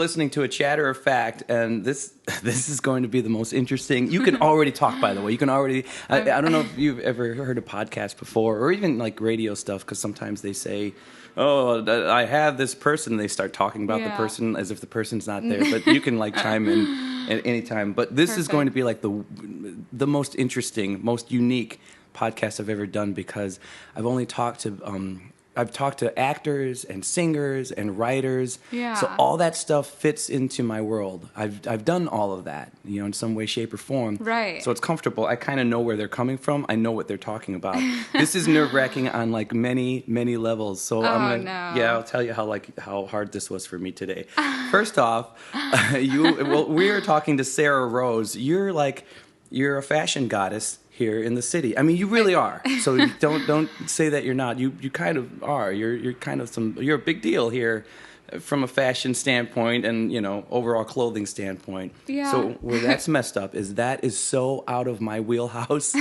listening to a Chatter of Fact, and this is going to be the most interesting. You can already talk, by the way. You can already. I don't know if you've ever heard a podcast before, or even like radio stuff, because sometimes they say, "Oh, I have this person." And they start talking about the person as if the person's not there. But you can like chime in at any time. But this is going to be like the most interesting, most unique podcast I've ever done, because I've only talked to. I've talked to actors and singers and writers. Yeah. So all that stuff fits into my world. I've done all of that, in some way, shape, or form. Right. So it's comfortable. I kind of know where they're coming from. I know what they're talking about. This is nerve-wracking on like many, many levels. So I'll tell you how hard this was for me today. First off, we were talking to Sararose. You're a fashion goddess here in the city. I mean, you really are. So don't say that you're not. You kind of are. You're kind of you're a big deal here from a fashion standpoint and, overall clothing standpoint. Yeah. So where that's messed up is so out of my wheelhouse.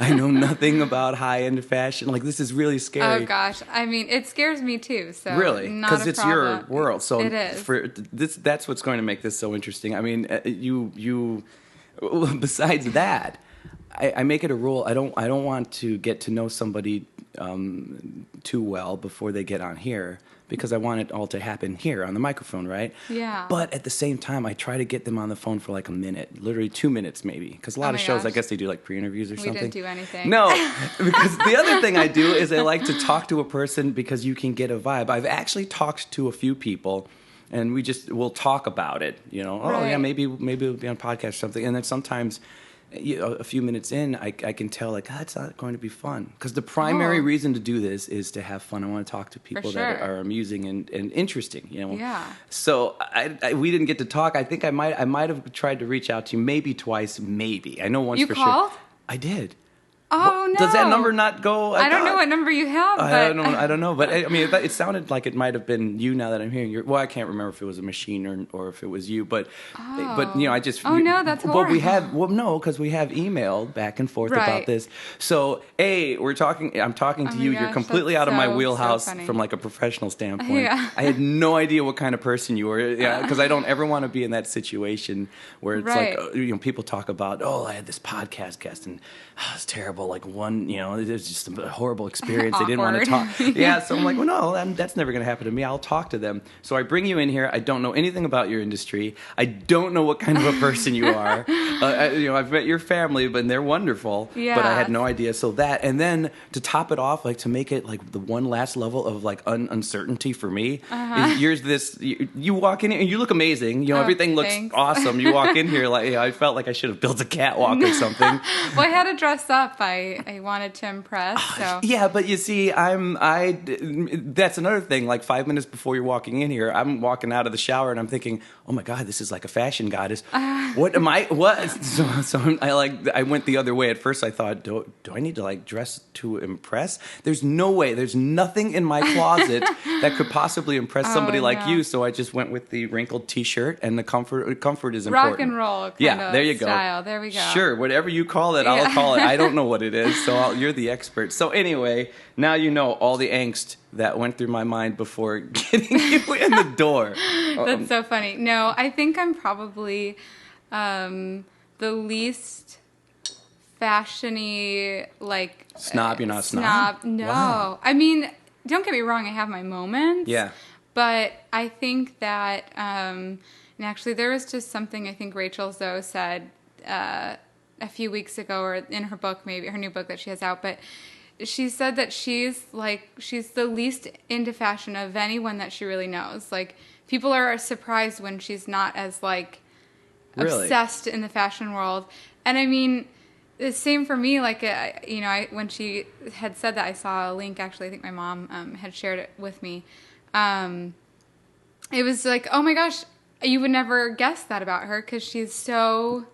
I know nothing about high-end fashion. Like, this is really scary. Oh gosh. I mean, it scares me too. So really, because it's your world. So it is. That's what's going to make this so interesting. I mean, you besides that, I make it a rule. I don't want to get to know somebody too well before they get on here, because I want it all to happen here on the microphone, right? Yeah. But at the same time, I try to get them on the phone for like a minute, literally 2 minutes maybe, because a lot of shows, I guess they do like pre-interviews or something. We didn't do anything. No, because the other thing I do is I like to talk to a person because you can get a vibe. I've actually talked to a few people, and we'll talk about it. Maybe it'll be on podcast or something, and then sometimes. A few minutes in, I can tell it's not going to be fun, because the primary reason to do this is to have fun. I want to talk to people that are amusing and interesting. Yeah. So we didn't get to talk. I think I might have tried to reach out to you maybe twice, maybe. I know once for called? sure. I did. Oh, no. Does that number not go? I don't know what number you have. But I don't know. But I mean, it sounded like it might have been you now that I'm hearing your. Well, I can't remember if it was a machine or if it was you. But I just. Oh, no, that's horrible. But we have. Well, no, because we have emailed back and forth about this. So, we're talking. I'm talking to you. Gosh, you're completely out of my wheelhouse from like a professional standpoint. Yeah. I had no idea what kind of person you were. Yeah, because I don't ever want to be in that situation where it's like people talk about, I had this podcast guest and it's terrible. Like one, it was just a horrible experience. They didn't want to talk. Yeah, so I'm like, well, no, that's never going to happen to me. I'll talk to them. So I bring you in here. I don't know anything about your industry. I don't know what kind of a person you are. I've met your family, but they're wonderful. Yeah. But I had no idea. So that, and then to top it off, like to make it like the one last level of like uncertainty for me, is you walk in here and you look amazing. Everything looks awesome. You walk in here like I felt like I should have built a catwalk or something. Well, I had to dress up. I wanted to impress. So. Yeah, but you see, that's another thing. Like 5 minutes before you're walking in here, I'm walking out of the shower and I'm thinking, oh my God, this is like a fashion goddess. What am I? What? So I went the other way. At first I thought, do I need to like dress to impress? There's no way. There's nothing in my closet that could possibly impress somebody like you. So I just went with the wrinkled T-shirt, and the comfort is important. Rock and roll kind of there you go. Style. There we go. Sure, whatever you call it, I'll call it. I don't know what it is, so you're the expert. So anyway, now you know all the angst that went through my mind before getting you in the door. That's so funny. No, I think I'm probably the least fashion-y, like... Snob? You're not a snob? No. Wow. I mean, don't get me wrong, I have my moments. Yeah. But I think that, and actually there was just something I think Rachel Zoe said a few weeks ago, or in her book, maybe her new book that she has out, but she said that she's the least into fashion of anyone that she really knows. Like, people are surprised when she's not as like obsessed in the fashion world. And I mean, the same for me. Like, when she had said that, I saw a link. Actually, I think my mom had shared it with me. It was like, oh my gosh, you would never guess that about her, because she's so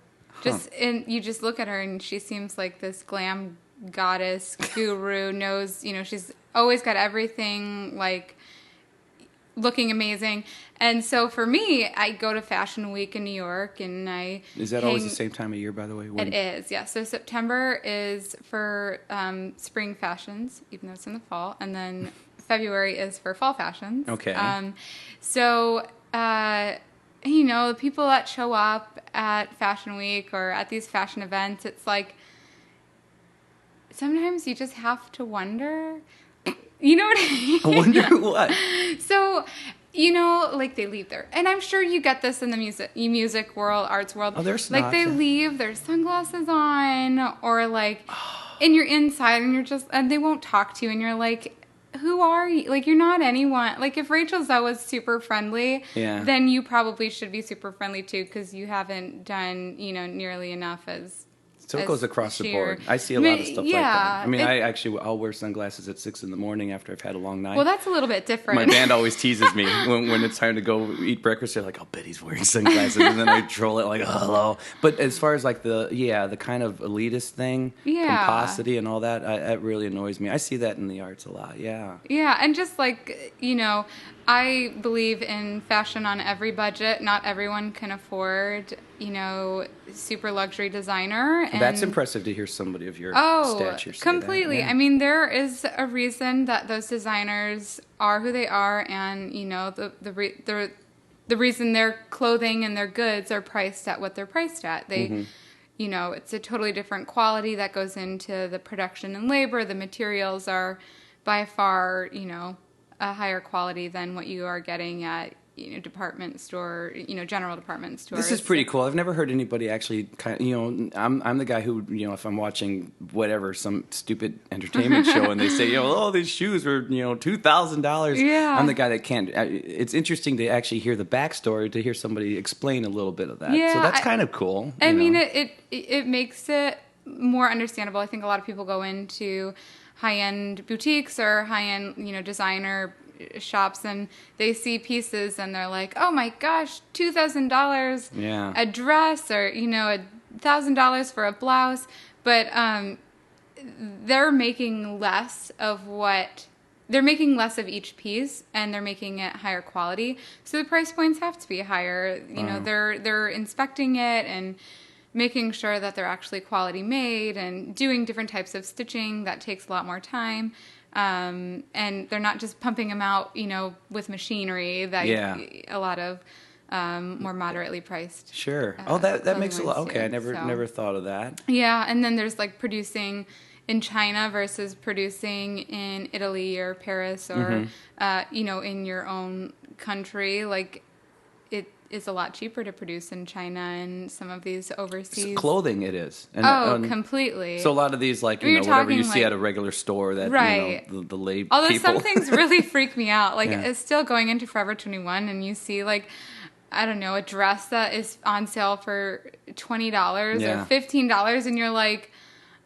and you just look at her and she seems like this glam goddess guru, knows, she's always got everything like looking amazing. And so for me, I go to Fashion Week in New York, and Is that always the same time of year, by the way? It is, yeah. So September is for spring fashions, even though it's in the fall, and then February is for fall fashions. Okay. you know, the people that show up at Fashion Week or at these fashion events, it's like, sometimes you just have to wonder, you know what I mean? I wonder what? So, you know, like they leave their, and I'm sure you get this in the music world, arts world. Oh, they're like they leave their sunglasses on, or like, and you're inside and you're just, and they won't talk to you, and you're like, who are you? Like, you're not anyone. Like, if Rachel Zoe was super friendly, then you probably should be super friendly too, because you haven't done, you know, nearly enough as. So it goes across the board. I see a lot of stuff like that. I mean, I'll wear sunglasses at 6 a.m. after I've had a long night. Well, that's a little bit different. My band always teases me when it's time to go eat breakfast. They're like, "I'll bet he's wearing sunglasses," and then I troll it like, "Oh, hello." But as far as like the kind of elitist thing, pomposity and all that, that really annoys me. I see that in the arts a lot. Yeah. Yeah, and just like, you know, I believe in fashion on every budget. Not everyone can afford, you know, super luxury designer. And that's impressive to hear somebody of your stature say completely. that. Yeah. I mean, there is a reason that those designers are who they are, and you know, the reason their clothing and their goods are priced at what they're priced at. They, you know, it's a totally different quality that goes into the production and labor. The materials are by far, you know, a higher quality than what you are getting at, you know, department store, you know, general department stores. This is pretty cool. I've never heard anybody actually kind of, you know, I'm the guy who, you know, if I'm watching whatever, some stupid entertainment show and they say, you know, oh, these shoes were, you know, $2,000. Yeah. I'm the guy that can't. It's interesting to actually hear the backstory, to hear somebody explain a little bit of that. Yeah, so that's kind of cool. I mean, it makes it more understandable. I think a lot of people go into high-end boutiques or high-end, you know, designer shops, and they see pieces and they're like, oh my gosh, $2,000 a dress, or, you know, $1,000 for a blouse. But they're making less of each piece, and they're making it higher quality. So the price points have to be higher. You know, they're inspecting it and making sure that they're actually quality made, and doing different types of stitching that takes a lot more time. And they're not just pumping them out, you know, with machinery that a lot of more moderately priced. Sure. That makes a lot. Okay, I never thought of that. Yeah, and then there's like producing in China versus producing in Italy or Paris or you know, in your own country. Like, it is a lot cheaper to produce in China and some of these overseas clothing. It is. And, completely. So a lot of these, like, you know, whatever you see at a regular store, that you know, the lay Although people. some things really freak me out. Like, it's still going into Forever 21, and you see, like, I don't know, a dress that is on sale for $20 or $15, and you're like,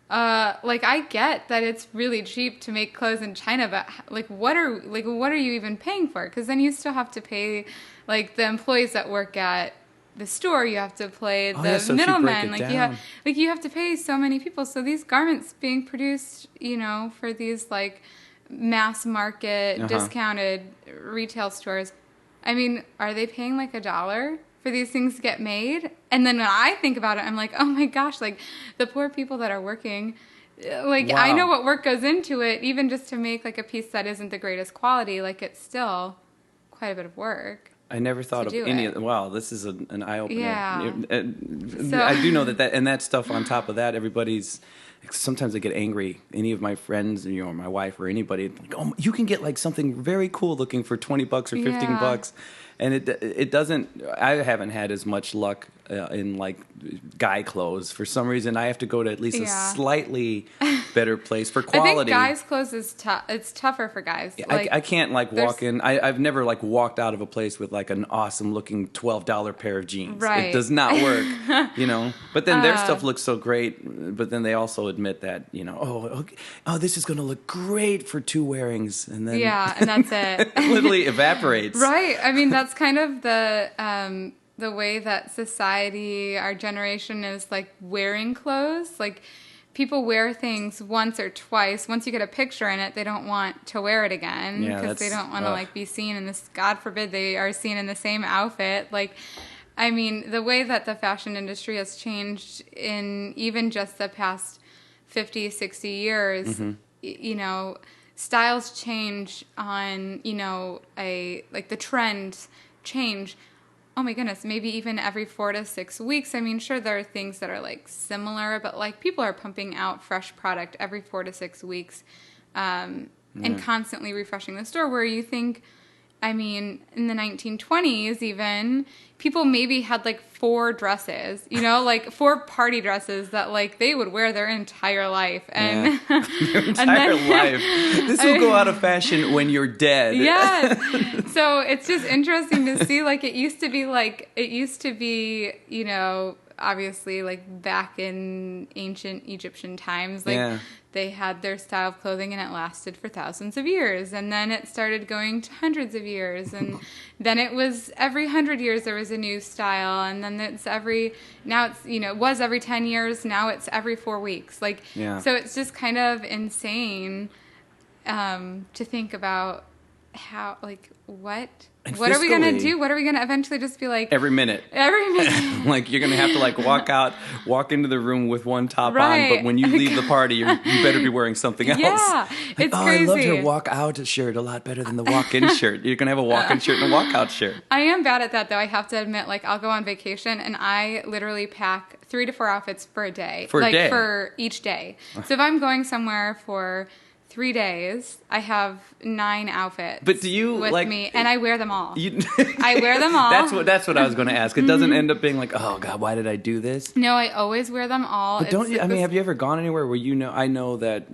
I get that it's really cheap to make clothes in China, but like, what are you even paying for? Because then you still have to pay, like, the employees that work at the store. You have to pay the middlemen. You have to pay so many people. So these garments being produced, you know, for these like mass market discounted retail stores, I mean, are they paying like $1 for these things to get made? And then when I think about it, I'm like, oh my gosh, like the poor people that are working, like, I know what work goes into it, even just to make like a piece that isn't the greatest quality. Like, it's still quite a bit of work. I never thought of any of. Wow, this is an eye opener. Yeah. So, I do know that stuff on top of that, everybody's. Sometimes I get angry. Any of my friends, you know, or my wife or anybody, like, oh, you can get like something very cool looking for $20 or $15, and it doesn't. I haven't had as much luck in like guy clothes. For some reason, I have to go to at least a slightly better place for quality. I think guys' clothes is tough. It's tougher for guys. Like, I can't like walk in. I've never like walked out of a place with like an awesome looking $12 pair of jeans. Right. It does not work, you know. But then their stuff looks so great. But then they also admit that, you know, this is going to look great for 2 wearings, and then and that's it. It literally evaporates. Right. I mean, that's kind of the way that society, our generation, is like wearing clothes. Like, people wear things once or twice. Once you get a picture in it, they don't want to wear it again because they don't want to like be seen in this. God forbid they are seen in the same outfit. Like, I mean, the way that the fashion industry has changed in even just the past 50, 60 years, you know, styles change on, you know, the trends change oh my goodness, maybe even every 4 to 6 weeks. I mean, sure, there are things that are like similar, but like people are pumping out fresh product every 4 to 6 weeks, and constantly refreshing the store, where you think, I mean, in the 1920s even, people maybe had like 4 dresses, you know, like 4 party dresses that like they would wear their entire life. And their entire life. This will go out of fashion when you're dead. Yes. So it's just interesting to see, like, it used to be, you know, obviously like back in ancient Egyptian times, like they had their style of clothing and it lasted for thousands of years. And then it started going to hundreds of years. And then it was every 100 years there was a new style. And then it was every 10 years. Now it's every 4 weeks. Like, so it's just kind of insane to think about how, like, what are we going to do? What are we going to eventually just be like? Every minute. Like, you're going to have to, like, walk into the room with one top on, but when you leave the party, you better be wearing something else. Yeah, like, it's crazy. I loved her walk-out shirt a lot better than the walk-in shirt. You're going to have a walk-in shirt and a walk-out shirt. I am bad at that, though. I have to admit, like, I'll go on vacation, and I literally pack 3 to 4 outfits for a day. For each day. So if I'm going somewhere for 3 days, I have 9 outfits. But do you with me, and I wear them all. I wear them all. That's what I was going to ask. It doesn't end up being like, oh God, why did I do this? No, I always wear them all. But have you ever gone anywhere where I know that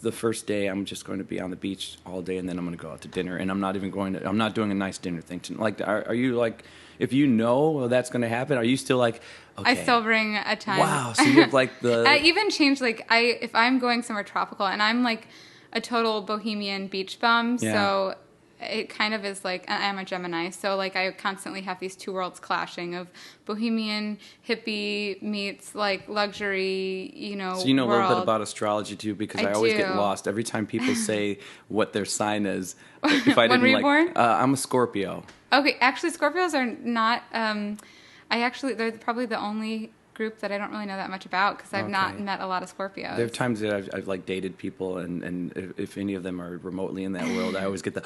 the first day I'm just going to be on the beach all day, and then I'm going to go out to dinner, and I'm not doing a nice dinner thing. Like, are you like, if you know that's going to happen, are you still like, okay. I still bring a ton. Wow, so you have like I even change, like, if I'm going somewhere tropical, and I'm like a total bohemian beach bum, so it kind of is like, I'm a Gemini, so like I constantly have these 2 worlds clashing of bohemian hippie meets like luxury, you know. So you know world. a little bit about astrology too, because I always get lost every time people say what their sign is. If I didn't when were you born? I'm a Scorpio. Okay, actually Scorpios are not. They're probably the only group that I don't really know that much about, because I've not met a lot of Scorpios. There are times that I've like dated people, and if any of them are remotely in that world, I always get the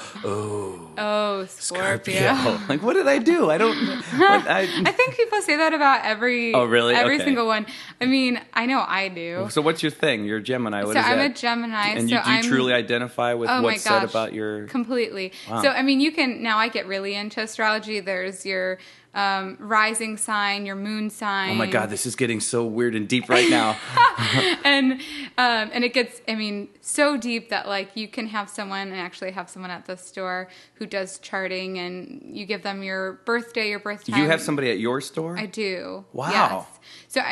Scorpio. Like, what did I do? I don't. I think people say that about every. Oh, really? Every single one. I mean, I know I do. So what's your thing? You're a Gemini. What is that? I'm a Gemini. And do you truly identify with what's said about your? Completely. Wow. So I mean, you can now. I get really into astrology. There's your rising sign, your moon sign. Oh my God, this is getting so weird and deep right now. and it gets, I mean, so deep that like you can have someone at the store who does charting, and you give them your birthday, your birth time. You have somebody at your store? I do. Wow. Yes. So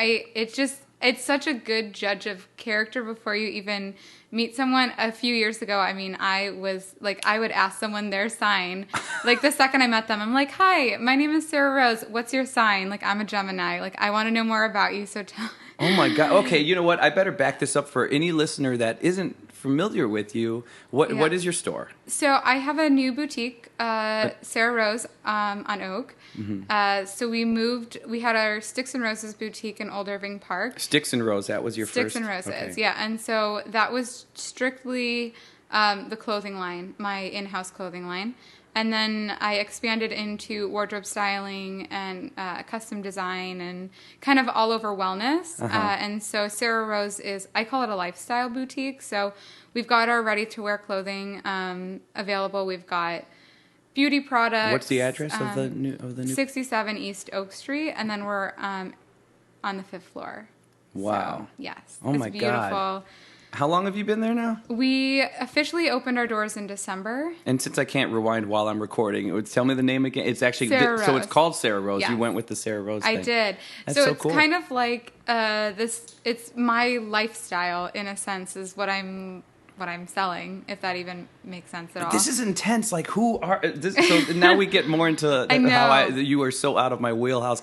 it's such a good judge of character before you even meet someone. A few years ago, I mean, I would ask someone their sign. Like, the second I met them, I'm like, hi, my name is Sararose. What's your sign? Like, I'm a Gemini. Like, I want to know more about you, so tell. Oh my God. Okay, you know what? I better back this up for any listener that isn't familiar with you. What is your store? So I have a new boutique, Sararose, on Oak. Mm-hmm. So we had our Sticks and Roses boutique in Old Irving Park. Sticks and Roses, that was your Sticks first? and Roses, okay. Yeah. And so that was strictly the clothing line, my in-house clothing line. And then I expanded into wardrobe styling and custom design and kind of all over wellness. And so Sararose I call it a lifestyle boutique. So we've got our ready-to-wear clothing available. We've got beauty products. What's the address of the new? 67 East Oak Street, and then we're on the 5th floor. Wow. So, yes. Oh my beautiful. God. How long have you been there now? We officially opened our doors in December. And since I can't rewind while I'm recording, it would tell me the name again. It's actually so it's called Sararose. Yes. You went with the Sararose thing. I did. That's so it's cool. kind of like this. It's my lifestyle in a sense, is what I'm selling, if that even makes sense at all. This is intense. Like, who are this? So now we get more into how you are so out of my wheelhouse.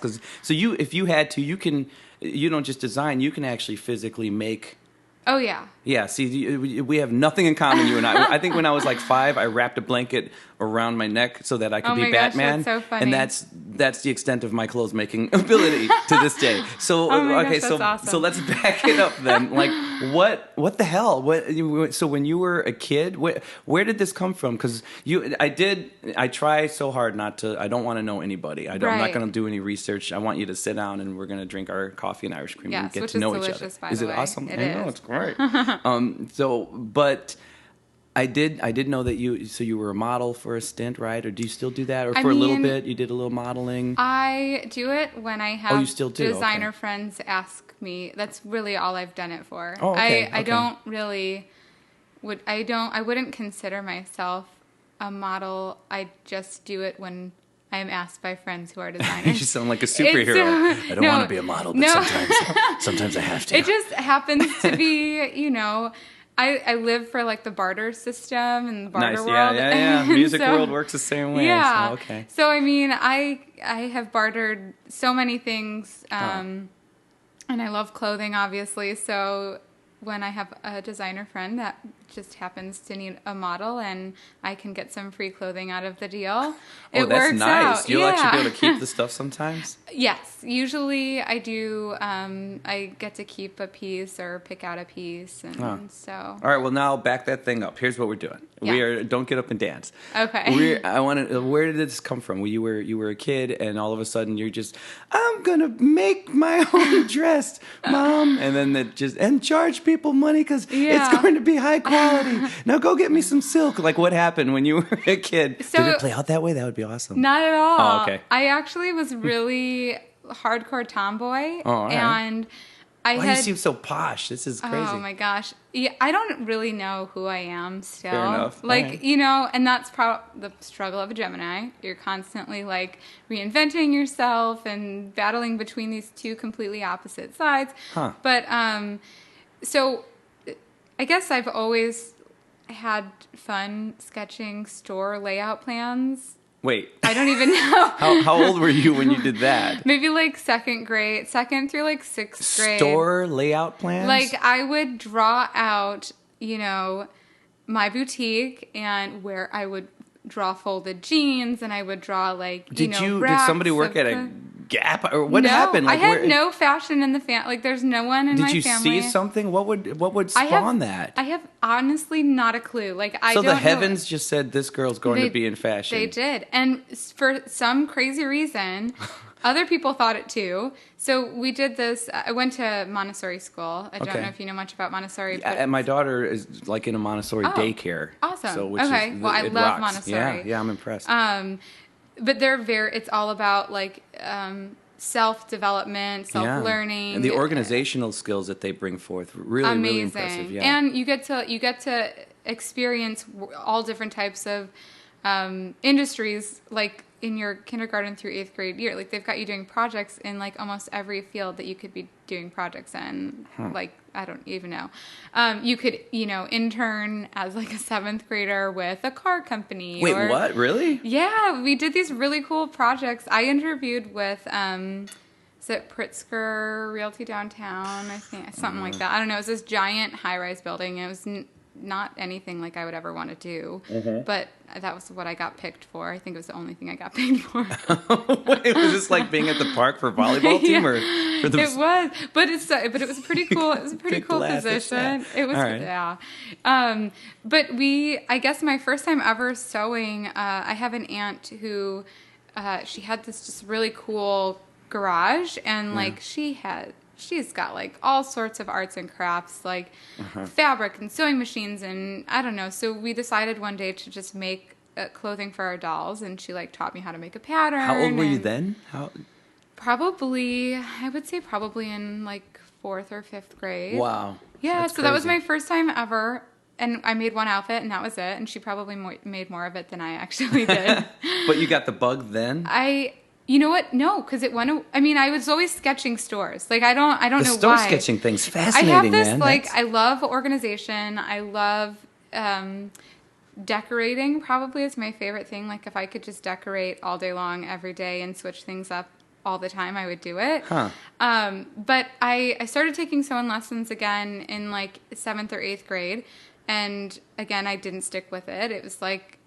If you had to, you don't just design. You can actually physically make. Oh yeah. Yeah, see, we have nothing in common, you and I. I think when I was like 5, I wrapped a blanket around my neck so that I could Oh be my gosh, Batman. that's so funny. And that's the extent of my clothes making ability to this day. So Oh my okay, gosh, so that's awesome. so let's back it up then. Like what the hell? So when you were a kid, where did this come from? Because I try so hard not to. I don't want to know anybody. I'm not Right. going to do any research. I want you to sit down and we're going to drink our coffee and Irish cream and Yes, get which to is know each other. delicious, by Is the it way. awesome? It I know, is. it's great. But I did know that you were a model for a stint, right? Or do you still do that? Or for a little bit, you did a little modeling? I do it when I have you still do? designer Okay. friends ask me. That's really all I've done it for. Oh, okay, I okay. don't really I wouldn't consider myself a model. I just do it when I am asked by friends who are designers. You sound like a superhero. I don't no, want to be a model, but no. sometimes I have to. It just happens to be, I live for like the barter system and the barter Nice, world. yeah. And Music so- world works the same way. Yeah. So, okay. So I mean, I have bartered so many things, and I love clothing, obviously. So when I have a designer friend that just happens to need a model and I can get some free clothing out of the deal, it that's works nice. out. You'll actually be able Yeah. to keep the stuff sometimes? Yes, usually I do. I get to keep a piece or pick out a piece, and so. All right, well, now back that thing up. Here's what we're doing. Yeah. Don't get up and dance. Okay. Where did this come from? You were a kid, and all of a sudden you're just, I'm gonna make my own dress, Mom, and then and charge people money because Yeah. it's going to be high quality. Now go get me some silk. Like what happened when you were a kid? So- Did it play out that way? That would be awesome. Not at all. Oh, okay. I actually was really hardcore tomboy, Oh, all right. and I Why had. you seem so posh? This is crazy. Oh my gosh! Yeah, I don't really know who I am still. Fair enough. Like All right. and that's the struggle of a Gemini. You're constantly like reinventing yourself and battling between these two completely opposite sides. Huh. But so I guess I've always had fun sketching store layout plans. Wait, I don't even know. how old were you when you did that? Maybe like second through like sixth grade. Store layout plans? Like I would draw out, my boutique and where I would draw folded jeans and I would draw like, did racks somebody work of at a clothes. Gap or what No, happened? I had where- no fashion in the like there's no one in Did my you family. see something? What would I spawn have, that? I have honestly not a clue. Like I So don't the know. heavens just said this girl's going to be in fashion. They did. And for some crazy reason, other people thought it too. So we did this. I went to Montessori school. I don't Okay. know if you know much about Montessori. Yeah, and my daughter is like in a Montessori daycare. Awesome. So which Okay. is, Well, I it love rocks. Montessori. Yeah, I'm impressed. But it's all about like self-development, self-learning. And the organizational skills that they bring forth, really, really impressive. Yeah. And you get to experience all different types of industries, like in your kindergarten through 8th grade year. Like they've got you doing projects in like almost every field that you could be doing projects in. Like I don't even know. You could intern as like a 7th grader with a car company. Wait, what? Really? Yeah, we did these really cool projects. I interviewed with, is it Pritzker Realty Downtown? I think something like that. I don't know. It was this giant high-rise building. It was not anything like I would ever want to do, but that was what I got picked for. I think it was the only thing I got picked for. Wait, was this like being at the park for a volleyball team or for the? It was, but it was pretty cool. It was a pretty Big cool blast, that's position. that. It was, All right. yeah. But I guess my first time ever sewing, I have an aunt who, she had this just really cool garage, and like she's got like all sorts of arts and crafts, like fabric and sewing machines, and I don't know. So we decided one day to just make clothing for our dolls, and she like taught me how to make a pattern. How old were you and- then? I would say probably in like 4th or 5th grade. Wow. Yeah, That's so that was crazy. my first time ever. And I made one outfit, and that was it. And she probably made more of it than I actually did. But you got the bug then? You know what? No, because it went. I mean, I was always sketching stores. Like I don't The know store why. sketching thing's I fascinating, have this man. like That's- I love organization. I love decorating. Probably is my favorite thing. Like if I could just decorate all day long, every day, and switch things up all the time, I would do it. Huh. But I started taking sewing lessons again in like 7th or 8th grade. And again, I didn't stick with it. It was like,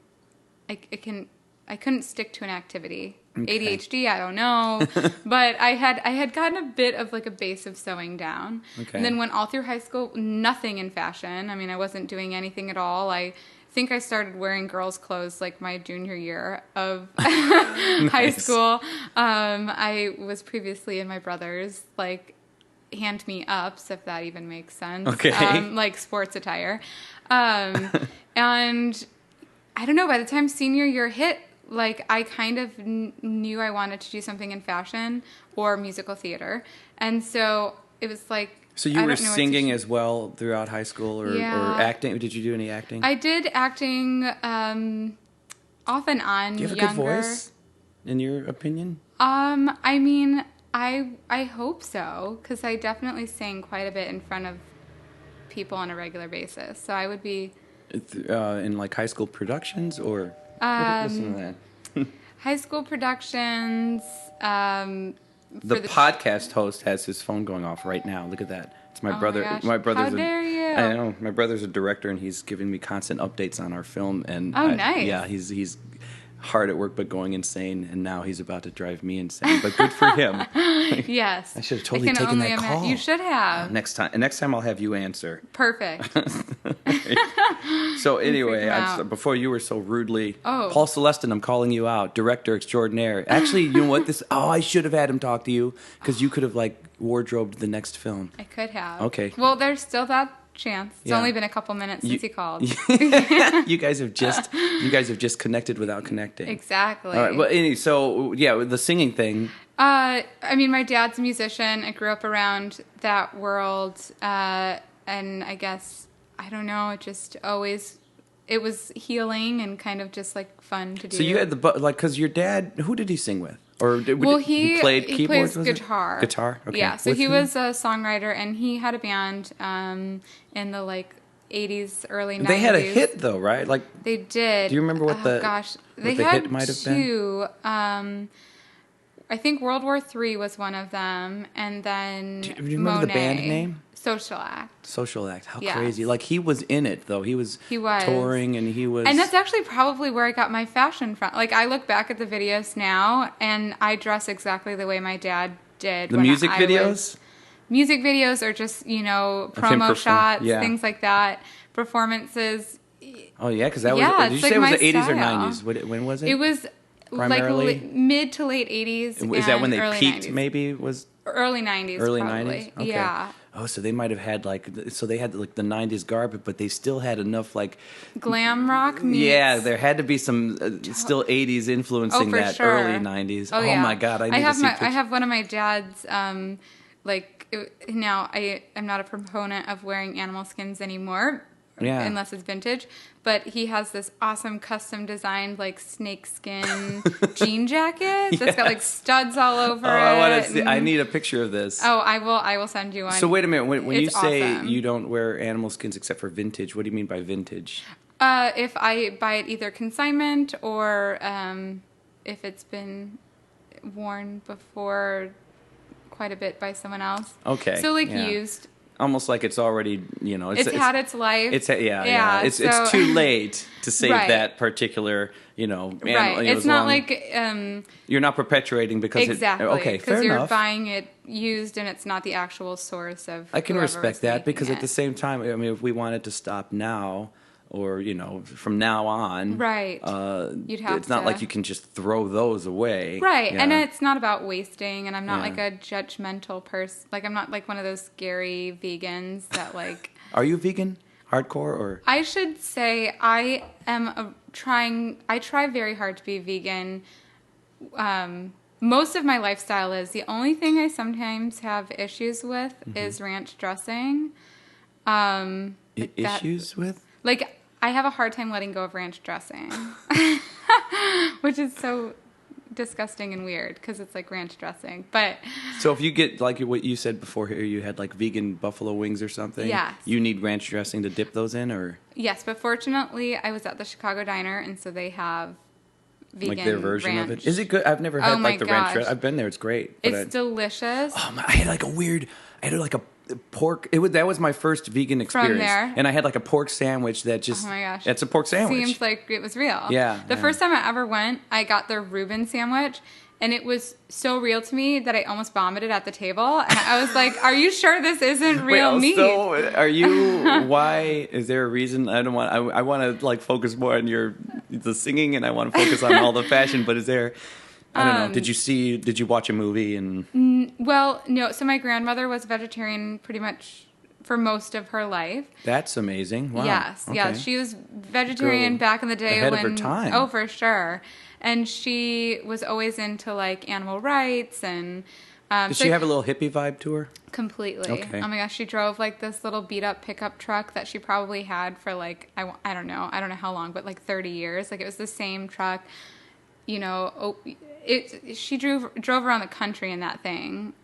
I couldn't stick to an activity. Okay. ADHD, I don't know. But I had gotten a bit of like a base of sewing down. Okay. And then went all through high school, nothing in fashion. I mean, I wasn't doing anything at all. I think I started wearing girls' clothes like my junior year of high school. I was previously in my brother's like hand-me-ups, if that even makes sense. Okay. Like sports attire. And I don't know, by the time senior year hit, like I kind of knew I wanted to do something in fashion or musical theater. And so it was like, so you were singing as well throughout high school or acting? Did you do any acting? I did acting off and on. Do you have a good voice, in your opinion? I mean, I hope so, because I definitely sing quite a bit in front of people on a regular basis. So I would be... in like high school productions or... listen to that. High school productions... The podcast host has his phone going off right now. Look at that. It's my brother. My brother's How dare you? I know. My brother's a director, and he's giving me constant updates on our film. And nice. Yeah, he's hard at work, but going insane. And now he's about to drive me insane. But good for him. Yes. I should have totally taken that call. You should have. Next time I'll have you answer. Perfect. So anyway, before you were so rudely, Paul Celestin, I'm calling you out, director extraordinaire. Actually, you know what? I should have had him talk to you because you could have like wardrobed the next film. I could have. Okay. Well, there's still that chance. It's only been a couple minutes since he called. You guys have just connected without connecting. Exactly. All right. Well, so yeah, the singing thing. I mean, my dad's a musician. I grew up around that world, and I guess I don't know. It was healing and kind of just like fun to do. So you had because your dad, who did he sing with? Or he played keyboards? He plays guitar. Guitar? Okay. Yeah, so he was a songwriter, and he had a band in the like 80s, early 90s. They had a hit though, right? Like they did. Do you remember what the hit might have been? I think World War III was one of them, and then do you remember the band name? Social Act. Social Act. How crazy. Like, he was in it, though. He was touring, and he was... And that's actually probably where I got my fashion from. Like, I look back at the videos now, and I dress exactly the way my dad did. The music videos? Music videos or just, promo shots, things like that. Performances. Oh, yeah? Because that was... Did you say it was the 80s or 90s? When was it? It was... Primarily? Like mid to late 80s. Is that when they peaked, 90s. maybe? Was early 90s, early probably. 90s? Okay. Yeah. Oh, so they might have had they had the 90s garb, but they still had enough glam rock meets... Yeah, there had to be some still 80s influencing that sure. early 90s. Oh yeah. my God, I have one of my dad's now I'm not a proponent of wearing animal skins anymore. Yeah. Unless it's vintage. But he has this awesome custom designed snake skin jean jacket that's got studs all over it. I want to see. I need a picture of this. Oh, I will send you one. So wait a minute. When you say awesome. You don't wear animal skins except for vintage, what do you mean by vintage? If I buy it either consignment or if it's been worn before quite a bit by someone else. Okay. So used. Almost like it's already, it's had its life. It's it's too late to save that particular, animal. Right. It's not you're not perpetuating because exactly fair you're enough. Buying it used and it's not the actual source of. I can respect that because at the same same time, I mean, if we wanted to stop now. Or from now on, right? You'd have. It's not like you can just throw those away, right? Yeah. And it's not about wasting. And I'm not like a judgmental person. Like I'm not like one of those scary vegans that like. Are you vegan, hardcore, or? I should say I am trying. I try very hard to be vegan. Most of my lifestyle is. The only thing I sometimes have issues with is ranch dressing. Issues with? Like, I have a hard time letting go of ranch dressing, which is so disgusting and weird because it's like ranch dressing. But so if you get like what you said before here, you had like vegan buffalo wings or something. Yes. You need ranch dressing to dip those in, or? Yes, but fortunately, I was at the Chicago Diner, and so they have vegan like their version ranch. of it. Is it good? I've never had my like the ranch. gosh. I've been there. It's great. But It's delicious. I had like a pork. That was my first vegan experience. there? And I had like a pork sandwich that just. Oh my gosh. It's a pork sandwich. Seems like it was real. Yeah, The yeah. first time I ever went, I got their Reuben sandwich. And it was so real to me that I almost vomited at the table. And I was like, are you sure this isn't real meat? So are you, why, is there a reason? I want to like focus more on the singing, and I want to focus on all the fashion, but is there, I don't know, did you watch a movie and? Well, no. So my grandmother was vegetarian pretty much for most of her life. That's amazing. Wow. Yes. Okay. Yeah. She was vegetarian Girl, back in the day ahead when, of her time. Oh, for sure. And she was always into like animal rights and. Did she have a little hippie vibe to her? Completely. Okay. Oh my gosh, she drove like this little beat up pickup truck that she probably had for like I don't know how long, but like 30 years. Like it was the same truck. You know, she drove around the country in that thing.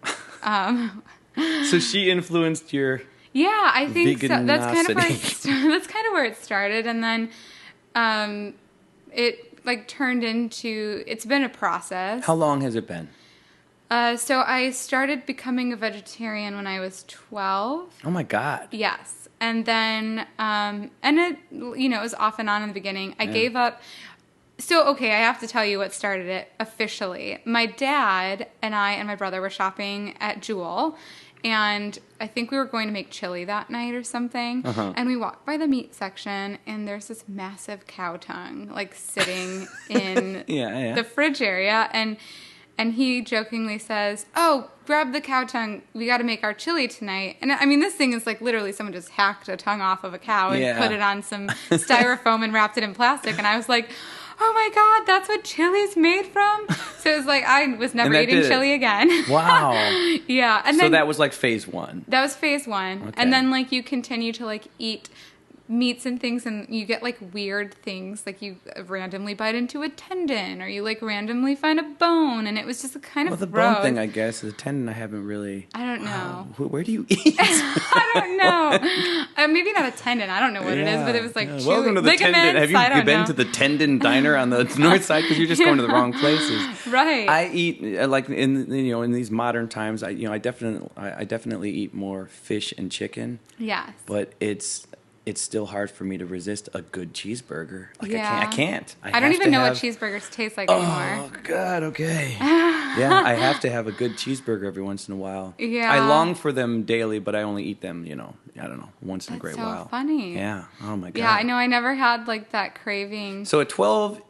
So she influenced your. Yeah, I think so. That's kind of veganosity. that's kind of where it started, and then it like turned into. It's been a process. How long has it been? So I started becoming a vegetarian when I was 12. Oh my God. Yes, and then and it it was off and on in the beginning. I gave up. So okay, I have to tell you what started it officially. My dad and I and my brother were shopping at Jewel. And I think we were going to make chili that night or something. Uh-huh. And we walked by the meat section, and there's this massive cow tongue, like, sitting in the fridge area. And he jokingly says, "Oh, grab the cow tongue. We got to make our chili tonight." And, I mean, this thing is, like, literally someone just hacked a tongue off of a cow and put it on some styrofoam and wrapped it in plastic. And I was like, oh my God, that's what chili's made from? So it was like, I was never eating chili again. Wow. Yeah. And so then, that was like phase one. That was phase one. Okay. And then like you continue to like eat meats and things, and you get like weird things, like you randomly bite into a tendon, or you like randomly find a bone, and it was just a kind of the gross. bone thing, I guess. The tendon, I haven't really. I don't know. Where do you eat? I don't know. Maybe not a tendon. I don't know what it is, but it was like chewy. Welcome to the tendon. Have you been to the Tendon Diner on the north side? Because you're just going to the wrong places. Right. I eat like in these modern times. I definitely eat more fish and chicken. Yes. But it's still hard for me to resist a good cheeseburger. Like Yeah. I can't. I don't even know what cheeseburgers taste like anymore. Oh God, okay. Yeah, I have to have a good cheeseburger every once in a while. Yeah. I long for them daily, but I only eat them, I don't know, once in a great while. So funny. Yeah. Oh my God. Yeah, I know. I never had like that craving. So at 12,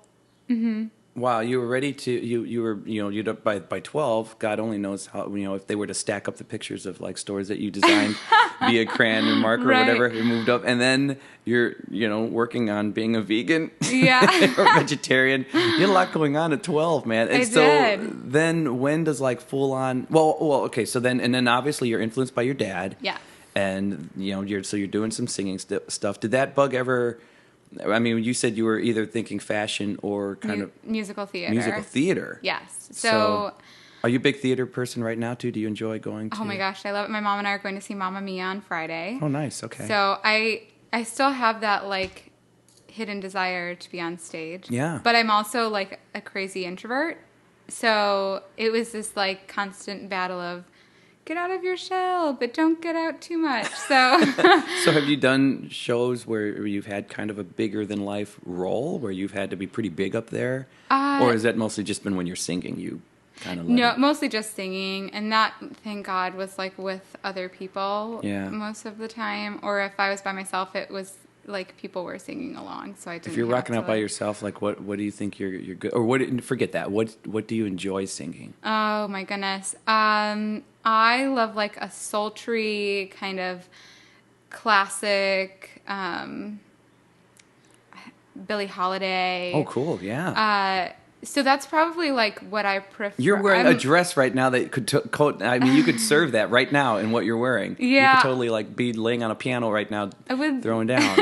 wow, you were ready to you were by 12. God only knows how if they were to stack up the pictures of like stores that you designed via crayon and marker or whatever, you moved up, and then you're working on being a vegan, or vegetarian. You had a lot going on at 12, man. And I so did. then when does like full on? Well, okay. So then obviously you're influenced by your dad. Yeah. And you're doing some singing stuff. Did that bug ever? I mean, you said you were either thinking fashion or kind of musical theater. Musical theater. Yes. So are you a big theater person right now too? Do you enjoy going to? Oh my gosh, I love it. My mom and I are going to see Mamma Mia on Friday. Oh, nice. Okay. So I still have that like hidden desire to be on stage. Yeah. But I'm also like a crazy introvert. So it was this like constant battle of get out of your shell, but don't get out too much. So So have you done shows where you've had kind of a bigger than life role, where you've had to be pretty big up there? Or has that mostly just been when you're singing, you kind of No, mostly just singing, and that, thank God, was like with other people most of the time. Or if I was by myself, it was like people were singing along, so I didn't. If you're have rocking to, out by yourself, like what do you think you're good? Or forget that. What do you enjoy singing? Oh my goodness. I love like a sultry kind of classic Billie Holiday. Oh, cool. Yeah. So that's probably like what I prefer. You're wearing a dress right now that could you could serve that right now in what you're wearing. Yeah. You could totally like be laying on a piano right now, throwing down.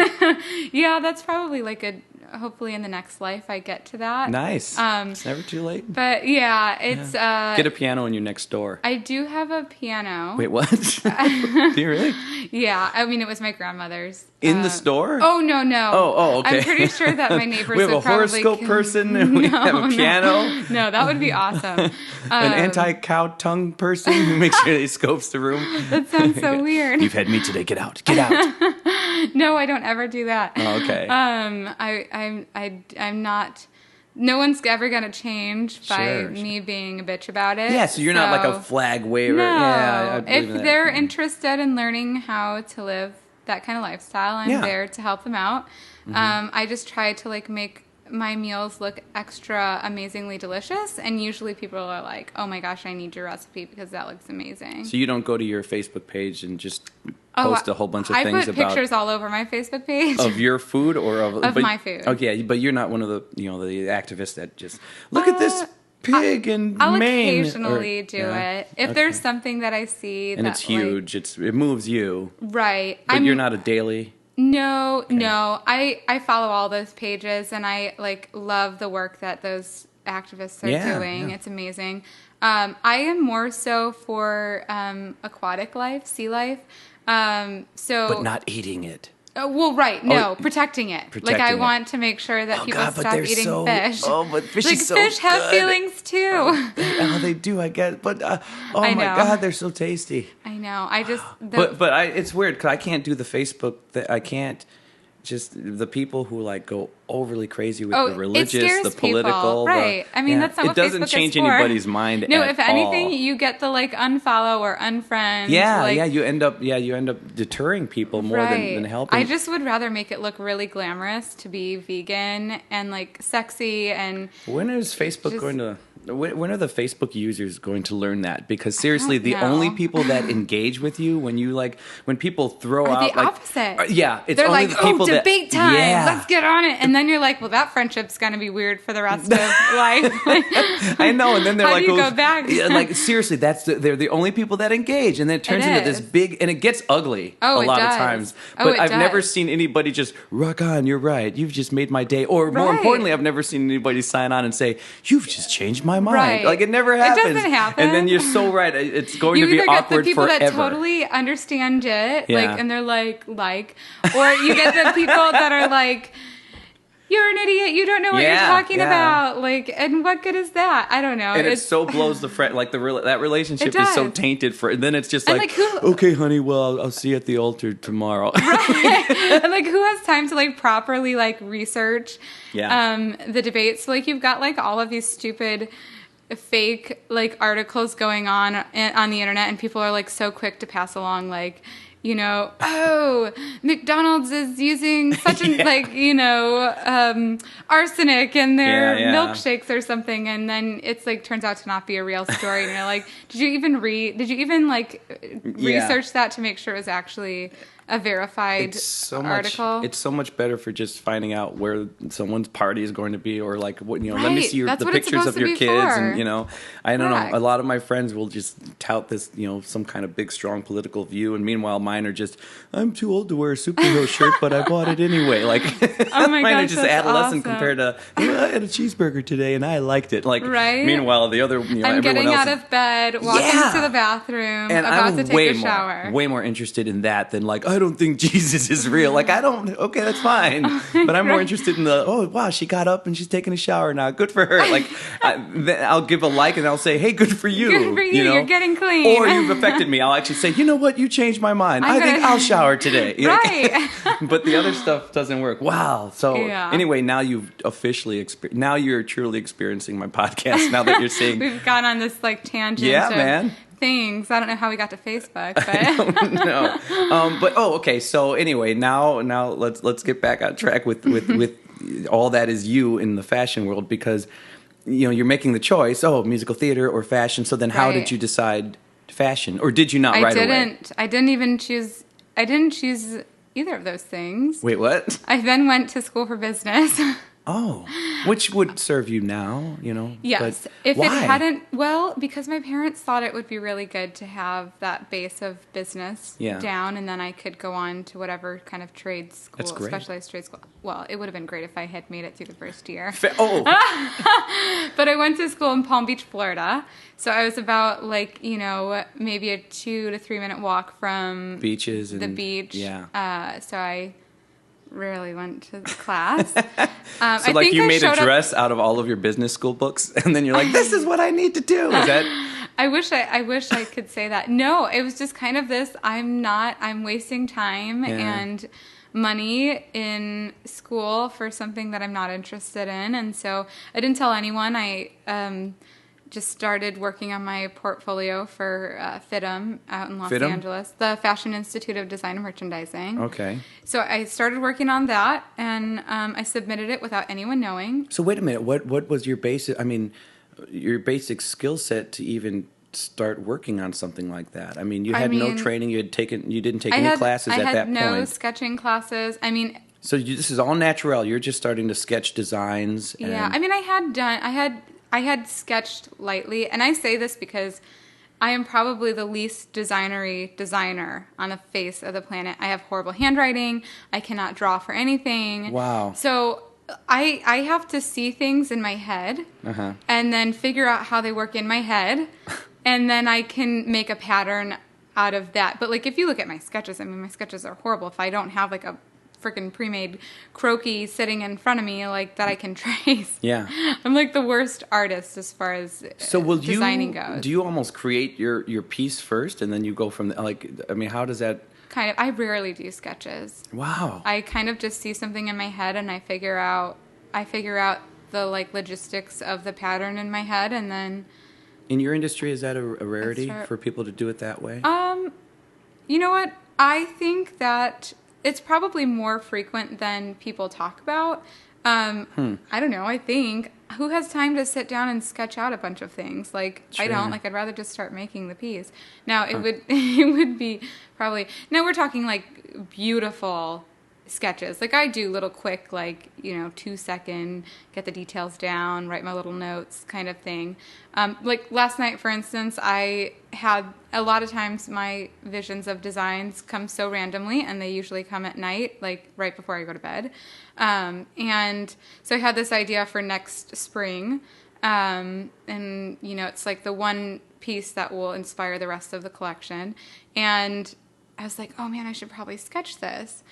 Yeah, that's probably like hopefully in the next life I get to that. Nice. It's never too late. But yeah, it's get a piano in your next door. I do have a piano. Wait, what? Do you really? Yeah, I mean, it was my grandmother's. In the store? Oh, no. Oh, okay. I'm pretty sure that my neighbors we have would a probably... horoscope person, and we have a piano. No, that would be awesome. An anti-cow tongue person who makes sure he scopes the room. That sounds so weird. You've had meat today. Get out. Get out. No, I don't ever do that. Oh, okay. I'm not... No one's ever going to change by me being a bitch about it. Yeah, so you're not like a flag waver. No. Yeah, I believe if in that. they're interested in learning how to live that kind of lifestyle, I'm there to help them out. I just try to like make my meals look extra amazingly delicious, and usually people are like, oh my gosh, I need your recipe because that looks amazing. So you don't go to your Facebook page and just post a whole bunch of things I put pictures all over my Facebook page. Of your food or of my food. Okay, but you're not one of the the activists that just look at this pig in I'll Maine. occasionally do it. If there's something that I see and that, it's huge, it moves you. Right. But you're not a daily. No. I follow all those pages, and I like love the work that those activists are doing. Yeah. It's amazing. I am more so for aquatic life, sea life. But not eating it. Well, right. No, protecting it. Like, I want to make sure that people stop eating fish. Oh, but fish is so fish have good. feelings, too. They do, I guess. But, my God, they're so tasty. I know. I just... it's weird, because I can't do the Facebook... I can't... Just the people who like go overly crazy with the religious, the political, right? I mean, that's not what Facebook is for. It doesn't change anybody's mind. No, if anything, you get the like unfollow or unfriend. Yeah, you end up deterring people more than helping. I just would rather make it look really glamorous to be vegan and like sexy. And when is Facebook going to? When are the Facebook users going to learn that? Because seriously, the only people that engage with you when people throw out the opposite. It's they're only like, the people debate time. Let's get on it. And then you're like, well, that friendship's gonna be weird for the rest of life. I know. And then they're how like, do you go back? Like seriously, they're the only people that engage, and then it turns into this big, and it gets ugly a lot of times. But I've never seen anybody just rock on. You're right. You've just made my day. Or more importantly, I've never seen anybody sign on and say, you've just changed my mind. Right. Like it never happens. It doesn't happen. And then you're so right. It's going to be awkward forever. You either get the people that totally understand it, and they're like, or you get the people that are like, you're an idiot. You don't know what you're talking about. Like, and what good is that? I don't know. And it so blows the friend. Like that relationship is so tainted for. And then it's just like who, okay, honey. Well, I'll see you at the altar tomorrow. Right. And like, who has time to like properly like research the debates? So, like, you've got like all of these stupid fake like articles going on the internet, and people are like so quick to pass along like, McDonald's is using such arsenic in their milkshakes or something, and then it's like turns out to not be a real story, and you're like, did you even research that to make sure it was actually a verified article? It's so much better for just finding out where someone's party is going to be, or like what right. Let me see the pictures of your kids, and I don't know. A lot of my friends will just tout this, some kind of big strong political view, and meanwhile mine are just, I'm too old to wear a superhero shirt, but I bought it anyway. Like mine are just adolescent compared to I had a cheeseburger today and I liked it. Like meanwhile the other I'm getting out of bed, walking to the bathroom, and about to take a shower. Way more interested in that than like, I don't think Jesus is real. Like, okay, that's fine. But I'm more interested in wow, she got up and she's taking a shower now. Good for her. Like, then I'll give a like and I'll say, hey, good for you. Good for you. You're getting clean. Or you've affected me. I'll actually say, you know what? You changed my mind. I think I'll shower today. Right. But the other stuff doesn't work. Wow. So anyway, now you've officially now you're truly experiencing my podcast. Now that you're saying we've gone on this like tangent. Yeah, man. Things. I don't know how we got to Facebook, but I don't know. But okay. So anyway, now let's get back on track with all that is you in the fashion world, because you're making the choice. Musical theater or fashion. So then, how did you decide fashion, or did you not right away? I didn't choose either of those things. Wait, what? I then went to school for business. Oh, which would serve you now, you know? Yes. But If why? it hadn't, well, because my parents thought it would be really good to have that base of business Yeah. down, and then I could go on to whatever kind of trade school, That's great. specialized trade school. Well, it would have been great if I had made it through the first year. Oh, But I went to school in Palm Beach, Florida. So I was about maybe a 2 to 3 minute walk from beaches and the beach. Yeah. So I rarely went to class. So I like think you I made a showed up- dress out of all of your business school books, and then you're like, "This is what I need to do." Is that? I wish I could say that. No, it was just kind of this. I'm wasting time and money in school for something that I'm not interested in, and so I didn't tell anyone. I just started working on my portfolio for FIDM out in Los Angeles, the Fashion Institute of Design and Merchandising. Okay. So I started working on that, and I submitted it without anyone knowing. So wait a minute. What was your basic? I mean, your basic skill set to even start working on something like that? I mean, you had no training. You didn't take any classes at that point. I had no sketching classes. I mean. So this is all natural. You're just starting to sketch designs. Yeah, I mean, I had sketched lightly, and I say this because I am probably the least designery designer on the face of the planet. I have horrible handwriting. I cannot draw for anything. Wow. So I have to see things in my head and then figure out how they work in my head, and then I can make a pattern out of that. But like if you look at my sketches, I mean, my sketches are horrible. If I don't have like a freaking pre-made croquis sitting in front of me like that I can trace. Yeah. I'm like the worst artist as far as designing goes. Do you almost create your piece first and then you go from how does that? Kind of. I rarely do sketches. Wow. I kind of just see something in my head and I figure out the like logistics of the pattern in my head, and then. In your industry, is that a rarity for people to do it that way? You know what? I think that it's probably more frequent than people talk about. I don't know. I think who has time to sit down and sketch out a bunch of things? Like Sure. I don't. Like I'd rather just start making the piece. Now it would be probably. Now we're talking like beautiful sketches. Like I do little quick 2-second, get the details down, write my little notes kind of thing. Like last night, for instance, I had a lot of times my visions of designs come so randomly, and they usually come at night, like right before I go to bed. And so I had this idea for next spring. And it's like the one piece that will inspire the rest of the collection. And I was like, oh man, I should probably sketch this.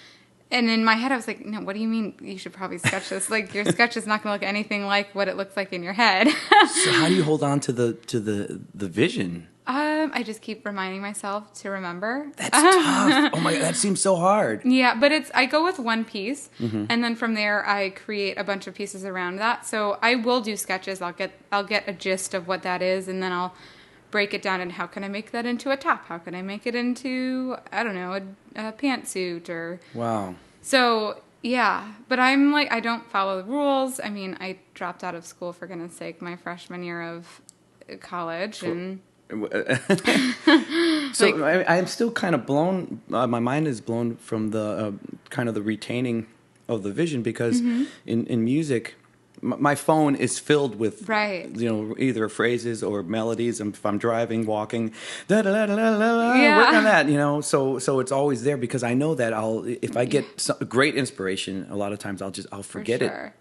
And in my head, I was like, no, what do you mean you should probably sketch this? Like, your sketch is not going to look anything like what it looks like in your head. So how do you hold on to the vision? I just keep reminding myself to remember. That's tough. Oh my God, that seems so hard. Yeah, but I go with one piece, and then from there, I create a bunch of pieces around that. So I will do sketches. I'll get a gist of what that is, and then I'll break it down and how can I make that into a top? How can I make it into, I don't know, a pantsuit or... Wow. So, yeah. But I'm like, I don't follow the rules. I mean, I dropped out of school, for goodness sake, my freshman year of college. And so I'm still kind of blown, my mind is blown from the kind of the retaining of the vision because in music... My phone is filled with, either phrases or melodies. If I'm driving, walking, work on that, So it's always there because I know that if I get great inspiration, a lot of times I'll forget it.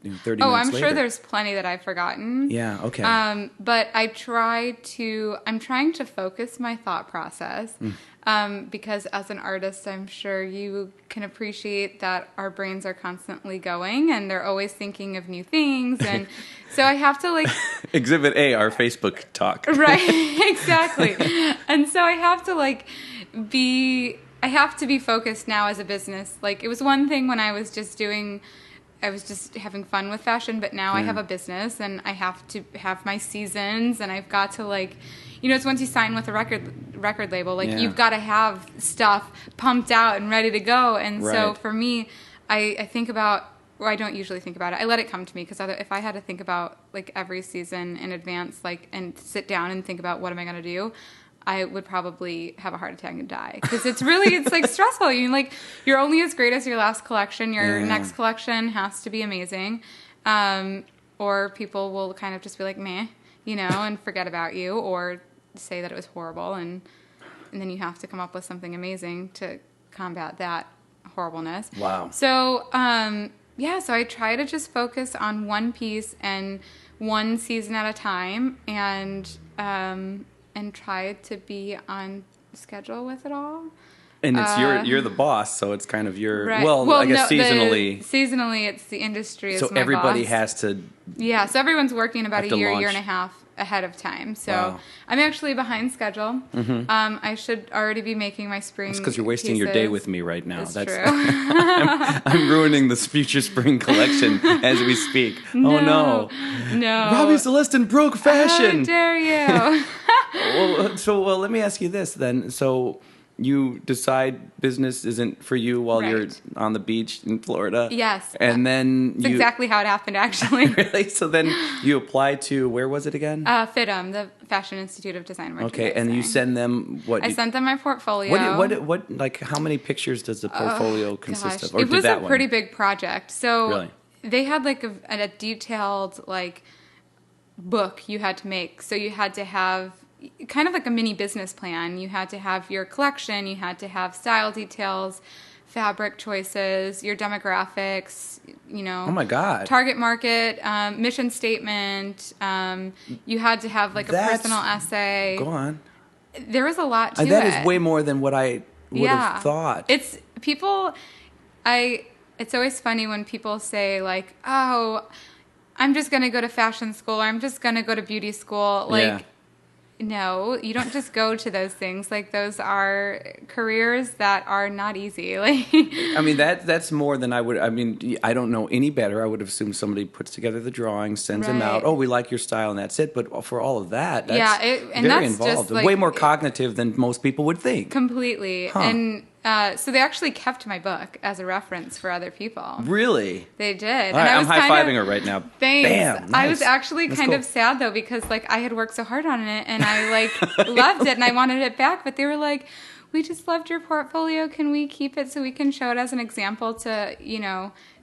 30 minutes later. I'm sure there's plenty that I've forgotten. Yeah, okay. But I'm trying to focus my thought process. Because as an artist, I'm sure you can appreciate that our brains are constantly going and they're always thinking of new things. And so I have to Exhibit A, our Facebook talk. Right, exactly. And so I have to be focused now as a business. Like it was one thing when I was just having fun with fashion, but now I have a business and I have to have my seasons and I've got to it's once you sign with a record label, you've got to have stuff pumped out and ready to go. And so for me, I think about, or I don't usually think about it. I let it come to me because if I had to think about every season in advance, and sit down and think about what am I going to do, I would probably have a heart attack and die, because it's like stressful. You're only as great as your last collection. Your next collection has to be amazing, or people will kind of just be like, meh, and forget about you, or say that it was horrible, and then you have to come up with something amazing to combat that horribleness. Wow. So so I try to just focus on one piece and one season at a time, and try to be on schedule with it all. And it's you're the boss, so it's kind of your right. I guess seasonally. Seasonally, it's the industry. So my everybody boss. has to. Yeah, so everyone's working about a year and a half ahead of time. So wow. I'm actually behind schedule. Mm-hmm. I should already be making my spring. That's because you're wasting your day with me right now. That's true. I'm ruining this future spring collection as we speak. No, oh no. Robbie Celestin broke fashion. How dare you? Well, let me ask you this then. So you decide business isn't for you while right. you're on the beach in Florida. Yes. And then That's exactly how it happened, actually. Really? So then you apply to, where was it again? FIDM, the Fashion Institute of Design and Merchandising. Okay, and you send them what? I sent them my portfolio. What like, how many pictures does the portfolio consist of? Or it was that a pretty big project. So really? They had like a detailed like book you had to make. So you had to have kind of like a mini business plan. You had to have your collection, you had to have style details, fabric choices, your demographics, Oh my God. target market, mission statement. You had to have like a personal essay. Go on. There was a lot to it. That is way more than what I would have thought. It's always funny when people say like, oh, I'm just going to go to fashion school, or I'm just going to go to beauty school. Like, no, you don't just go to those things. Like, those are careers that are not easy. Like, I mean, that's more than I would. I mean, I don't know any better. I would have assumed somebody puts together the drawings, sends them out. Oh, we like your style, and that's it. But for all of that, that's very involved. Just, way more cognitive than most people would think. Completely. Huh. And so they actually kept my book as a reference for other people. Really? They did. All right, I'm high-fiving her right now. Thanks. Bam, nice. I was actually kind of sad, though, because like I had worked so hard on it, and I loved it, and I wanted it back. But they were like, we just loved your portfolio. Can we keep it so we can show it as an example to,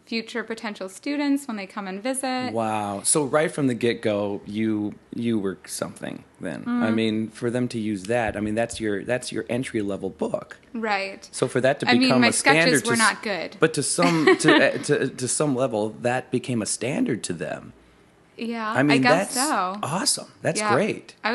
future potential students when they come and visit? Wow. So right from the get-go, you were something then. I mean, for them to use that, I mean, that's your entry-level book. Right. So for that to become my a standard, sketches were not good. But to some to some level, that became a standard to them. Yeah, I mean, guess that's so. Awesome. That's great. I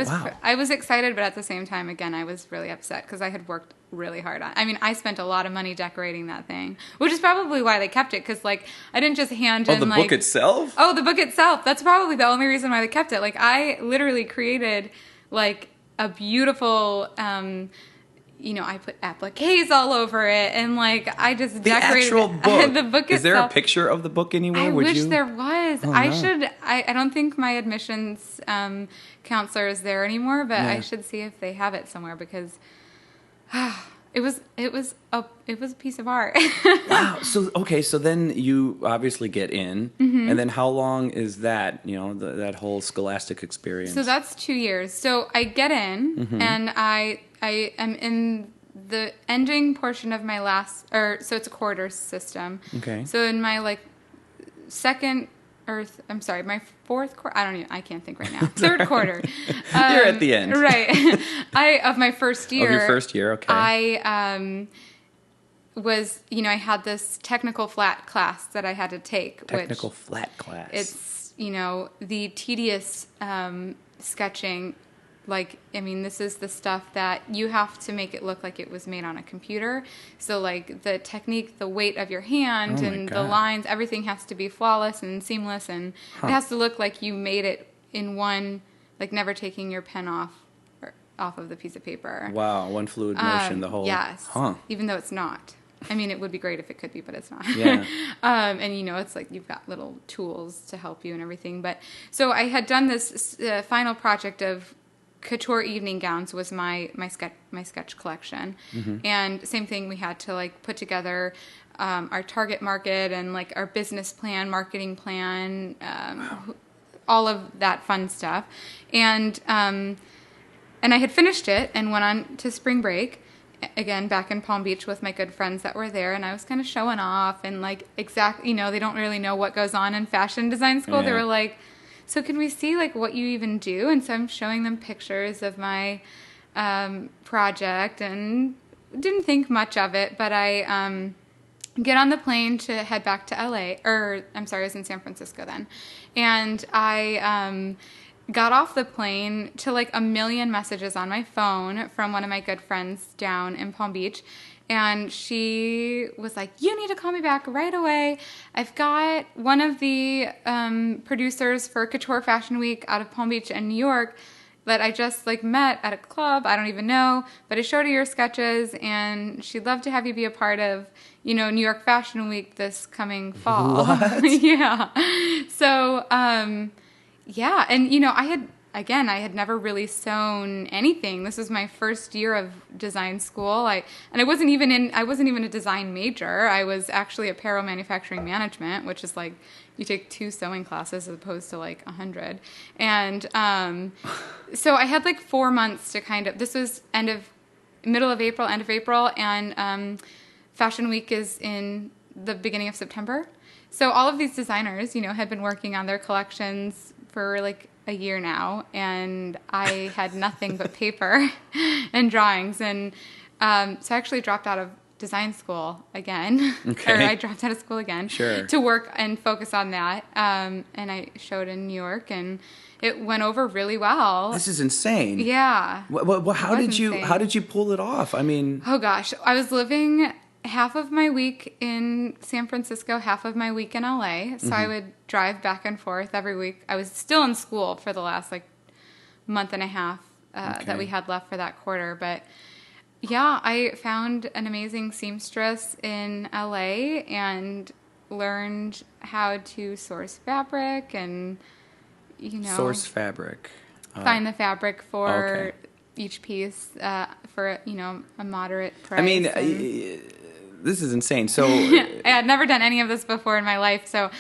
was excited, but at the same time, again, I was really upset because I had worked really hard on it. I mean, I spent a lot of money decorating that thing, which is probably why they kept it, because I didn't just hand in the book itself? Oh, the book itself. That's probably the only reason why they kept it. Like, I literally created a beautiful I put appliques all over it, and I just decorated the actual book. The book Is there itself. A picture of the book anywhere? I wish there was. Oh, I no. should. I don't think my admissions counselor is there anymore, but I should see if they have it somewhere, because it was a piece of art. Wow. So then you obviously get in, and then how long is that? That whole scholastic experience. So that's 2 years. So I get in, and I am in the ending portion of my so it's a quarter system. Okay. So in my my fourth quarter, I can't think right now. Third quarter. You're at the end. Right. Of my first year. Of your first year, okay. I was, I had this technical flat class that I had to take. Technical flat class. It's, the tedious sketching. This is the stuff that you have to make it look like it was made on a computer. So, the technique, the weight of your hand, and the lines, everything has to be flawless and seamless, and it has to look like you made it in one, never taking your pen off of the piece of paper. Wow, one fluid motion, the whole... Yes, huh. Even though it's not. I mean, it would be great if it could be, but it's not. Yeah. And it's you've got little tools to help you and everything. But so I had done this final project of couture evening gowns was my sketch collection, and same thing, we had to put together our target market and our business plan, marketing plan, all of that fun stuff. And and I had finished it and went on to spring break, again, back in Palm Beach with my good friends that were there, and I was kind of showing off and like they don't really know what goes on in fashion design school. Yeah. They were like, so can we see like what you even do? And so I'm showing them pictures of my project and didn't think much of it, but I get on the plane to head back to LA, or I'm sorry, I was in San Francisco then. And I got off the plane to like a million messages on my phone from one of my good friends down in Palm Beach. And she was like, you need to call me back right away. I've got one of the producers for Couture Fashion Week out of Palm Beach and New York that I just like met at a club. I don't even know, but I showed her your sketches and she'd love to have you be a part of, New York Fashion Week this coming fall. What? Yeah. So, yeah. And, I had never really sewn anything. This was my first year of design school. I wasn't even a design major. I was actually apparel manufacturing management, which is like you take 2 sewing classes as opposed to like 100. And so I had like 4 months to this was middle of April, end of April, and Fashion Week is in the beginning of September. So all of these designers, had been working on their collections for like a year now, and I had nothing but paper and drawings. And so I actually dropped out of design school again. Okay. Or I dropped out of school again. Sure. To work and focus on that. And I showed in New York, and it went over really well. This is insane. Yeah. Well, how did you pull it off? I mean, oh gosh, I was living half of my week in San Francisco, half of my week in LA. So I would drive back and forth every week. I was still in school for the last like month and a half that we had left for that quarter. But yeah, I found an amazing seamstress in LA and learned how to source fabric and, source fabric. Find the fabric for Okay. each piece for, a moderate price. I mean, this is insane. So, I had never done any of this before in my life, so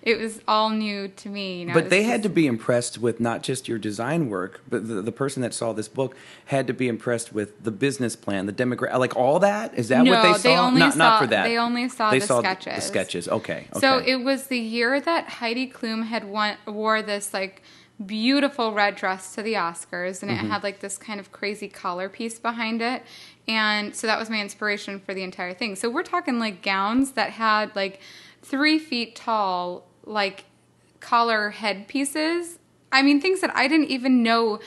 it was all new to me. But they had to be impressed with not just your design work, but the person that saw this book had to be impressed with the business plan, the demographic, like all that. Is that what they saw? Not for that. They only saw the sketches. The sketches. Okay. So it was the year that Heidi Klum had wore this like beautiful red dress to the Oscars, and it had like this kind of crazy collar piece behind it. And so that was my inspiration for the entire thing. So we're talking like gowns that had like 3 feet tall, like collar headpieces. I mean, things that I didn't even know,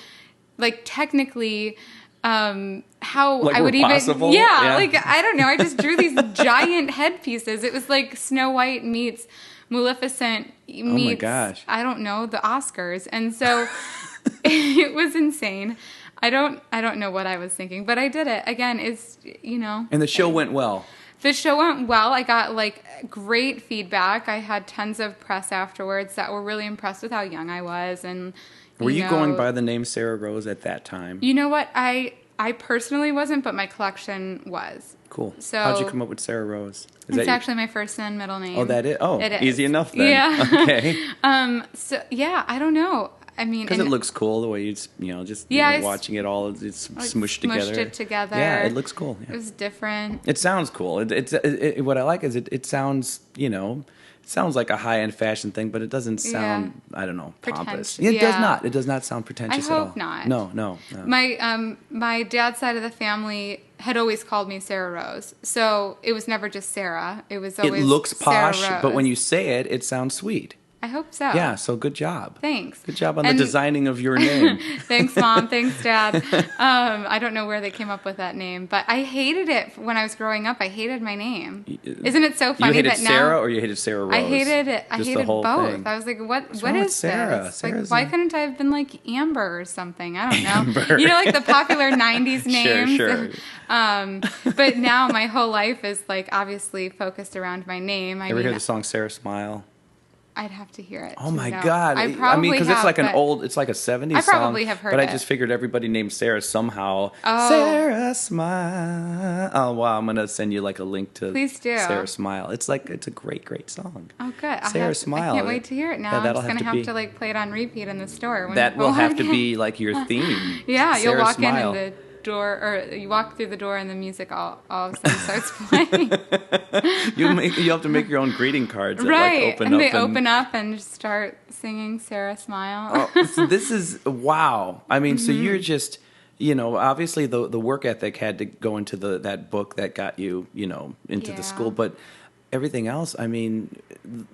like technically, how like I would even, possible? yeah, like, I don't know. I just drew these giant headpieces. It was like Snow White meets Maleficent meets, oh my gosh, I don't know, the Oscars. And so it was insane. I don't know what I was thinking, but I did it. Again, it's, And the show went well. The show went well. I got like great feedback. I had tons of press afterwards that were really impressed with how young I was. And were you going by the name Sararose at that time? You know what? I personally wasn't, but my collection was. Cool. So how'd you come up with Sararose? It's actually my first and middle name. Oh, that is? Oh, it is. Easy enough then. Yeah. Okay. So yeah, I don't know. I mean, because it looks cool the way just watching it all, it's smushed together. Smushed it together. Yeah, it looks cool. Yeah. It was different. It sounds cool. What I like is it sounds, it sounds like a high-end fashion thing, but it doesn't sound, I don't know, pompous. Yeah, it does not. It does not sound pretentious at all. I hope not. No. My dad's side of the family had always called me Sararose, so it was never just Sarah. It was always It looks posh, Sararose. but when you say it, it sounds sweet. I hope so. Yeah, so good job. Thanks. Good job on the designing of your name. Thanks, Mom. Thanks, Dad. I don't know where they came up with that name, but I hated it when I was growing up. I hated my name. Isn't it so funny you hated that now Sarah or you hated Sararose? I hated it. I hated both. Thing. I was like, what wrong is with Sarah? this? Sarah's like, why couldn't I have been like Amber or something? I don't know. Amber. Like the popular 90s names. Sure. But now my whole life is like obviously focused around my name. Ever hear the song Sarah Smile? I'd have to hear it. Oh to my know. God. I probably because have, it's like but it's like a 70s I song. probably have heard But I it. just figured everybody named Sarah somehow. Oh. Sarah Smile. Oh, wow. I'm going to send you like a link to Please do. Sarah Smile. It's a great, great song. Oh, good. Sarah Smile. I can't wait to hear it now. Yeah, I'm that'll just going to have to have to like play it on repeat in the store. When That people will have walk to in. be like your theme. Yeah, you'll Sarah walk Smile. in and the door, or you walk through the door and the music all of a sudden starts playing. You have to make your own greeting cards that Right. like open and up. they open up and just start singing Sarah Smile. Oh, so this is wow. I mean, so Mm-hmm. you're just, obviously the work ethic had to go into that book that got you, into Yeah. the school, but everything else, I mean,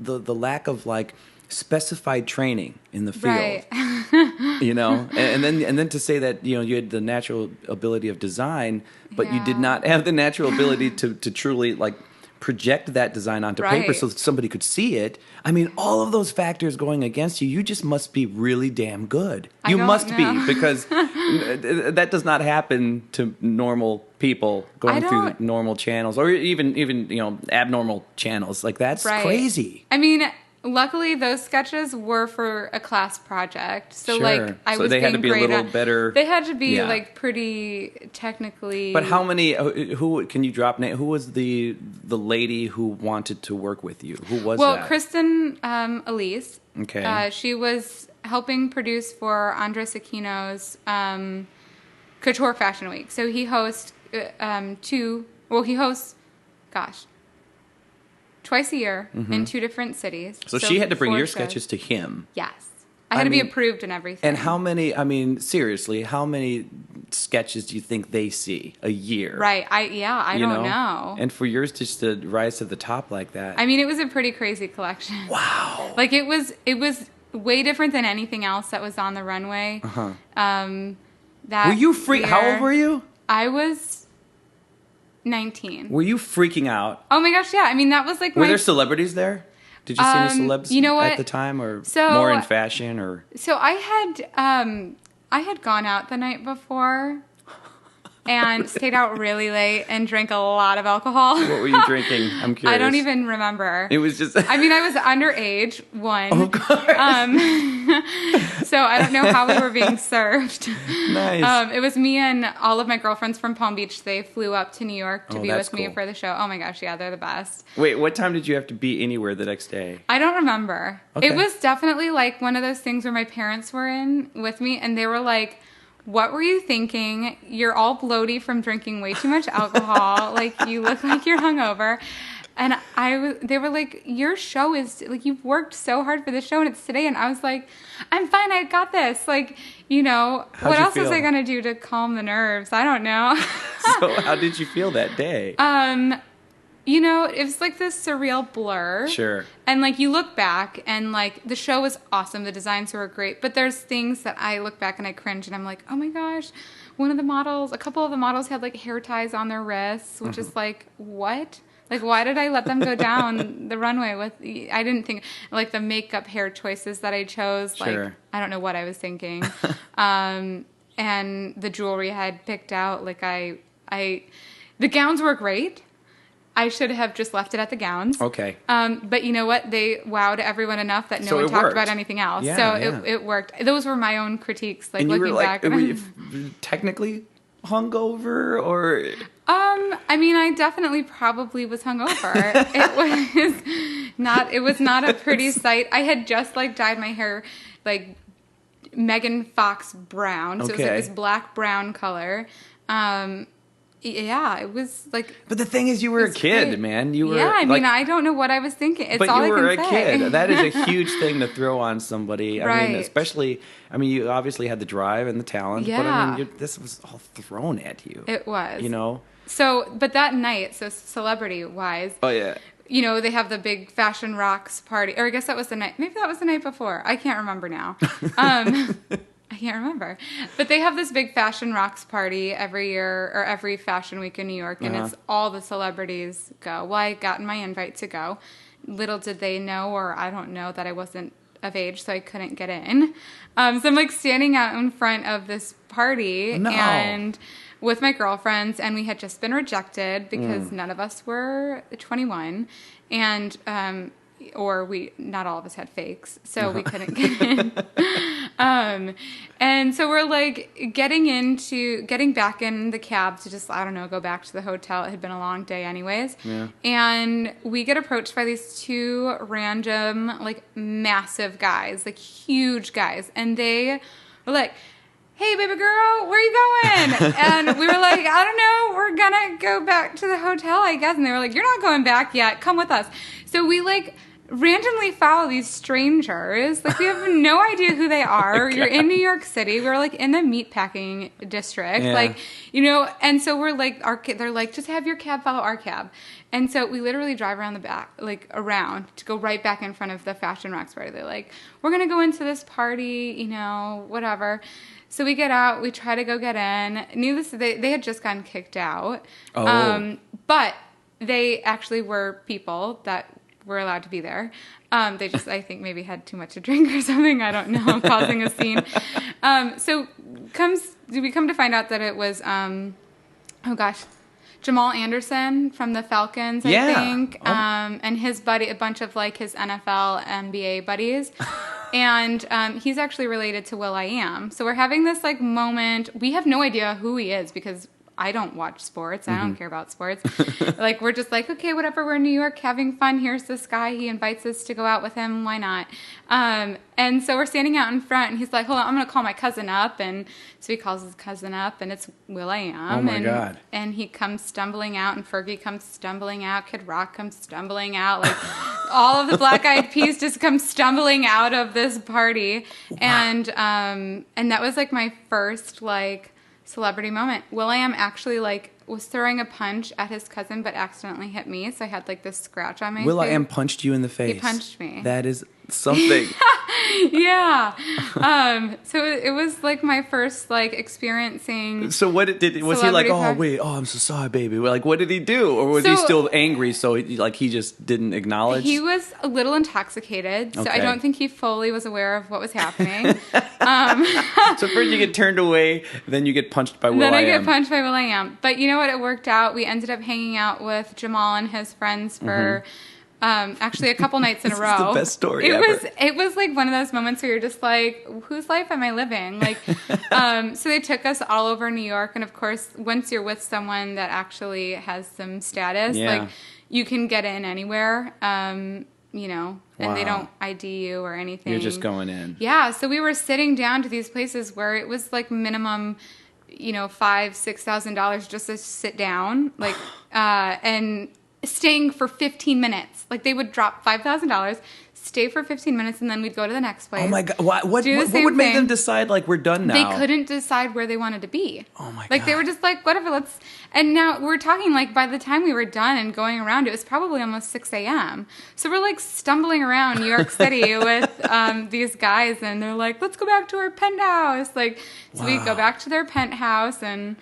the lack of like specified training in the field, Right. and then to say that you had the natural ability of design, but you did Yeah. not have the natural ability to truly like project that design onto paper Right. so that somebody could see it. I mean, all of those factors going against you, you just must be really damn good. You don't must know. be, because that does not happen to normal people going through don't- normal channels, or even abnormal channels. Like, that's Right. crazy. I mean, luckily those sketches were for a class project, so Sure. like I So was they had to being be a great little at- better. They had to be Yeah. like pretty technically. But how many? Who can you drop name? Who was the lady who wanted to work with you? Who was Well, that? Kristen Elise. Okay. She was helping produce for Andres Aquino's Couture Fashion Week. So he hosts he hosts, twice a year in 2 different cities. so she had to bring 4 your shows. sketches to him. Yes. I had to mean, be approved and everything. And how many? I mean, seriously, how many sketches do you think they see a year? Right. I don't know. And for yours just to rise to the top like that. I mean, it was a pretty crazy collection. Wow. Like it was way different than anything else that was on the runway. Uh-huh. That Were you freak? How old were you? I was 19. Were you freaking out? Oh my gosh, yeah. I mean, that was like Were there celebrities there? Did you see any celebs you know what? at the time, or So- more in fashion, or? So I had gone out the night before and stayed out really late and drank a lot of alcohol. What were you drinking? I'm curious. I don't even remember. It was just. I mean, I was underage, one. Of course. So I don't know how we were being served. Nice. It was me and all of my girlfriends from Palm Beach. They flew up to New York to Oh, be that's with me cool. for the show. Oh my gosh, yeah, they're the best. Wait, what time did you have to be anywhere the next day? I don't remember. Okay. It was definitely like one of those things where my parents were in with me and they were like, "What were you thinking? You're all bloaty from drinking way too much alcohol. Like you look like you're hungover." And they were like, "Your show is like, you've worked so hard for this show and it's today." And I was like, "I'm fine. I got this." Like, How'd what you else was feel? I going to do to calm the nerves? I don't know. So how did you feel that day? It was like this surreal blur. Sure. And like you look back and like the show was awesome, the designs were great, but there's things that I look back and I cringe and I'm like, oh my gosh, a couple of the models had like hair ties on their wrists, which is like, what? Like, why did I let them go down the runway with? I didn't think like the makeup hair choices that I chose. Sure. Like, I don't know what I was thinking. And the jewelry I had picked out, like the gowns were great. I should have just left it at the gowns. Okay. But you know what? They wowed everyone enough that no So one it talked worked. about anything else. Yeah, So yeah. it worked. Those were my own critiques. Like And you looking were like, back. were you technically hungover, or? I mean, I definitely probably was hungover. It was not a pretty sight. I had just like dyed my hair like Megan Fox brown. So it was like Okay. this black brown color. Yeah, it was like. But the thing is, you were a It's kid, great. man. You were. Yeah, I like, mean, I don't know what I was thinking. It's but all you I can were a say. kid. That is a huge thing to throw on somebody. I mean, Right. especially. I mean, you obviously had the drive and the talent. But I Yeah. mean, this was all thrown at you. It was. So, but that night, so celebrity-wise, Oh yeah. they have the big Fashion Rocks party. Or I guess that was the night. Maybe that was the night before. I can't remember now. I can't remember. But they have this big Fashion Rocks party every year, or every Fashion Week in New York, and it's all the celebrities go. Well, I got my invite to go. Little did they know, or I don't know, that I wasn't of age, so I couldn't get in. So I'm like standing out in front of this party No. and with my girlfriends, and we had just been rejected because none of us were 21. And, or not all of us had fakes, so we couldn't get in. And so we're like getting back in the cab to just, I don't know, go back to the hotel. It had been a long day anyways. Yeah. And we get approached by these two random, like, massive guys, like huge guys. And they were like, hey, baby girl, where you going? And we were like, I don't know, we're gonna go back to the hotel, I guess. And they were like, you're not going back yet, come with us. So we like randomly follow these strangers. Like, we have no idea who they are. You're in New York City. We're like in the meatpacking district. Yeah. Like, you know, and so we're like, they're like, just have your cab follow our cab. And so we literally drive around the back, like around, to go right back in front of the Fashion Rocks party. They're like, we're going to go into this party, you know, whatever. So we get out, we try to go get in. Needless to say, they had just gotten kicked out. Oh. But they actually were people that were allowed to be there. They just, I think, maybe had too much to drink or something. I don't know, causing a scene. So we come to find out that it was, Jamal Anderson from the Falcons, I think, and his buddy, a bunch of like his NFL, NBA buddies. And he's actually related to Will.i.am. So we're having this like moment. We have no idea who he is because I don't watch sports. I don't care about sports. Like, we're just like, okay, whatever. We're in New York having fun. Here's this guy. He invites us to go out with him. Why not? And so we're standing out in front, and he's like, hold on, I'm going to call my cousin up. And so he calls his cousin up, and it's Will.i.am. Oh, my God. And he comes stumbling out, and Fergie comes stumbling out. Kid Rock comes stumbling out. Like, all of the Black Eyed Peas just come stumbling out of this party. Wow. And that was, like, my first, like, celebrity moment. Will.i.am actually like was throwing a punch at his cousin but accidentally hit me, so I had like this scratch on my face. Will.i.am punched you in the face. He punched me. That is something. Yeah. So it was like my first like experiencing. So what was he like? Oh wait, I'm so sorry, baby. Like, what did he do, or was he still angry? So he just didn't acknowledge. He was a little intoxicated, so I don't think he fully was aware of what was happening. So first you get turned away, then you get punched by Will.i.am. Then I get punched by Will.i.am. But you know what? It worked out. We ended up hanging out with Jamal and his friends for. Actually, a couple nights in a row. This is the best story ever. It was like one of those moments where you're just like, whose life am I living? Like, so they took us all over New York, and of course, once you're with someone that actually has some status, like you can get in anywhere. You know, and they don't ID you or anything. You're just going in. Yeah, so we were sitting down to these places where it was like minimum, you know, $5,000-$6,000 just to sit down, like, and staying for 15 minutes. Like, they would drop $5,000, stay for 15 minutes, and then we'd go to the next place. Oh my God. What would make them decide, like, we're done now? They couldn't decide where they wanted to be. Oh my God. Like, they were just like, whatever, and now we're talking, like, by the time we were done and going around, it was probably almost 6 a.m. So we're, like, stumbling around New York City with these guys, and they're like, let's go back to our penthouse. Like, so we go back to their penthouse, and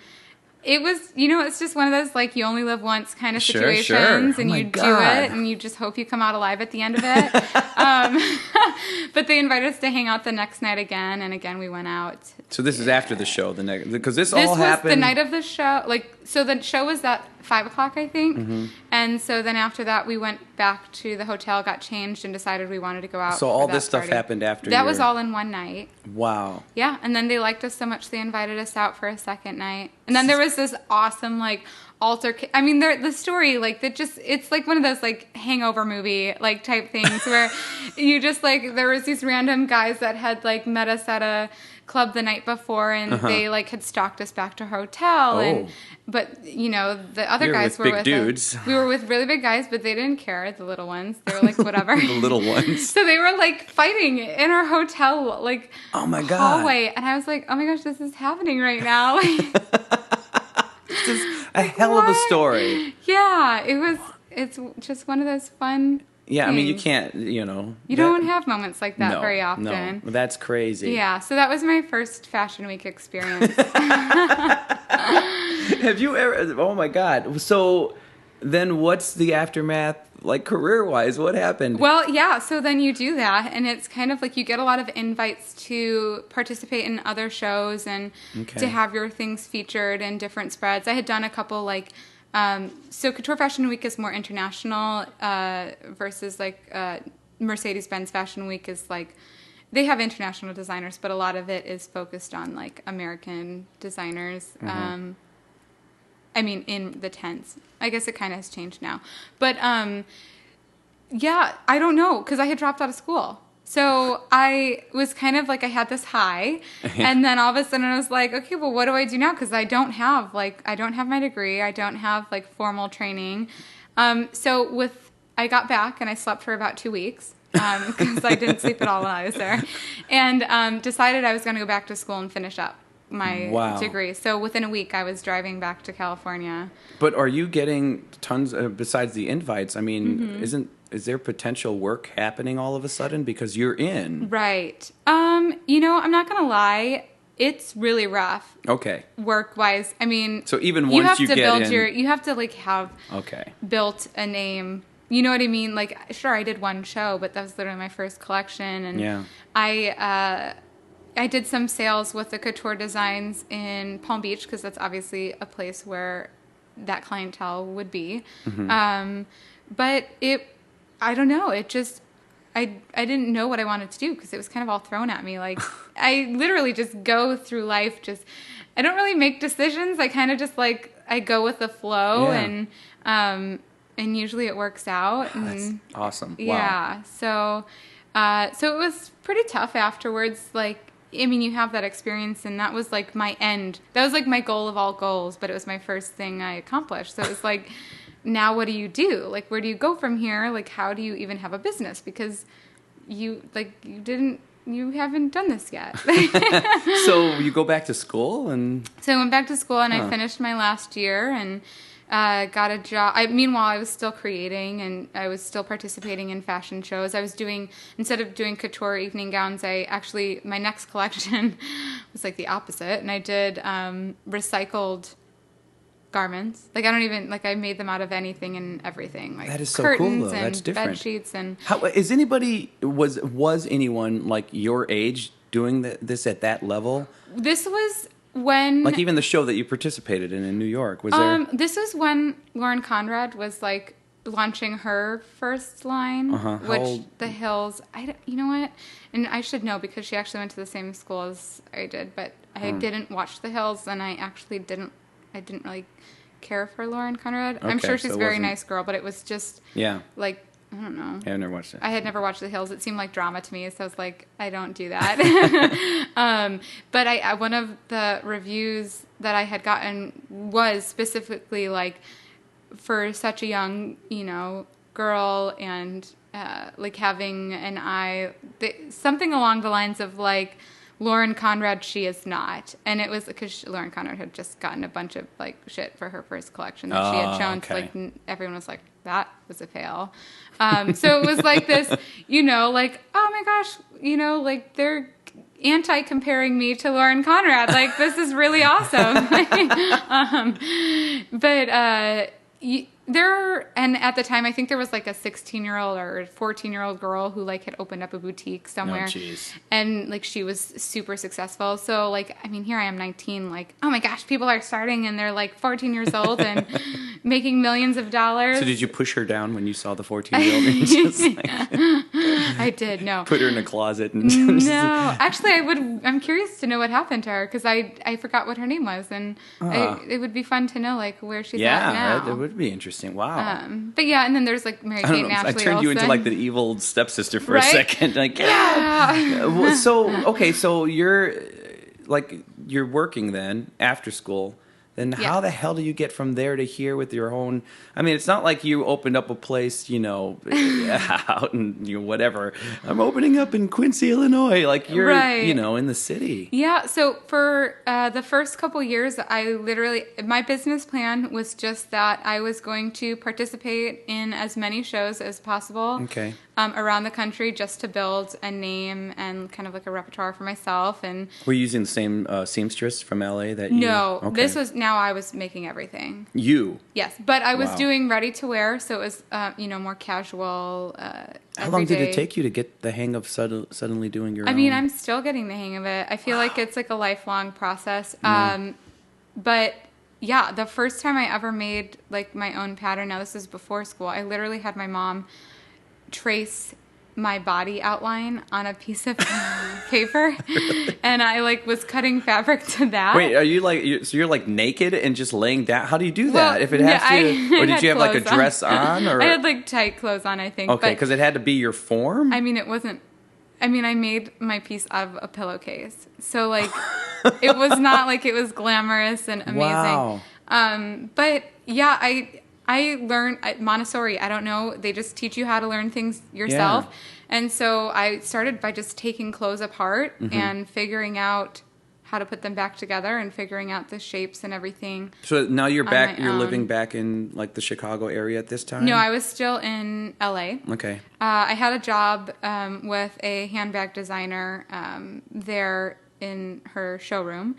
it was, you know, it's just one of those, like, you only live once kind of situations, and you do it, and you just hope you come out alive at the end of it. But they invited us to hang out the next night again, and again we went out. So this is after the show, because this all happened. This was the night of the show. Like, so the show was at 5 o'clock, I think. And so then after that, we went back to the hotel, got changed, and decided we wanted to go out. So all this stuff happened after. That was all in one night. Wow. Yeah, and then they liked us so much they invited us out for a second night. And then there was this awesome like I mean, the story, like, it's like one of those like Hangover movie like type things where you just like, there was these random guys that had like met us at a club the night before, and they like had stalked us back to our hotel. But you know, the other guys were with dudes. We were with really big guys, but they didn't care. The little ones, they were like, whatever. The little ones. So they were like fighting in our hotel, like, oh my God, hallway, and I was like, oh my gosh, this is happening right now. It's just a hell of a story. Yeah, it's just one of those fun. Yeah, things. I mean, you can't, you know. You don't have moments like that very often. No, that's crazy. Yeah, so that was my first Fashion Week experience. Have you ever, oh my God. So then what's the aftermath, like, career-wise? What happened? Well, yeah, so then you do that, and it's kind of like you get a lot of invites to participate in other shows and to have your things featured in different spreads. I had done a couple, like, So Couture Fashion Week is more international versus like Mercedes-Benz Fashion Week is like, they have international designers, but a lot of it is focused on like American designers. I mean, in the tents. I guess it kind of has changed now. But yeah, I don't know, because I had dropped out of school. So I was kind of like, I had this high, and then all of a sudden I was like, okay, well, what do I do now? Because I don't have my degree. I don't have like formal training. So I got back and I slept for about 2 weeks because I didn't sleep at all when I was there, and decided I was going to go back to school and finish up my degree. So within a week, I was driving back to California. But are you getting tons, besides the invites, I mean, is there potential work happening all of a sudden because you're in? Right. I'm not going to lie. It's really rough. Okay. Work-wise. I mean, so even once you get in, you have to like have built a name. You know what I mean? Like, sure, I did one show, but that was literally my first collection. And I did some sales with the Couture Designs in Palm Beach because that's obviously a place where that clientele would be. But I don't know. It just, I didn't know what I wanted to do because it was kind of all thrown at me. Like, I literally just go through life I don't really make decisions. I kind of just like, I go with the flow and usually it works out. And, that's awesome. Yeah. Wow. So it was pretty tough afterwards. Like, I mean, you have that experience, and that was like my end. That was like my goal of all goals, but it was my first thing I accomplished. So it was like, now what do you do? Like, where do you go from here? Like, how do you even have a business? Because you haven't done this yet. So you go back to school So I went back to school and I finished my last year and got a job. Meanwhile, I was still creating and I was still participating in fashion shows. I was instead of doing couture evening gowns, my next collection was like the opposite. And I did recycled garments. Like, I made them out of anything and everything. Like, that is so curtains cool, though. That's and different. bed sheets and. How is anybody was anyone like your age doing this at that level? This was when, like, even the show that you participated in New York, was there? This was when Lauren Conrad was like launching her first line, which the Hills. You know what? And I should know because she actually went to the same school as I did, but I didn't watch the Hills, and I actually didn't really care for Lauren Conrad. I'm sure she's a very nice girl, but it was just like, I don't know. Yeah, I've never watched it. I had never watched The Hills. It seemed like drama to me, so I was like, I don't do that. But one of the reviews that I had gotten was specifically like, for such a young, girl and like having an eye, something along the lines of like, Lauren Conrad, she is not. And it was because Lauren Conrad had just gotten a bunch of like shit for her first collection that she had shown. Okay. So like everyone was like, that was a fail. So it was like this, like, oh my gosh, like they're anti-comparing me to Lauren Conrad. Like, this is really awesome. And at the time, I think there was like a 16-year-old or 14-year-old girl who like had opened up a boutique somewhere. Oh, jeez. And like she was super successful. So like, I mean, here I am 19, like, oh my gosh, people are starting and they're like 14 years old and making millions of dollars. So did you push her down when you saw the 14-year-old? I did, no. Put her in a closet. No, actually, I'm curious to know what happened to her because I forgot what her name was, and it would be fun to know like where she's at now. Yeah, it would be interesting. Wow. But yeah, and then there's like Mary Kate and Ashley. I turned you into like the evil stepsister for a second. Like, yeah. So you're working then after school. Then how the hell do you get from there to here with your own? I mean, it's not like you opened up a place, out in whatever. I'm opening up in Quincy, Illinois. Like you're, in the city. Yeah. So for the first couple years, my business plan was just that I was going to participate in as many shows as possible. Okay. Around the country just to build a name and kind of like a repertoire for myself. And were you using the same seamstress from LA that you? No, this was, now I was making everything. You? Yes, but I was doing ready to wear, so it was, more casual. How long did it take you to get the hang of suddenly doing your own? I mean, I'm still getting the hang of it. I feel like it's like a lifelong process. But yeah, the first time I ever made like my own pattern, now this is before school, I literally had my mom trace my body outline on a piece of paper, and I like was cutting fabric to that. Wait, are you like so you're like naked and just laying down? How do you do that? Well, If it has to, or did you have like a clothes dress on? Or I had like tight clothes on, I think. okay, because it had to be your form. I mean, it wasn't. I mean, I made my piece out of a pillowcase, so like it was not like it was glamorous and amazing. Wow. But yeah, I learned at Montessori. I don't know. They just teach you how to learn things yourself. Yeah. And so I started by just taking clothes apart and figuring out how to put them back together and figuring out the shapes and everything. So now you're back. You're living back in like the Chicago area at this time. No, I was still in LA. Okay. I had a job with a handbag designer there in her showroom.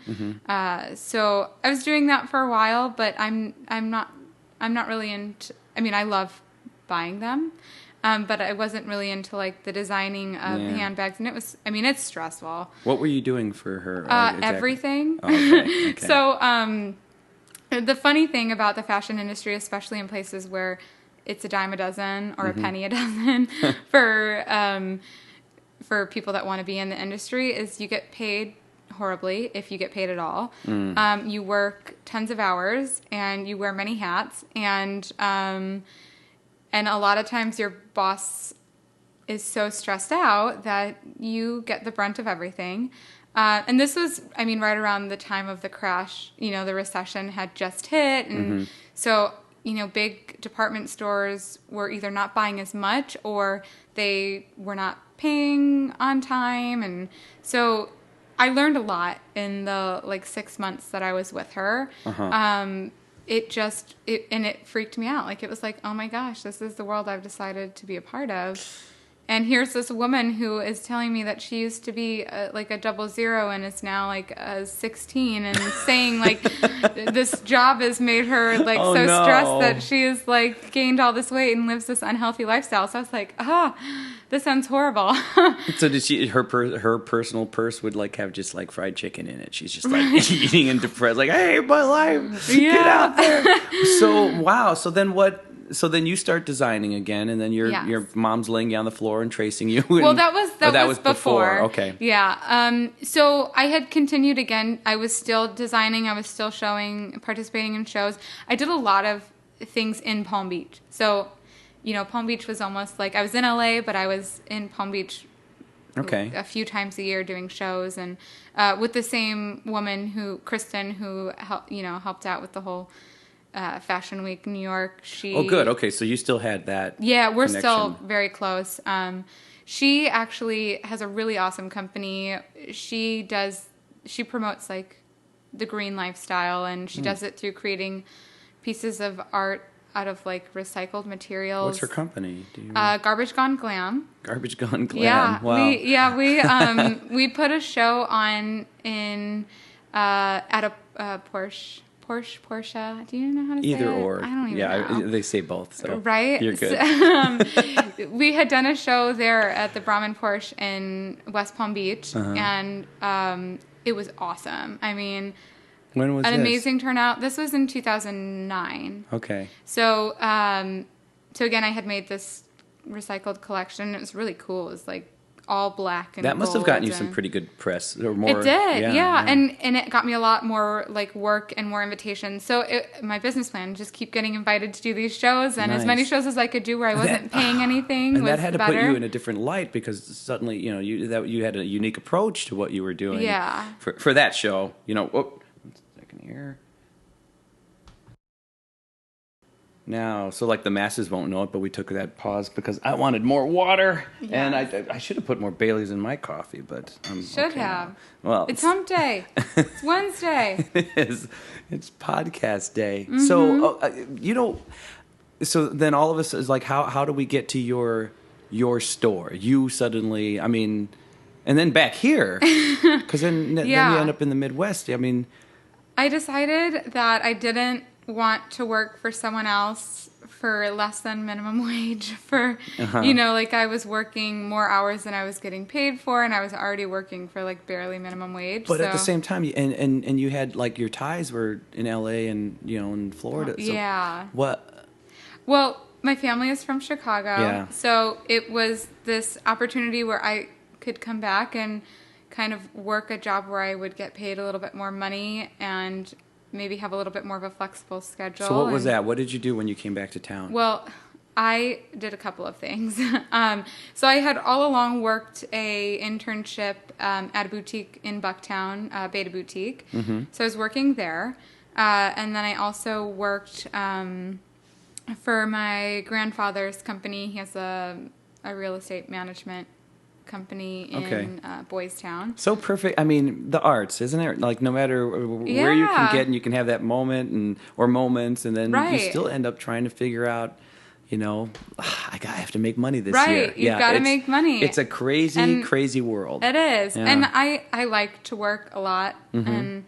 So I was doing that for a while, but I'm not really into. I mean, I love buying them, but I wasn't really into like the designing of handbags, and it was. I mean, it's stressful. What were you doing for her? Exactly? Everything. Oh, okay. Okay. So the funny thing about the fashion industry, especially in places where it's a dime a dozen or a penny a dozen for people that want to be in the industry, is you get paid horribly if you get paid at all. You work tons of hours and you wear many hats, and a lot of times your boss is so stressed out that you get the brunt of everything. And this was, I mean, right around the time of the crash. The recession had just hit, and so big department stores were either not buying as much or they were not paying on time, and so I learned a lot in the like 6 months that I was with her. It freaked me out. Like, it was like, oh my gosh, this is the world I've decided to be a part of. And here's this woman who is telling me that she used to be like a 00 and is now like a 16, and saying like this job has made her like stressed that she has like gained all this weight and lives this unhealthy lifestyle. So I was like, this sounds horrible. So did she? Her personal purse would like have just like fried chicken in it. She's just like eating and depressed, like, hey, my life, get out there. So wow. So then what? So then you start designing again, and then your mom's laying you on the floor and tracing you. Well, that was before. Okay. Yeah. So I had continued again. I was still designing. I was still participating in shows. I did a lot of things in Palm Beach. So, Palm Beach was almost like I was in LA, but I was in Palm Beach a few times a year doing shows, and with the same woman Kristen, who helped out with the whole Fashion Week New York. Oh, good. Okay, so you still had that. Yeah, we're connection. still very close. She actually has a really awesome company. She promotes like the green lifestyle, and she does it through creating pieces of art out of like recycled materials. What's her company? Garbage Gone Glam. Garbage Gone Glam. Yeah, wow. We put a show on at a Porsche. Do you know how to say it? Either or. I don't even know. They say both. So right? You're good. So, we had done a show there at the Brahmin Porsche in West Palm Beach, and it was awesome. I mean, when was an this? amazing turnout. This was in 2009. Okay. So, so again, I had made this recycled collection. It was really cool. It was like all black and that must have gold, gotten you some pretty good press or more. It did, yeah. And it got me a lot more like work and more invitations. So my business plan, just keep getting invited to do these shows, and as many shows as I could do where I wasn't paying anything. And was that had to better. put you in a different light, because suddenly you had a unique approach to what you were doing. Yeah. For that show, one second here. Now, so like the masses won't know it, but we took that pause because I wanted more water, and I should have put more Baileys in my coffee, but should have. Now. Well, it's hump day. It's Wednesday. It is. It's podcast day. Mm-hmm. So so then all of us is like, how do we get to your store? You suddenly, I mean, and then back here, because then you end up in the Midwest. I mean, I decided that I didn't want to work for someone else for less than minimum wage for, like I was working more hours than I was getting paid for, and I was already working for like barely minimum wage. But at the same time, and you had like your ties were in LA and, in Florida. So yeah. What? Well, my family is from Chicago. Yeah. So it was this opportunity where I could come back and kind of work a job where I would get paid a little bit more money and maybe have a little bit more of a flexible schedule. So what was that? What did you do when you came back to town? Well, I did a couple of things. So I had all along worked a internship at a boutique in Bucktown, Beta Boutique. Mm-hmm. So I was working there. And then I also worked for my grandfather's company. He has a real estate management company in Boys Town. So perfect. I mean, the arts, isn't it? Like, no matter where you can get, and you can have that moment or moments, and then you still end up trying to figure out, I have to make money this year. Right, you've got to make money. It's a crazy world. It is. Yeah. And I like to work a lot. Mm-hmm.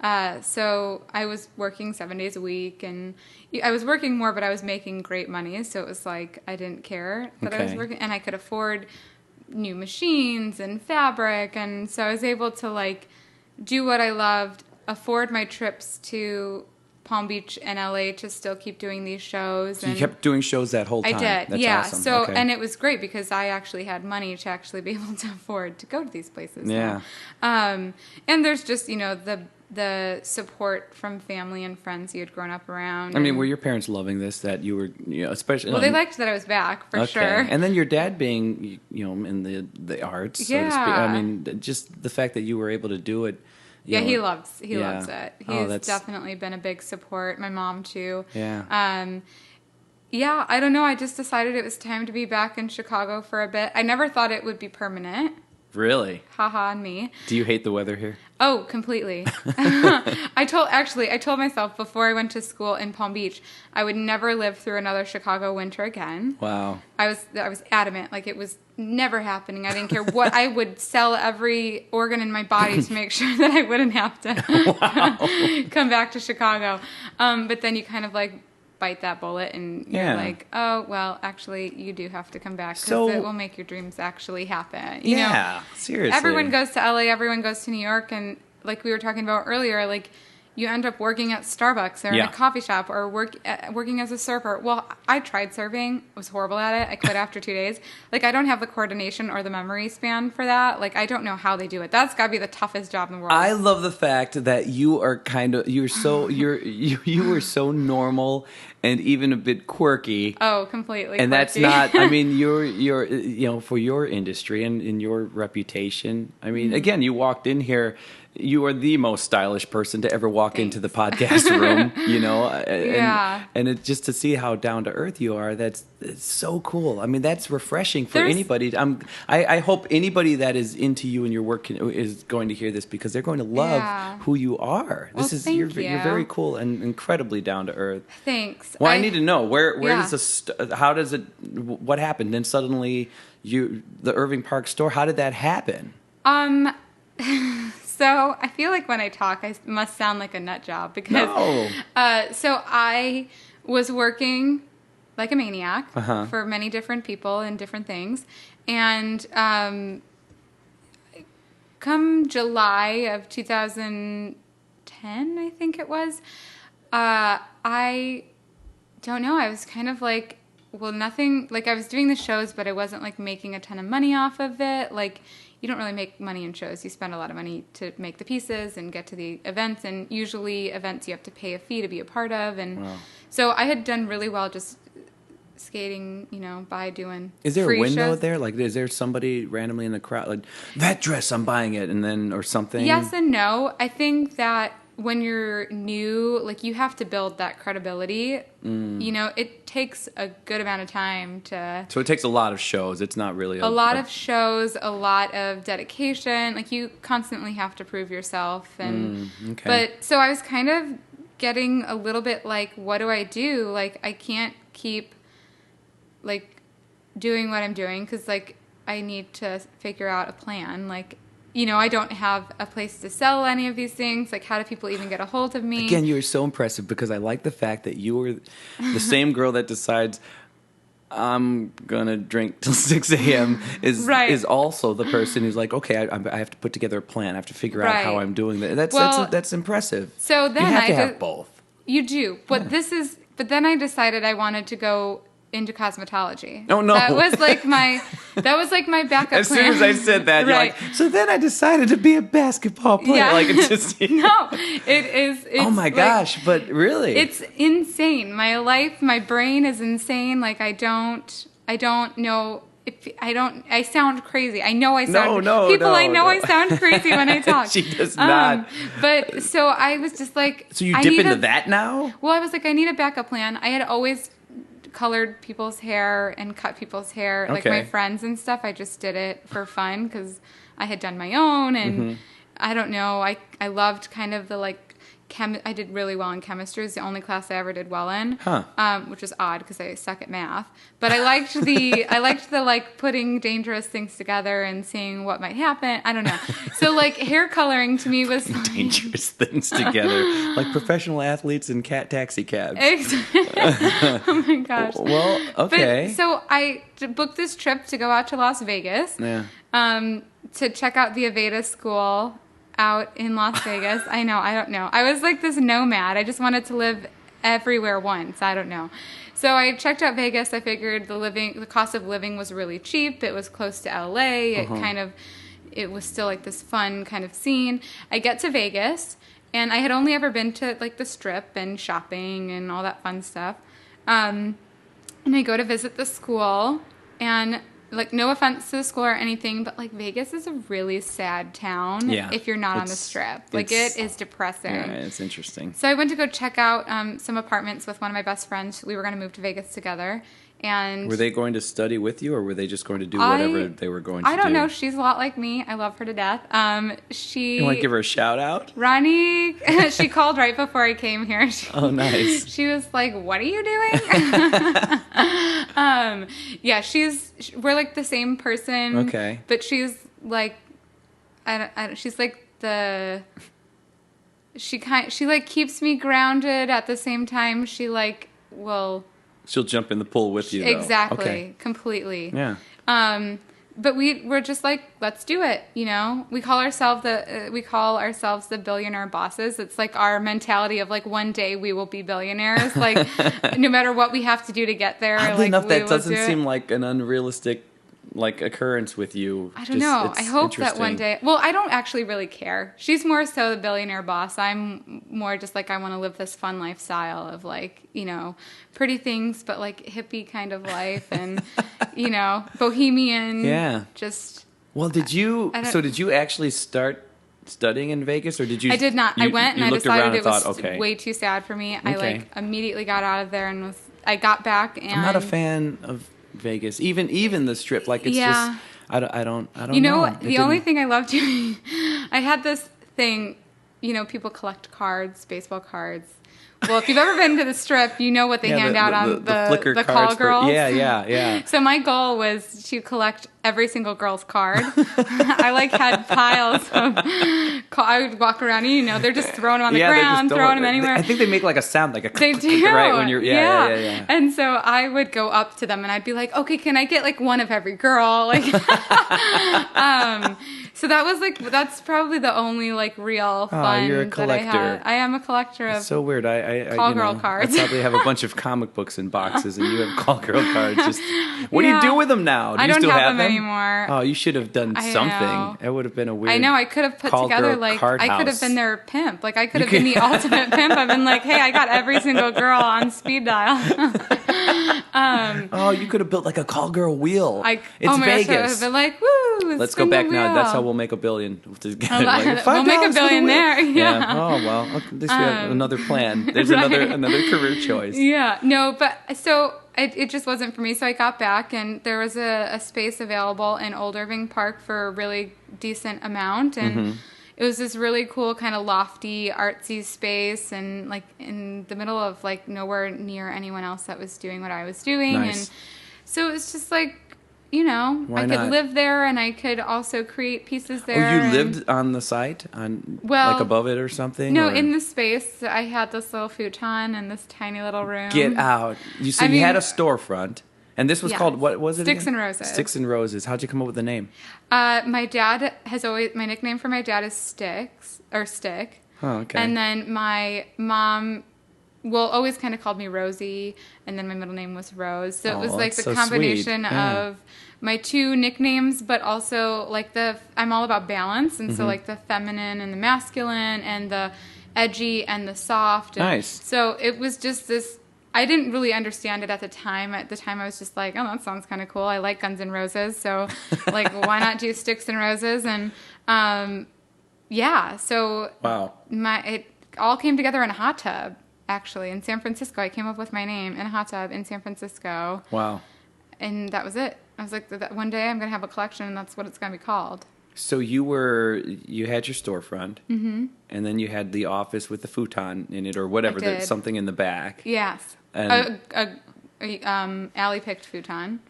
And so I was working 7 days a week, and I was working more, but I was making great money. So it was like I didn't care that I was working, and I could afford new machines and fabric, and so I was able to like do what I loved, afford my trips to Palm Beach and LA to still keep doing these shows. So you kept doing shows that whole time? I did. That's yeah. awesome. So and it was great because I actually had money to actually be able to afford to go to these places. Yeah. And there's just the support from family and friends you had grown up around. I mean, were your parents loving this, that you were, especially... Well, they liked that I was back, for sure. And then your dad being, in the arts, so to speak. I mean, just the fact that you were able to do it. He loves it. He's definitely been a big support. My mom, too. Yeah. I don't know. I just decided it was time to be back in Chicago for a bit. I never thought it would be permanent. Really? Haha on me. Do you hate the weather here? Oh, completely. I told myself before I went to school in Palm Beach, I would never live through another Chicago winter again. Wow. I was adamant, like it was never happening. I didn't care what. I would sell every organ in my body to make sure that I wouldn't have to come back to Chicago. But then you kind of like bite that bullet and you're like, oh, well, actually, you do have to come back because it will make your dreams actually happen. You know, seriously. Everyone goes to LA, everyone goes to New York, and like we were talking about earlier, like you end up working at Starbucks or in a coffee shop or working as a surfer. Well, I tried surfing. I was horrible at it. I quit after 2 days. Like, I don't have the coordination or the memory span for that. Like, I don't know how they do it. That's got to be the toughest job in the world. I love the fact that you are you were so normal and even a bit quirky. Oh, completely. And quirky. that's not, I mean, you're for your industry and in your reputation. I mean, again, you walked in here, you are the most stylish person to ever walk into the podcast room, and it, just to see how down to earth you are, it's so cool. I mean, that's refreshing for anybody. I hope anybody that is into you and your work is going to hear this because they're going to love who you are. Well, You're very cool and incredibly down to earth. Thanks. Well, I need to know where does this, how does it, what happened? Then suddenly the Irving Park store, how did that happen? So I feel like when I talk, I must sound like a nut job because so I was working like a maniac for many different people and different things. And come July of 2010, I think it was, I don't know. I was kind of like, well, nothing, like I was doing the shows, but I wasn't like making a ton of money off of it. Like, you don't really make money in shows. You spend a lot of money to make the pieces and get to the events. And usually events you have to pay a fee to be a part of. And so I had done really well just skating, by doing Is there free a window shows. there? Like, is there somebody randomly in the crowd, like, that dress, I'm buying it, and then, or something? Yes and no. I think that when you're new, like, you have to build that credibility. It takes a good amount of time to... So it takes a lot of shows. It's not really... A lot of shows, a lot of dedication. Like, you constantly have to prove yourself. And But, so I was kind of getting a little bit like, what do I do? Like, I can't keep, like, doing what I'm doing because, like, I need to figure out a plan. Like, I don't have a place to sell any of these things. Like, how do people even get a hold of me? Again, you are so impressive because I like the fact that you are the same girl that decides I'm gonna drink till 6 a.m. is also the person who's like, okay, I have to put together a plan. I have to figure out how I'm doing that. That's impressive. So then you have to have both. You do, but But then I decided I wanted to go into cosmetology. Oh no! That was like my backup as plan. Soon as I said that, you're like, so then I decided to be a basketball player. Yeah. Like it's just no, it is. It's oh my gosh! But really, it's insane. My brain is insane. Like I don't know. I sound crazy. I know I sound... I sound crazy when I talk. She does not. But so I was just like... So you dip into that now? Well, I was like, I need a backup plan. I had always colored people's hair and cut people's hair. Like my friends and stuff. I just did it for fun because I had done my own. And I don't know. I loved kind of the like... I did really well in chemistry. It's the only class I ever did well in, which was odd because I suck at math. But I liked the like putting dangerous things together and seeing what might happen. I don't know. So like hair coloring to me was dangerous things together, like professional athletes in taxi cabs. Oh my gosh. Well, okay. But, so I booked this trip to go out to Las Vegas. Yeah. To check out the Aveda school out in Las Vegas. I don't know. I was like this nomad. I just wanted to live everywhere once. I don't know. So I checked out Vegas. I figured the cost of living was really cheap. It was close to LA. It was still like this fun kind of scene. I get to Vegas and I had only ever been to like the Strip and shopping and all that fun stuff. And I go to visit the school and like, no offense to the school or anything, but, like, Vegas is a really sad town if you're not on the Strip. Like, it is depressing. Yeah, it's interesting. So I went to go check out some apartments with one of my best friends. We were going to move to Vegas together. And were they going to study with you, or were they just going to do whatever they were going to do? I don't know. She's a lot like me. I love her to death. You want to give her a shout out? Ronnie, she called right before I came here. Oh, nice. She was like, "What are you doing?" Yeah, we're like the same person. Okay. But she's like, she's like she like keeps me grounded at the same time. She like will. She'll jump in the pool with you, though. Exactly. Okay. Completely. Yeah. But we're just like, let's do it. You know, we call ourselves the billionaire bosses. It's like our mentality of like, one day we will be billionaires. Like no matter what we have to do to get there. Oddly enough, that doesn't seem like an unrealistic like occurrence with you. I don't know. I hope that one day. Well, I don't actually really care. She's more so the billionaire boss. I'm more just like, I want to live this fun lifestyle of like, pretty things, but like hippie kind of life and, bohemian. Yeah. Just. Well, did you actually start studying in Vegas, or did you? I did not. I went and I decided it was okay. way too sad for me. I like immediately got out of there and I got back and. I'm not a fan of Vegas, even the Strip. Like it's just, I don't know. The only thing I love doing, I had this thing, people collect cards, baseball cards. Well, if you've ever been to the Strip, you know what they hand out on the call girls. Yeah. So my goal was to collect every single girl's card. I like had piles of. I would walk around, they're just throwing them on the ground, throwing them anywhere. I think they make like a sound, like a. They do, right when you're. Yeah. And so I would go up to them and I'd be like, okay, can I get like one of every girl? Like, so that was like that's probably the only like real fun you're a collector. that I had. I am a collector of. It's so weird. I call girl cards. I probably have a bunch of comic books in boxes, and you have call girl cards. Just what do you do with them now? Do I you don't still have them them anymore. Oh, you should have done something. It would have been a weird. I know. I could have put together like I could have been their pimp. Like I could have been the ultimate pimp. I've been like, hey, I got every single girl on speed dial. You could have built like a call girl wheel. It's Vegas. Gosh, I would have been like, woo! Let's go back now. That's how we'll make $1 billion. We'll make $1 billion there. Yeah. Oh well. At least we have another plan. There's another career choice. Yeah. No, but so it just wasn't for me. So I got back, and there was a space available in Old Irving Park for a really decent amount, and it was this really cool kind of lofty, artsy space, and like in the middle of like nowhere near anyone else that was doing what I was doing, nice. And so it was just like. Why I not? could live there and I could also create pieces there. Oh, you lived on the site, like above it or something? No, or? in the space. I had this little futon in this tiny little room. Get out! You had a storefront, and this was called, what was it? Sticks again? and Roses. Sticks and Roses. How'd you come up with the name? My dad my nickname for my dad is Sticks or Stick. Oh, okay. And then my mom always kind of called me Rosie, and then my middle name was Rose. So it was like the so combination sweet. Yeah. of my two nicknames, but also like I'm all about balance, and so like the feminine and the masculine, and the edgy and the soft. And Nice. So it was just this. I didn't really understand it at the time. At the time, I was just like, "Oh, that sounds kind of cool. I like Guns N' Roses, so like, why not do Sticks and Roses?" And yeah, so Wow. it all came together in a hot tub. Actually, in San Francisco, I came up with my name in a hot tub in San Francisco. Wow. And that was it. I was like, one day I'm going to have a collection, and that's what it's going to be called. So you had your storefront, and then you had the office with the futon in it, or whatever, there's something in the back. Yes. And Alley-picked futon.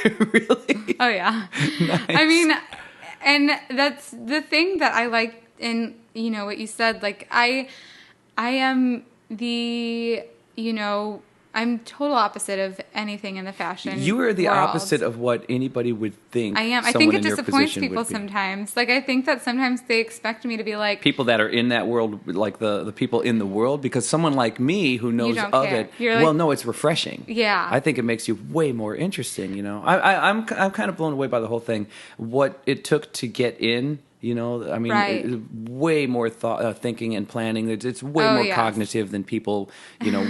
Really? Oh, yeah. Nice. I mean, and that's the thing that I like in, what you said. Like, I am I'm total opposite of anything in the fashion You are the world. opposite of what anybody would think. I am. I someone think it in your disappoints position people would be. sometimes. Like, I think that sometimes they expect me to be like... People that are in that world, like the people in the world, because someone like me who knows don't of care. it, You're like- well, no, it's refreshing. Yeah. I think it makes you way more interesting, I'm kind of blown away by the whole thing. What it took to get in, I mean, Right. way more thinking and planning. It's way more yes. cognitive than people,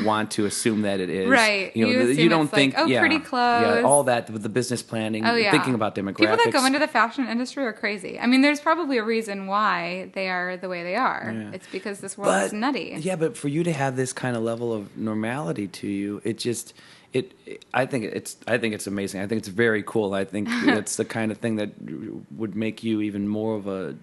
want to assume that it is. Right. You assume you don't it's think, like, pretty clothes. Yeah, all that with the business planning, Oh, yeah. thinking about demographics. People that go into the fashion industry are crazy. I mean, there's probably a reason why they are the way they are. Yeah. It's because this world is nutty. Yeah, but for you to have this kind of level of normality to you, I think it's amazing. I think it's very cool. I think it's the kind of thing that would make you even more of a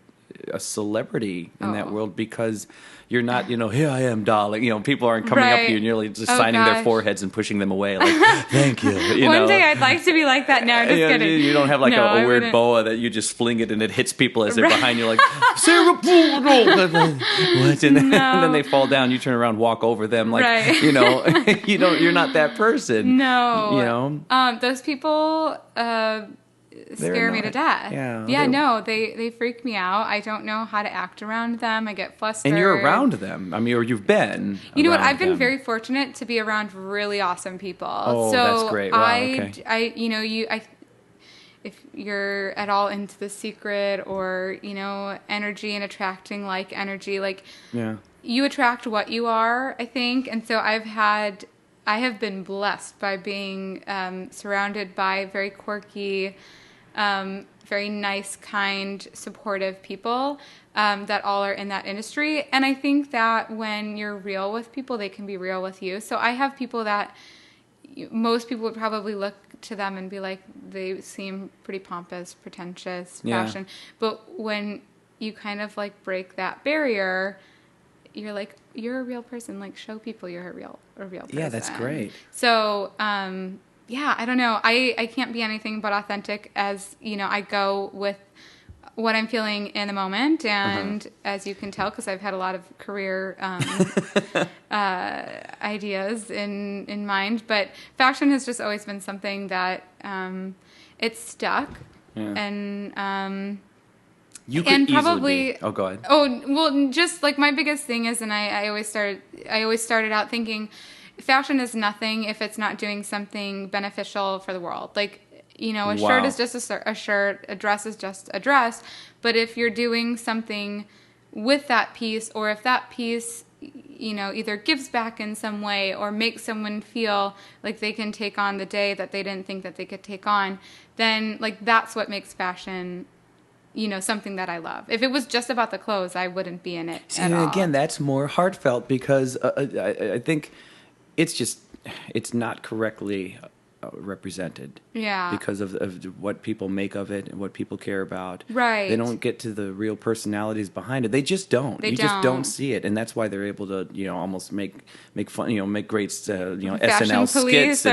celebrity in that world, because you're not, here I am, darling. People aren't coming up to you and you're just signing their foreheads and pushing them away. Like, thank you. One day I'd like to be like that. No, I'm just kidding. You don't have like No, a weird wouldn't. boa that you just fling it and it hits people as they're behind you, like, Sarah, what? And then they fall down. You turn around, walk over them, like, Right. you're not that person. No. Those people scare me to death. Yeah. No, they freak me out. I don't know how to act around them. I get flustered. And you're around them. I mean, or you've been. You know what? around I've been them. very fortunate to be around really awesome people. Oh, so that's great. Wow, okay. If you're at all into The Secret or, energy and attracting like energy, like Yeah. you attract what you are, I think. And so I have been blessed by being surrounded by very quirky, very nice, kind, supportive people that all are in that industry. And I think that when you're real with people, they can be real with you. So I have people that most people would probably look to them and be like, they seem pretty pompous, pretentious, fashion. But when you kind of like break that barrier, you're like, you're a real person. Like, show people you're a real person. Yeah, that's great. So, I don't know. I can't be anything but authentic as, I go with what I'm feeling in the moment. And as you can tell, because I've had a lot of career ideas in mind. But fashion has just always been something that it's stuck. Yeah. And... You could and easily probably be. Oh, go ahead. Oh, well, just like my biggest thing is, and I always started out thinking, fashion is nothing if it's not doing something beneficial for the world. Like, a shirt is just a shirt, a dress is just a dress. But if you're doing something with that piece, or if that piece, either gives back in some way or makes someone feel like they can take on the day that they didn't think that they could take on, then like that's what makes fashion something that I love. If it was just about the clothes, I wouldn't be in it at all. And again, that's more heartfelt, because I think it's not correctly represented. Yeah. Because of what people make of it and what people care about. Right. They don't get to the real personalities behind it. They just don't. Just don't see it, and that's why they're able to, almost make fun, make great, SNL skits.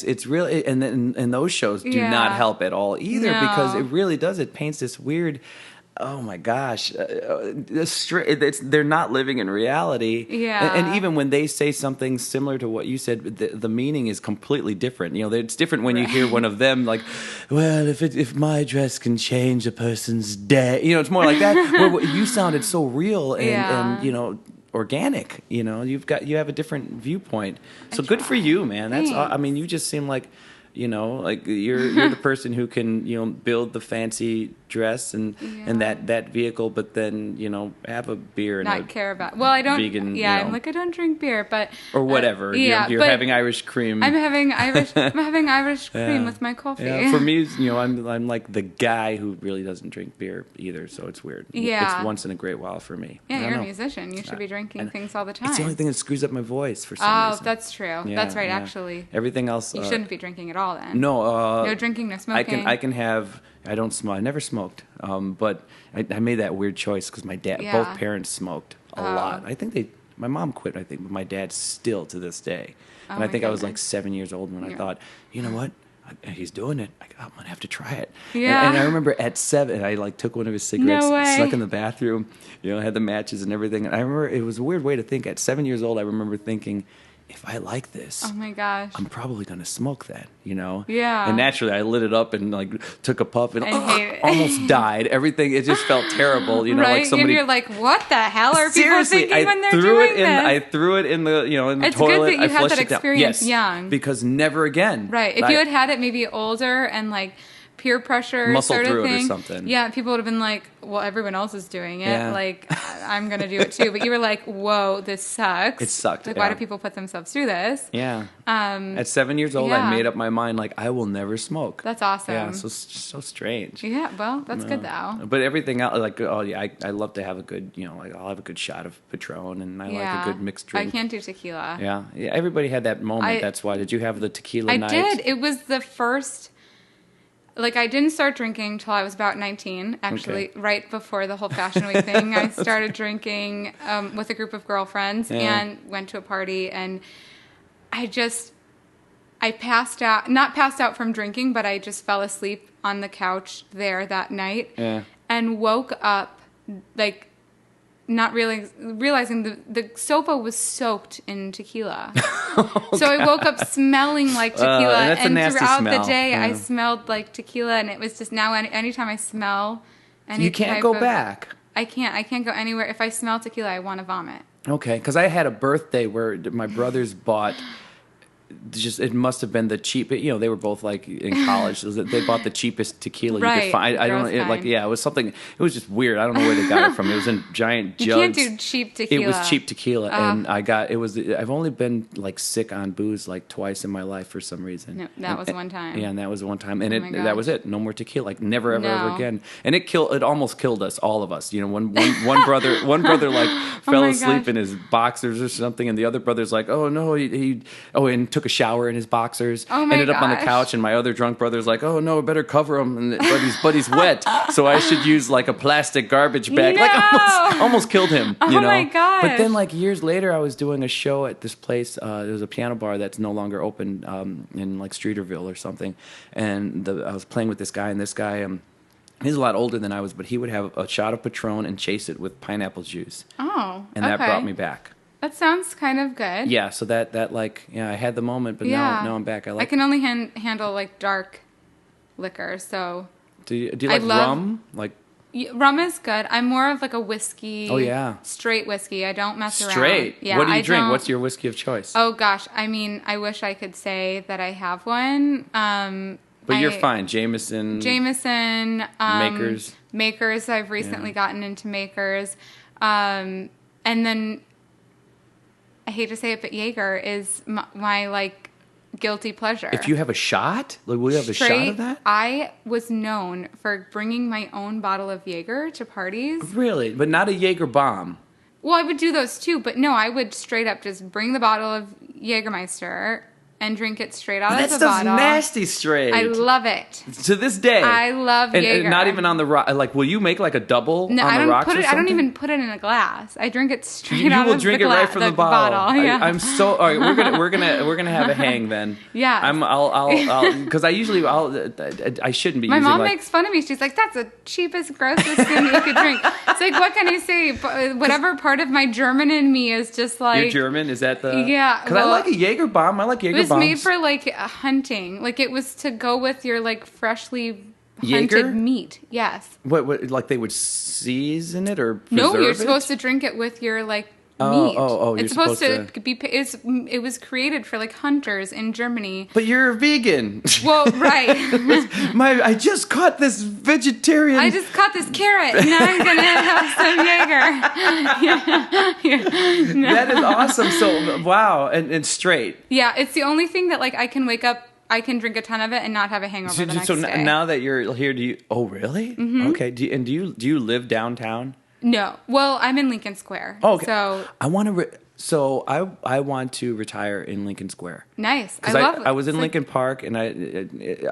It's really, and those shows do not help at all either, because it really does. It paints this weird. Oh my gosh, they're not living in reality. Yeah. And even when they say something similar to what you said, the meaning is completely different. It's different when you hear one of them like, well, if my dress can change a person's day, it's more like that. Where you sounded so real and organic. You have a different viewpoint. So good for you, man. Thanks. You just seem like, like you're the person who can, build the fancy dress and that vehicle, but then, have a beer and not care about. Well, I don't. Vegan, I'm like, I don't drink beer, but or whatever. You're having Irish cream. I'm having Irish cream with my coffee. Yeah. For me, I'm like the guy who really doesn't drink beer either, so it's weird. Yeah. It's once in a great while for me. Yeah, you're a musician. You should be drinking things all the time. It's the only thing that screws up my voice for some reason. Oh, that's true. That's right. Actually, everything else. You shouldn't be drinking at all then. No. No drinking, no smoking. I can have. I don't smoke. I never smoked. But I made that weird choice because my dad, both parents smoked a lot. I think my mom quit, but my dad still to this day. And I think I was like 7 years old when I thought, you know what? He's doing it. I'm going to have to try it. Yeah. And I remember at 7, I took one of his cigarettes, snuck in the bathroom, had the matches and everything. And I remember it was a weird way to think. At 7 years old, I remember thinking, if I like this, oh my gosh, I'm probably gonna smoke that, Yeah. And naturally, I lit it up and took a puff and almost died. Everything, it just felt terrible, right? Like somebody. And you're like, what the hell are Seriously, people thinking when they're doing this? I threw it in the, in the it's toilet. It's good that you had that experience young, because never again. Right. If you had it maybe older and peer pressure muscle sort of through thing, it or something. Yeah, people would have been like, well, everyone else is doing it. Yeah. I'm going to do it too. But you were like, whoa, this sucks. It sucked. Why do people put themselves through this? Yeah. At 7 years old, I made up my mind, I will never smoke. That's awesome. Yeah, so strange. Yeah, well, that's good though. But everything else, I love to have a good, I'll have a good shot of Patron, and I like a good mixed drink. I can't do tequila. Yeah. Everybody had that moment. That's why. Did you have the tequila night? I did. It was the first... I didn't start drinking till I was about 19, actually, right before the whole Fashion Week thing. I started drinking with a group of girlfriends and went to a party, and I passed out, not passed out from drinking, but I just fell asleep on the couch there that night and woke up, not realizing the sofa was soaked in tequila. So I woke up smelling like tequila, and throughout the day I smelled like tequila, and it was just now anytime I smell any you can't go back. I can't go anywhere. If I smell tequila, I want to vomit. Okay, because I had a birthday where my brothers bought... it must have been the cheap. They were both in college. So they bought the cheapest tequila you could find. I don't know. It was something. It was just weird. I don't know where they got it from. It was in giant jugs. You can't do cheap tequila. It was cheap tequila, and I've only been sick on booze twice in my life for some reason. No, that was one time. Yeah, and that was one time, and that was it. No more tequila. Never ever again. And it almost killed us, all of us. One brother fell asleep in his boxers or something, and the other brother's like, oh no, and took a shower in his boxers, ended up on the couch, and my other drunk brother's like, oh no, better cover him, but he's wet, so I should use a plastic garbage bag. No! Almost killed him. Oh my gosh. But then years later, I was doing a show at this place. There was a piano bar that's no longer open in Streeterville or something, and I was playing with this guy, and this guy he's a lot older than I was, but he would have a shot of Patron and chase it with pineapple juice. Oh, and that brought me back. That sounds kind of good. Yeah, so that I had the moment, but now I'm back. I can only handle dark liquor. So do you like rum? Rum is good. I'm more of a whiskey. Oh yeah, straight whiskey. I don't mess around. Straight. Yeah. What do you drink? What's your whiskey of choice? Oh gosh, I wish I could say that I have one. But you're fine. Jameson. Makers. I've recently gotten into Makers, and then. I hate to say it, but Jaeger is my guilty pleasure. If you have a shot, will you have a shot of that? I was known for bringing my own bottle of Jaeger to parties. Really? But not a Jaeger bomb. Well, I would do those too, but no, I would straight up just bring the bottle of Jägermeister and drink it straight out That of the stuff's bottle. nasty straight. I love it. To this day. I love Jaeger. And not even on the rock. Like, will you make like a double No, on I the don't rocks put or it. I don't something? even put it in a glass. I drink it straight You out will of drink the it right from the bottle. Yeah. I'm so. All right, we're gonna have a hang then. Yeah. I'll because I usually I shouldn't be. My using mom like, makes fun of me. She's like, "That's the cheapest, grossest thing you could drink." It's like, what can I say? Whatever part of my German in me is just like. You're German? Is that the? Yeah. Because I like a Jaeger bomb. I like Jaeger bombs. It was bombs. made for like hunting. Like it was to go with your like freshly Jaeger? hunted meat. Yes. What? Like they would season it or no? preserve You're it? supposed to drink it with your like. Oh, meat. you're It's supposed to to be. It was created for like hunters in Germany. But you're a vegan. Well, right. I just caught this vegetarian. I just caught this carrot. Now I'm gonna have some Jaeger. Yeah. That is awesome. So wow, and straight. Yeah, it's the only thing that like I can wake up. I can drink a ton of it and not have a hangover the next day. Now that you're here, do you? Oh, really? Mm-hmm. Okay. Do you live downtown? No. Well, I'm in Lincoln Square. Oh, okay. So I want to. I want to retire in Lincoln Square. Nice. I Because love it. I was in Lincoln Park, and I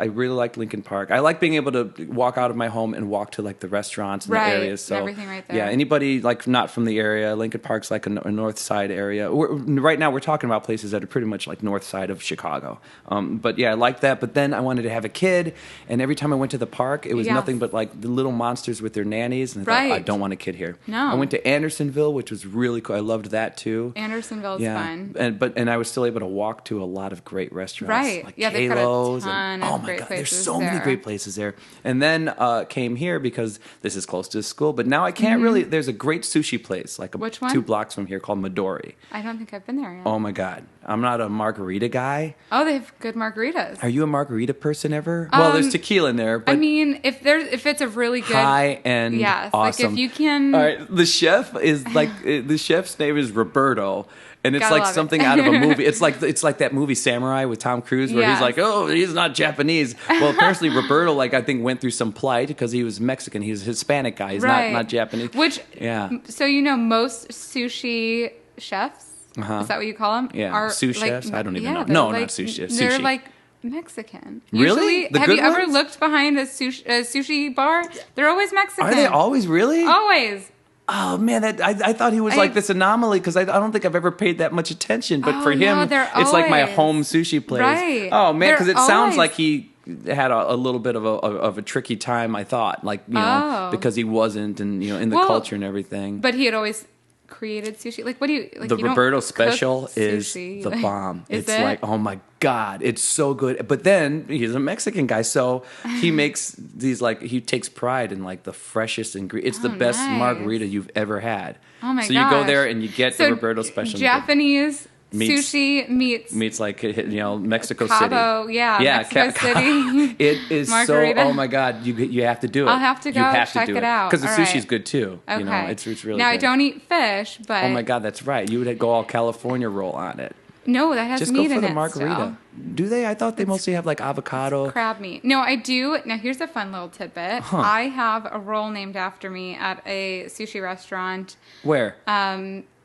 really liked Lincoln Park. I like being able to walk out of my home and walk to like the restaurants and the areas. So everything right there. Yeah, anybody like not from the area, Lincoln Park's like a north side area. Right now, we're talking about places that are pretty much like north side of Chicago. But yeah, I liked that. But then I wanted to have a kid, and every time I went to the park, it was nothing but like the little monsters with their nannies. And I thought, I don't want a kid here. No. I went to Andersonville, which was really cool. I loved that too. Andersonville's fun. And I was still able to walk to a lot of great restaurants. Right. Like yeah, they've got a Kalo's ton and, of great places there's so there. many great places there. And then came here because this is close to the school. But now I can't really. There's a great sushi place like Which one? 2 blocks from here called Midori. I don't think I've been there yet. Oh my God, I'm not a margarita guy. Oh, they have good margaritas. Are you a margarita person ever? Well, there's tequila in there. But I mean, if it's a really good high end, yes, awesome. like if you can. All right, the chef is like the chef's name is Roberto. And it's Gotta like love something it. out of a movie. It's like that movie Samurai with Tom Cruise, where Yes. he's like, "Oh, he's not Japanese." Well, apparently Roberto, like I think, went through some plight because he was Mexican. He's a Hispanic guy. He's Right. not Japanese. Which yeah. So most sushi chefs, is that what you call them? Yeah, Are sous like, chefs? I don't even know. they're No, like, not sous chefs. They're Sushi. like Mexican. Really? Usually, The have good you ever ones? looked behind a sushi bar? They're always Mexican. Are they always really? Always. Oh man, I thought he was like this anomaly because I don't think I've ever paid that much attention. But Oh, for him, no, they're it's like my always- home sushi place. Right. Oh man, because They're it sounds always- like he had a little bit of a tricky time. I thought, like Oh. because he wasn't, and in the Well, culture and everything. But he had always created sushi. Like, what do you like? The you don't Roberto cook special is sushi. the bomb. Is It's it? like, oh my God, it's so good. But then he's a Mexican guy, so he makes these like he takes pride in like the freshest ingredients. It's the best nice. margarita you've ever had. Oh my So you go gosh. there and you get So the Roberto special. Japanese Meets- sushi meets like Mexico Cabo, City. yeah, Mexico City. It is Margarita. so. Oh my God, you have to do it. I'll have to You go have check to do it out. because the All sushi's right. good too. Okay. It's really now good. I don't eat fish, but Oh my God, that's right. You would go all California roll on it. no, that has Just meat go for in the it margarita. still. Do they? I thought they mostly have like avocado. Crab meat. No, I do. Now here's a fun little tidbit. I have a roll named after me at a sushi restaurant. Where?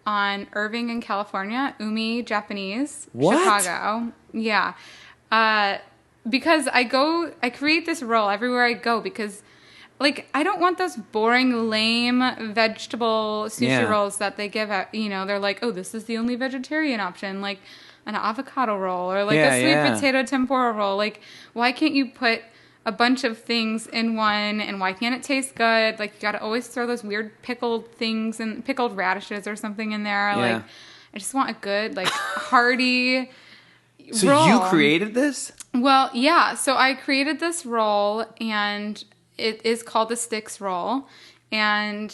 On Irving in California, Umi Japanese, What? Chicago. Yeah. Because I create this roll everywhere I go because, like, I don't want those boring, lame vegetable sushi Yeah. rolls that they give out. They're like, oh, this is the only vegetarian option, like an avocado roll or like a sweet potato tempura roll. Like, why can't you put a bunch of things in one, and why can't it taste good? Like, you got to always throw those weird pickled things and pickled radishes or something in there. Yeah. Like, I just want a good, like, hearty So roll. you created this? Well, yeah. So I created this roll, and it is called the Sticks roll. And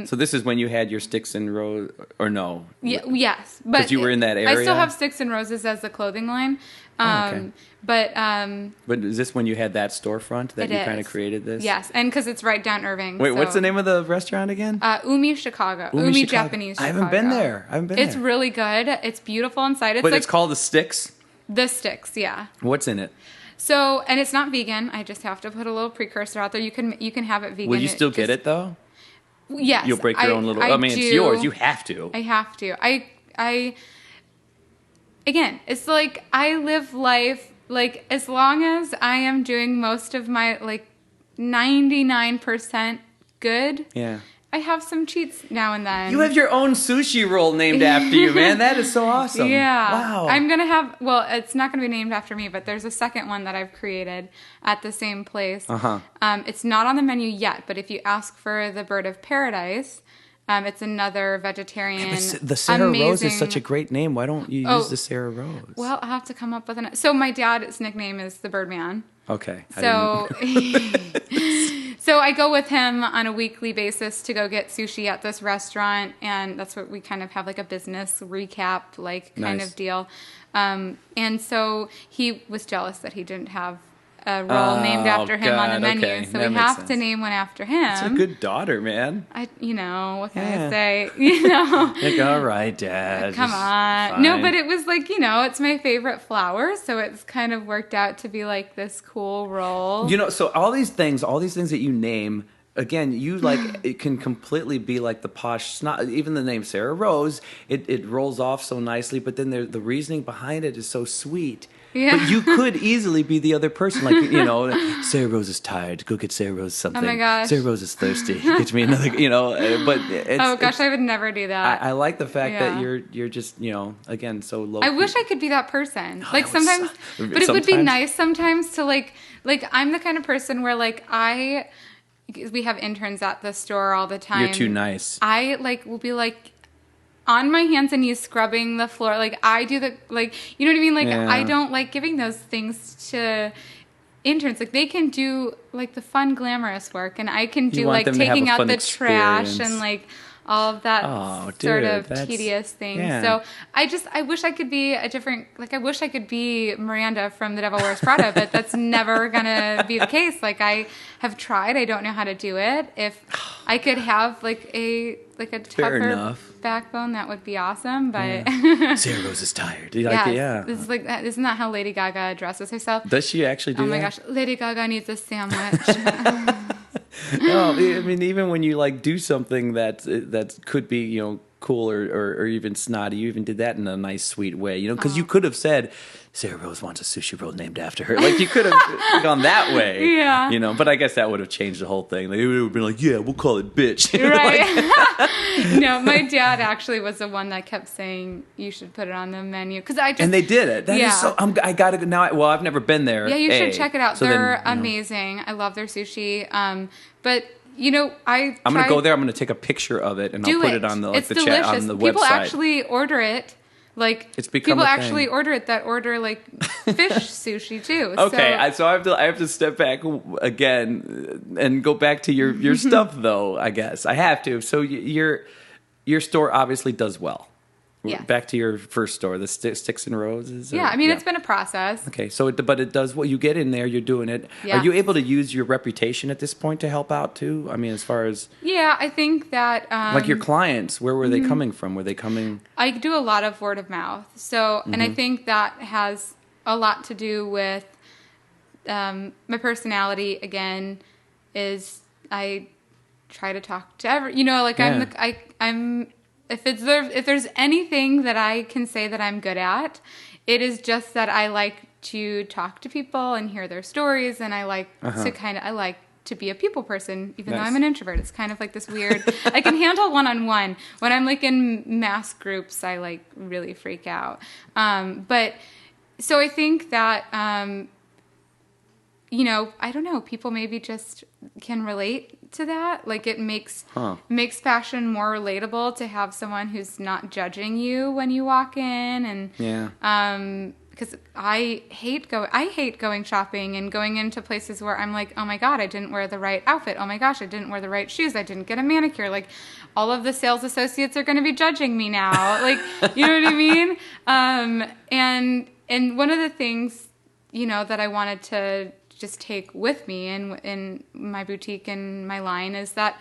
So this is when you had your sticks and rose, or no? yes, but you were in that I area? still have Sticks and Roses as the clothing line. Okay. But But is this when you had that storefront that it you kind of is. created this? Yes, and because it's right down Irving. Wait, so- what's the name of the restaurant again? Umi Chicago. Umi Umi Chicago. Japanese I Chicago. haven't been there. It's really good. It's beautiful inside. It's But like it's called the Sticks. the Sticks, yeah. What's in it? So, and it's not vegan. I just have to put a little precursor out there. You can have it vegan. Will you still get it though? Yes. You'll break your own little. I mean, it's do. yours. You have to. I have to. again, it's like I live life, like, as long as I am doing most of my, like, 99% good. Yeah. I have some cheats now and then. You have your own sushi roll named after you, man. That is so awesome. Yeah. Wow. I'm going to have, well, it's not going to be named after me, but there's a second one that I've created at the same place. Uh-huh. It's not on the menu yet, but if you ask for the bird of paradise, it's another vegetarian. The Sararose is such a great name. Why don't you use the Sararose? Well, I'll have to come up with an. So my dad's nickname is the Birdman. Okay. So, so I go with him on a weekly basis to go get sushi at this restaurant, and that's what we kind of have, like a business recap, like kind Nice. of deal. And so he was jealous that he didn't have a roll named after him on the God, menu, okay. so That we makes have sense. to name one after him. It's a good daughter, man. What can Yeah. I say? You know. Like, all right, Dad. Come just on. fine. No, but it was like, it's my favorite flower, so it's kind of worked out to be like this cool roll. So all these things that you name, again, you like it can completely be like the posh snot. Even the name Sararose, it rolls off so nicely, but then the reasoning behind it is so sweet. Yeah. But you could easily be the other person, like Sararose is tired. Go get Sararose something. Oh my gosh. Sararose is thirsty. Get me another. But it's, Oh gosh, I would never do that. I like the fact that Yeah. you're just again so low. I wish I could be that person. Oh, Like that would sometimes, suck. but it would be Sometimes. nice sometimes to like I'm the kind of person where like we have interns at the store all the time. You're too nice. I will be like on my hands and knees scrubbing the floor. Like I do you know what I mean? Like Yeah. I don't like giving those things to interns. Like they can do like the fun glamorous work, and I can do want like them to have taking a out fun the trash experience. and like all of that Oh, sort dude, of that's- tedious things. yeah. So I wish I could be a different, I wish I could be Miranda from The Devil Wears Prada, but that's never gonna be the case. Like I have tried, I don't know how to do it. If I could have like a tougher enough. backbone, that would be awesome. But Sararose is tired. yes, Yeah. this is isn't that how Lady Gaga dresses herself? Does she actually do Oh that? my gosh, Lady Gaga needs a sandwich. No, I mean, even when you like do something that could be cool or even snotty, you even did that in a nice, sweet way. Because you could have said, Sararose wants a sushi roll named after her. Like you could have gone that way. Yeah. But I guess that would have changed the whole thing. Like, it would have been like, yeah, we'll call it bitch. Right. No, my dad actually was the one that kept saying you should put it on the menu because I just And they did it. That is Yeah. so. I gotta go now. Well, I've never been there. Yeah, you should check it out. So They're then, amazing. I love their sushi. But I'm gonna go there. I'm gonna take a picture of it and I'll put it on the it's the delicious. chat on the People website. actually order it. Like It's become people a actually thing. order it that order like fish sushi too. Okay, So, I have to step back again and go back to your stuff though. I guess I have to. So your store obviously does well. Yeah. Back to your first store, the Sticks and Roses. yeah, I mean it's been a process. Okay, so but it does what you get in there. You're doing it. Yeah. Are you able to use your reputation at this point to help out too? I mean, as far as Yeah, I think that like your clients, where were they coming from? Were they coming? I do a lot of word of mouth. So, and I think that has a lot to do with my personality. Again, is I try to talk to I'm if there's anything that I can say that I'm good at, it is just that I like to talk to people and hear their stories, and I like to be a people person, even though Nice. I'm an introvert. It's kind of like this weird. I can handle one-on-one. When I'm like in mass groups, I like really freak out. But so I think that I don't know. People maybe just can relate to that. Like it makes fashion more relatable to have someone who's not judging you when you walk in, and because I hate going shopping and going into places where I'm like, oh my god, I didn't wear the right outfit. Oh my gosh, I didn't wear the right shoes. I didn't get a manicure. Like all of the sales associates are going to be judging me now. Like you know what I mean? And one of the things that I wanted to just take with me in my boutique and my line is that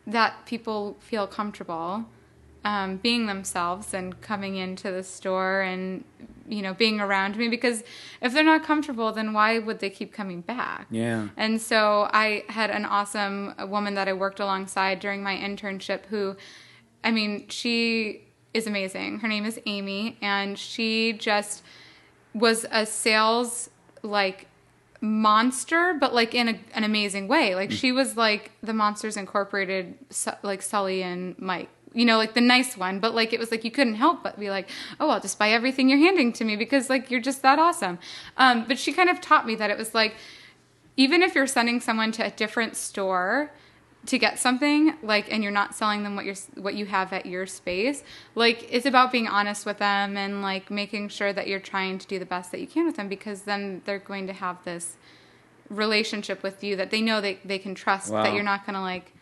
that people feel comfortable being themselves and coming into the store and being around me, because if they're not comfortable, then why would they keep coming back? Yeah. And so I had an awesome woman that I worked alongside during my internship who, I mean, she is amazing. Her name is Amy, and she just was a sales like monster, but like in an amazing way. Like she was like the Monsters Incorporated, like Sully and Mike. You know, like the nice one, but like it was like you couldn't help but be like, oh, I'll just buy everything you're handing to me because like you're just that awesome. But she kind of taught me that it was like, even if you're sending someone to a different store to get something, like, and you're not selling them what you have at your space, like it's about being honest with them and like making sure that you're trying to do the best that you can with them, because then they're going to have this relationship with you that they know they can trust. Wow. That you're not going to like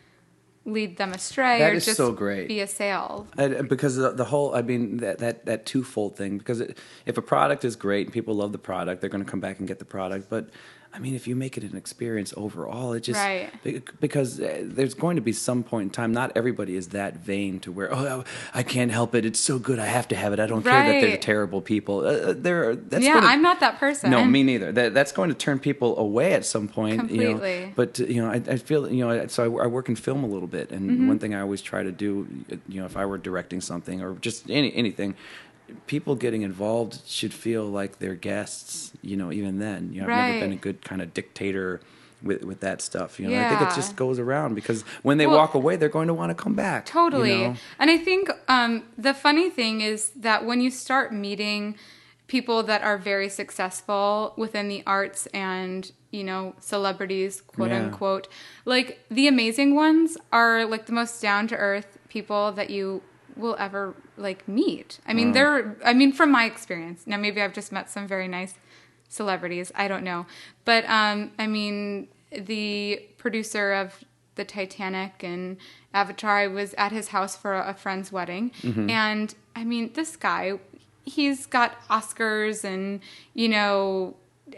lead them astray. That or is just so great. Be a sale. Because the whole, I mean, that twofold thing, because if a product is great and people love the product, they're going to come back and get the product. But I mean, if you make it an experience overall, it just, right. Because there's going to be some point in time, not everybody is that vain to where, oh, I can't help it, it's so good, I have to have it, I don't care that they're terrible people. I'm not that person. No, me neither. That's going to turn people away at some point. Completely. You know, but I feel, so I work in film a little bit, and one thing I always try to do, if I were directing something or just anything, people getting involved should feel like they're guests, even then. I've never been a good kind of dictator with that stuff. I think it just goes around, because when they walk away, they're going to want to come back. Totally. And I think the funny thing is that when you start meeting people that are very successful within the arts and, celebrities, quote unquote, like the amazing ones are like the most down to earth people that you will ever like meet. I mean, from my experience. Now maybe I've just met some very nice celebrities. I don't know. But I mean, the producer of the Titanic and Avatar, I was at his house for a friend's wedding. Mm-hmm. And I mean, this guy, he's got Oscars and,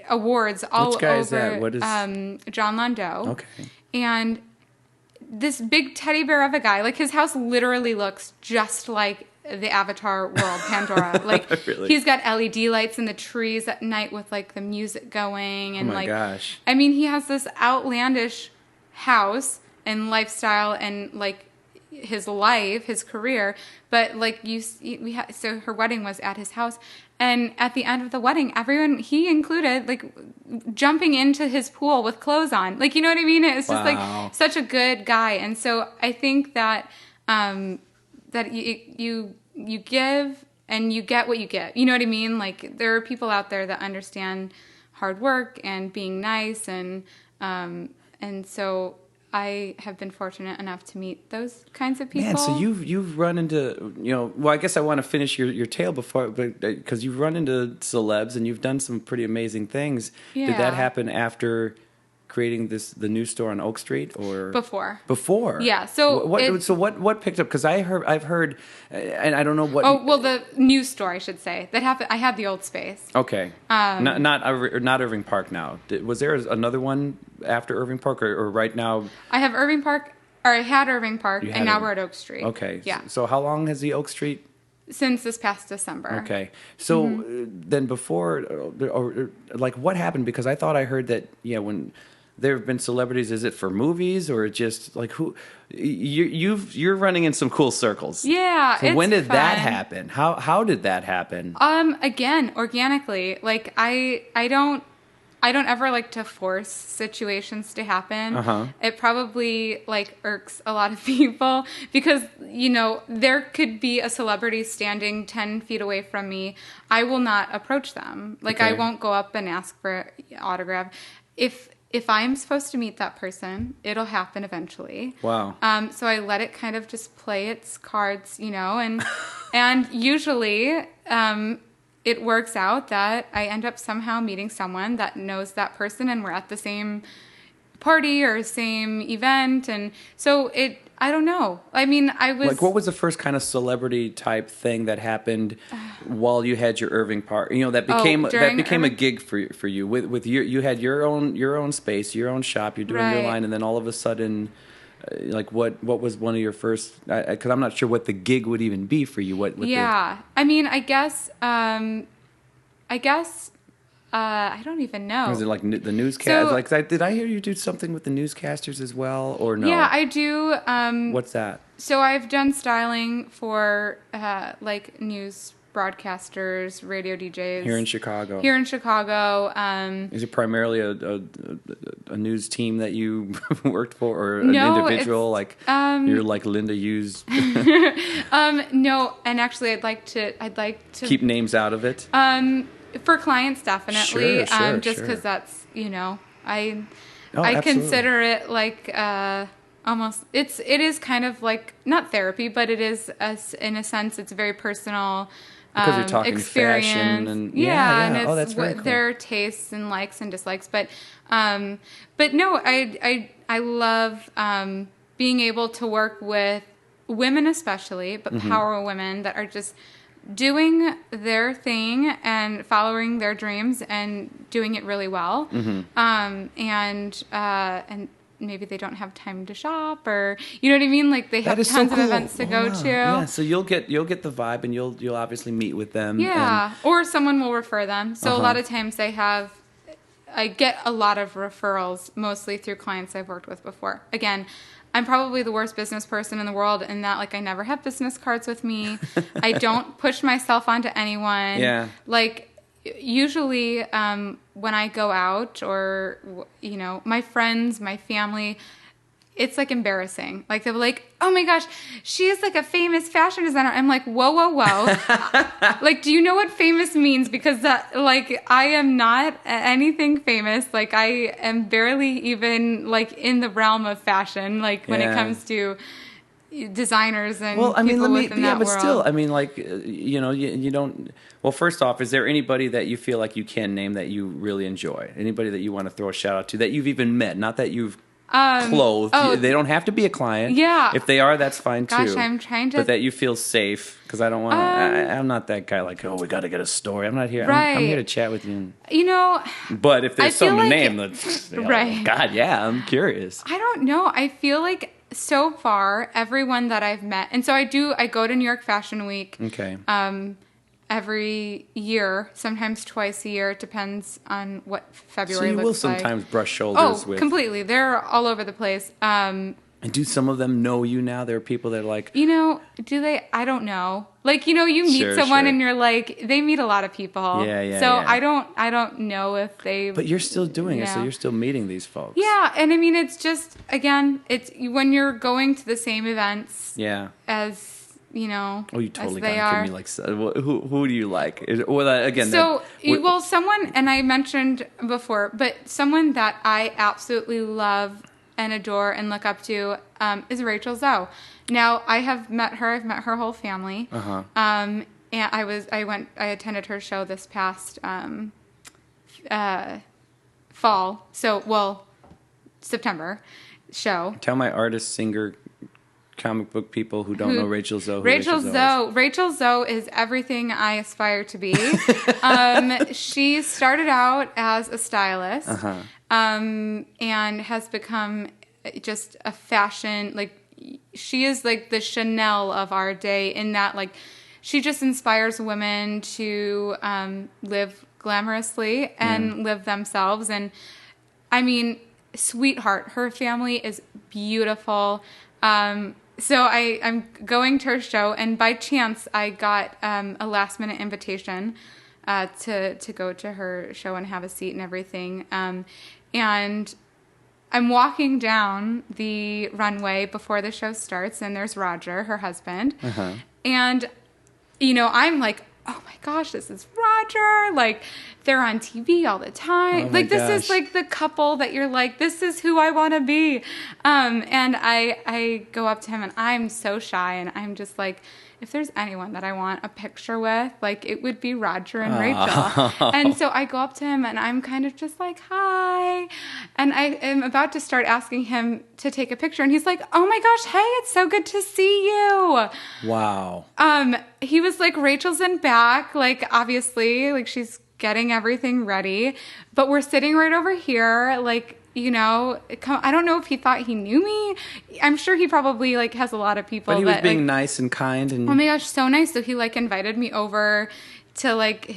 awards all over. Which guy is that? What is John Landau. Okay. And this big teddy bear of a guy, like his house literally looks just like the Avatar world, Pandora. Like really? He's got LED lights in the trees at night with like the music going, and gosh. I mean, he has this outlandish house and lifestyle and like his life, his career. But like so her wedding was at his house, and at the end of the wedding, everyone, he included, like jumping into his pool with clothes on. Like, you know what I mean? It's just like such a good guy. And so I think that that you give and you get what you get. You know what I mean? Like there are people out there that understand hard work and being nice, and so I have been fortunate enough to meet those kinds of people. Man, so you've run into, well, I guess I want to finish your tale before, but because you've run into celebs and you've done some pretty amazing things. Yeah. Did that happen after creating the new store on Oak Street, or before? Yeah. So what picked up? Because I've heard, and I don't know what. Oh well, the new store, I should say, that happened. I had the old space. Okay. Not Irving Park now. Was there another one after Irving Park, or right now? I have Irving Park, or I had Irving Park, and now we're at Oak Street. Okay. Yeah. So how long has the Oak Street? Since this past December. Okay. So then before, or like what happened? Because I thought I heard that when there have been celebrities, is it for movies or just like who? You're running in some cool circles. Yeah. So when did that happen? How did that happen? Again, organically. Like I don't ever like to force situations to happen. Uh-huh. It probably like irks a lot of people because, there could be a celebrity standing 10 feet away from me. I will not approach them. Like I won't go up and ask for an autograph. If I'm supposed to meet that person, it'll happen eventually. Wow. So I let it kind of just play its cards, and usually it works out that I end up somehow meeting someone that knows that person, and we're at the same party or same event, and so I don't know. I mean, I was like, what was the first kind of celebrity type thing that happened while you had your Irving Park? That became a gig for you. With you had your own space, your own shop. You're doing your line, and then all of a sudden, like what was one of your first? Because I'm not sure what the gig would even be for you. I mean, I guess I don't even know. Is it like the newscast? So- Like, did I hear you do something with the newscasters as well, or no? Yeah, I do. What's that? So I've done styling for like news broadcasters, radio DJs Here in Chicago. Here in Chicago. Is it primarily a news team that you worked for, or an No, individual? Like you're like Linda Hughes. No, and actually, I'd like to Keep names out of it. For clients, definitely. Sure, just sure. because that's I Absolutely. consider it like almost it is kind of like not therapy, but it is in a sense it's very personal. Because you're talking experience. fashion and and it's that's very cool. their tastes and likes and dislikes. But no, I love being able to work with women especially, but power women that are just doing their thing and following their dreams and doing it really well. And maybe they don't have time to shop, or you know what I mean? Like they have That is tons so of cool. events to go to. Yeah, so you'll get the vibe, and you'll obviously meet with them. Yeah, or someone will refer them. So a lot of times I get a lot of referrals, mostly through clients I've worked with before. Again, I'm probably the worst business person in the world in that, like, I never have business cards with me. I don't push myself onto anyone. Yeah. Like, usually when I go out or, my friends, my family, it's like embarrassing. Like they're like, "Oh my gosh, she's like a famous fashion designer." I'm like, "Whoa, whoa, whoa!" Like, do you know what famous means? Because I am not anything famous. Like, I am barely even like in the realm of fashion. Like when it comes to designers and people within that but world. still, I mean, like, you don't. Well, first off, is there anybody that you feel like you can name that you really enjoy? Anybody that you want to throw a shout out to that you've even met? Not that you've clothed. They don't have to be a client. Yeah. If they are, that's fine too. Gosh, I'm trying to. But that you feel safe, because I don't want. I'm not that guy. Like, oh, we got to get a story. I'm not here. Right. I'm here to chat with you. I But if there's feel some like- name that's Right. God, yeah, I'm curious. I don't know. I feel like so far everyone that I've met, and so I go to New York Fashion Week. Okay. Every year, sometimes twice a year. It depends on what February So you looks will like. sometimes brush shoulders with. Completely. They're all over the place. And do some of them know you now? There are people that are like, Do they? I don't know. Like, you meet Sure, someone sure. and you're like, they meet a lot of people. Yeah, So yeah. I don't know if they. but you're still doing it, so Yeah. you're still meeting these folks. Yeah, and I mean, it's just it's when you're going to the same events Yeah. as Oh, you totally as they got to are. give me like, who do you like? Again, So, someone, and I mentioned before, but someone that I absolutely love and adore and look up to is Rachel Zoe. Now, I have met her. I've met her whole family. And I attended her show this past fall. So, September show. tell my artist, singer, comic book people who don't know Rachel Zoe. Rachel Zoe is everything I aspire to be. She started out as a stylist, and has become just a fashion, like, she is like the Chanel of our day in that, like, she just inspires women to live glamorously and live themselves. And I mean, sweetheart, her family is beautiful. So I'm going to her show, and by chance I got a last minute invitation to go to her show and have a seat and everything. And I'm walking down the runway before the show starts, and there's Roger, her husband, and I'm like, oh my gosh, this is Roger. Like, they're on TV all the time. Oh my like, this is gosh. like the couple that you're like, this is who I want to be. And I go up to him, and I'm so shy, and I'm just like, if there's anyone that I want a picture with, like, it would be Roger and Rachel. And so I go up to him, and I'm kind of just like, hi. And I am about to start asking him to take a picture, and he's like, oh my gosh, hey, it's so good to see you. Wow. He was like, Rachel's in back, like, obviously, like, she's getting everything ready, but we're sitting right over here, like, I don't know if he thought he knew me. I'm sure he probably, like, has a lot of people. But he was that, being like, nice and kind. And oh my gosh, so nice. So he, like, invited me over to like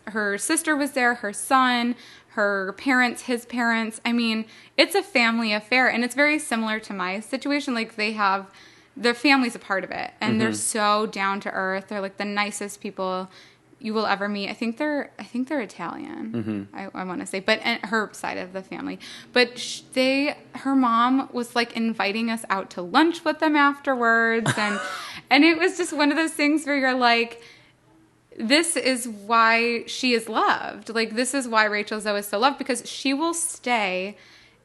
her sister was there, her son, her parents, his parents. I mean, it's a family affair, and it's very similar to my situation. Like their family's a part of it, and they're so down to earth. They're like the nicest people you will ever meet. I think they're Italian. I want to say, but and her side of the family. But her mom was like inviting us out to lunch with them afterwards, and it was just one of those things where you're like, this is why she is loved. Like, this is why Rachel Zoe is so loved, because she will stay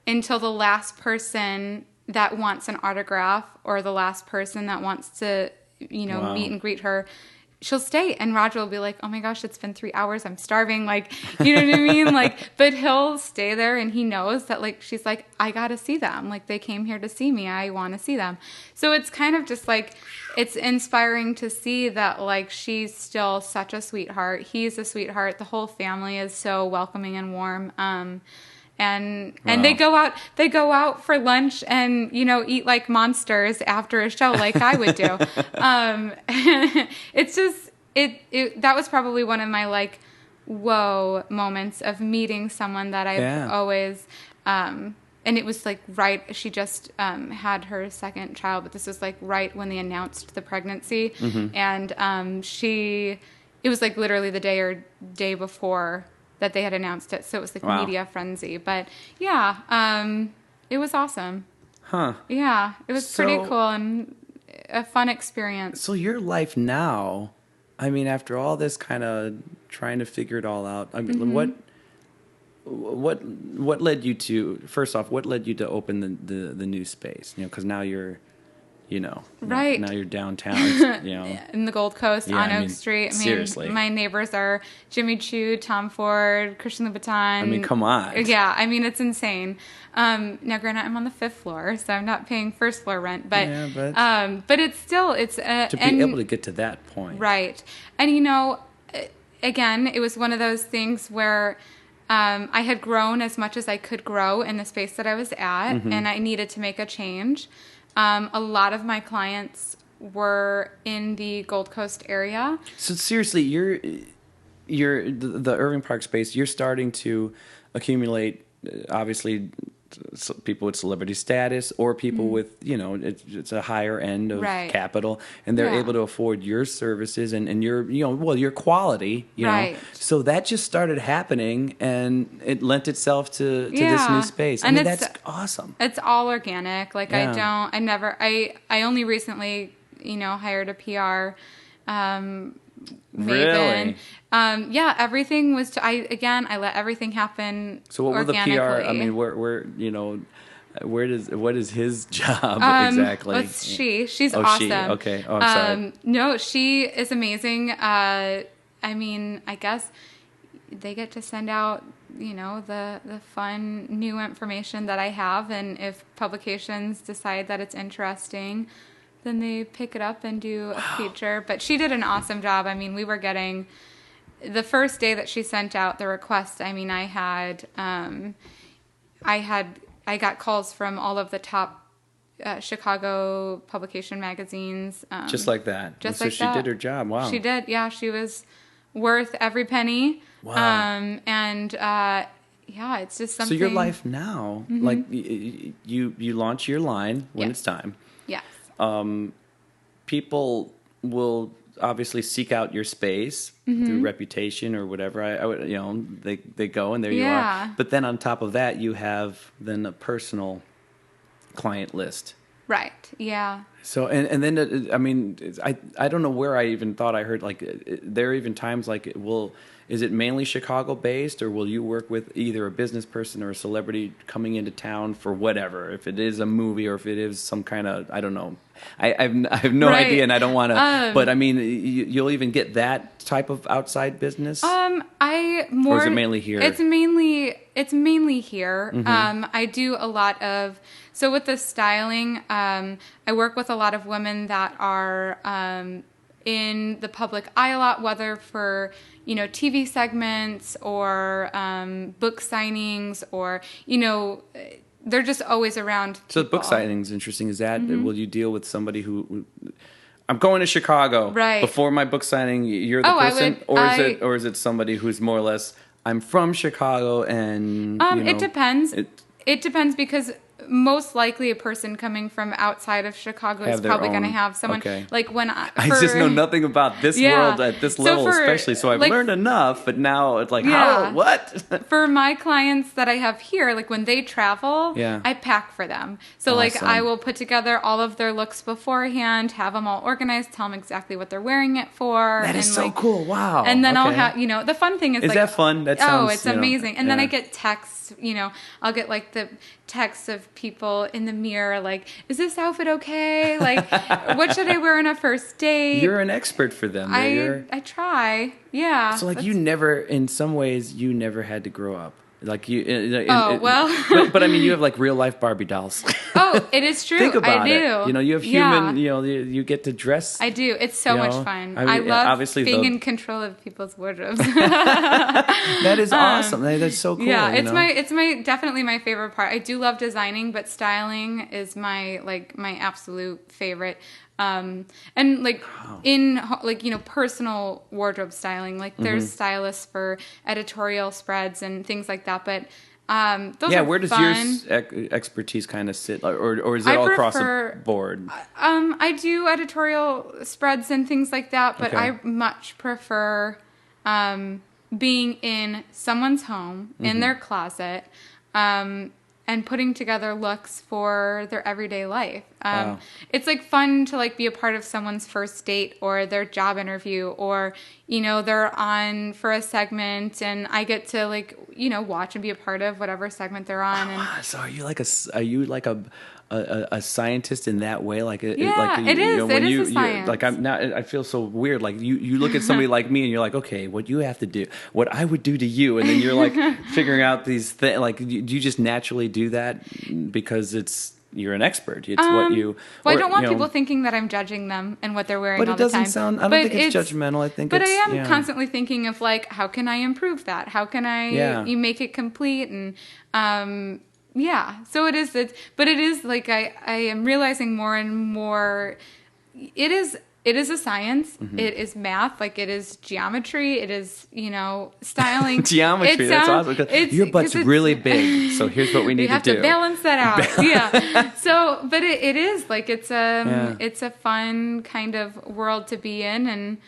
until the last person that wants an autograph or the last person that wants to, meet and greet her. She'll stay, and Roger will be like, oh my gosh, it's been 3 hours. I'm starving. Like, you know what I mean? Like, but he'll stay there, and he knows that, like, she's like, I got to see them. Like, they came here to see me. I want to see them. So it's kind of just like, it's inspiring to see that, like, she's still such a sweetheart. He's a sweetheart. The whole family is so welcoming and warm. And they go out for lunch and, eat like monsters after a show like I would do. It's just, that was probably one of my like, whoa moments of meeting someone that I've always, and it was like she just had her second child, but this was like right when they announced the pregnancy. And it was like literally the day before that they had announced it. So it was like media frenzy. But yeah, it was awesome. Huh. Yeah, it was pretty cool and a fun experience. So your life now, I mean, after all this kind of trying to figure it all out, I mean, what led you to, first off, what led you to open the new space? Because now you're, right. Now you're downtown, in the Gold Coast on Oak Street. I mean, seriously. My neighbors are Jimmy Choo, Tom Ford, Christian Louboutin. I mean, come on. Yeah, I mean, it's insane. Now, granted, I'm on the 5th floor, so I'm not paying first floor rent, but it's still, to be able to get to that point. Right. And, again, it was one of those things where I had grown as much as I could grow in the space that I was at, and I needed to make a change. A lot of my clients were in the Gold Coast area. So seriously, you're the Irving Park space. You're starting to accumulate, obviously, people with celebrity status or people with, it's a higher end of capital, and they're able to afford your services and your, your quality, right. So that just started happening, and it lent itself to this new space. I mean, that's awesome. It's all organic. Like, I only recently, hired a PR, Really? Everything was. I let everything happen. So what were the PR? I mean, what is his job exactly? It's she. She's awesome. She. Okay. Oh, I'm sorry. No, she is amazing. I mean, I guess they get to send out, the fun new information that I have, and if publications decide that it's interesting, then they pick it up and do a feature. But she did an awesome job. I mean, we were getting, the first day that she sent out the request, I mean, I got calls from all of the top Chicago publication magazines. Just like that. Just so like she did her job. Wow. She did. Yeah, she was worth every penny. Wow. It's just something. So your life now, like you launch your line when it's time. Yes. People will obviously seek out your space through reputation or whatever. I would, they go and there you are. But then on top of that, you have then a personal client list. Right. Yeah. So and then I mean, I don't know where I even thought I heard, like, there are even times like, is it mainly Chicago based, or will you work with either a business person or a celebrity coming into town for whatever? If it is a movie or if it is some kind of, I don't know. I have no idea, and I don't want to. But I mean, you'll even get that type of outside business. Or is it mainly here? It's mainly here. I do a lot of, so with the styling, I work with a lot of women that are in the public eye a lot, whether for TV segments or book signings, or they're just always around people. So the book signing is interesting. Is that will you deal with somebody who I'm going to Chicago. Right. Before my book signing, you're the person, or is it somebody who's more or less, I'm from Chicago and it depends. It depends because most likely a person coming from outside of Chicago is probably going to have someone like when I just know nothing about this world at this level, especially. So I've learned enough, but now it's like, how? What? For my clients that I have here, like when they travel, I pack for them. So like I will put together all of their looks beforehand, have them all organized, tell them exactly what they're wearing it for. That is so cool. Wow. And then I'll have, the fun thing is like, that fun? That sounds, it's amazing. And then I get texts, I'll get like the texts of people in the mirror, like, is this outfit okay? Like, what should I wear on a first date? You're an expert for them. I try. Yeah. So like in some ways, you never had to grow up. Like you. But I mean, you have like real life Barbie dolls. Oh, it is true. Think about it. You have human. You get to dress. I do. It's so much fun. I love obviously being in control of people's wardrobes. That is awesome. That's so cool. Yeah, it's my definitely my favorite part. I do love designing, but styling is my absolute favorite. And like in like personal wardrobe styling, like there's stylists for editorial spreads and things like that, but those are where does your expertise kind of sit, or is it all across the board? I do editorial spreads and things like that, but I much prefer being in someone's home, in their closet, and putting together looks for their everyday life. It's like fun to like be a part of someone's first date or their job interview, or they're on for a segment and I get to like watch and be a part of whatever segment they're on. And so are you like a scientist in that way? Like it is a science. Like I feel so weird. Like you look at somebody like me and you're like, okay, what you have to do, what I would do to you, and then you're like figuring out these things. Like, do you just naturally do that because you're an expert? It's what you. Well, I don't want people thinking that I'm judging them and what they're wearing. But all it doesn't the time. sound. I don't think it's judgmental. I think. But I am constantly thinking of like, how can I improve that? How can I you make it complete and. Yeah, so it is. But it is like I am realizing more and more. It is a science. Mm-hmm. It is math. Like it is geometry. It is styling. Geometry. That's awesome. Your butt's really big. So here's what we need to do. You have to balance that out. Yeah. So, but it is like it's a fun kind of world to be in,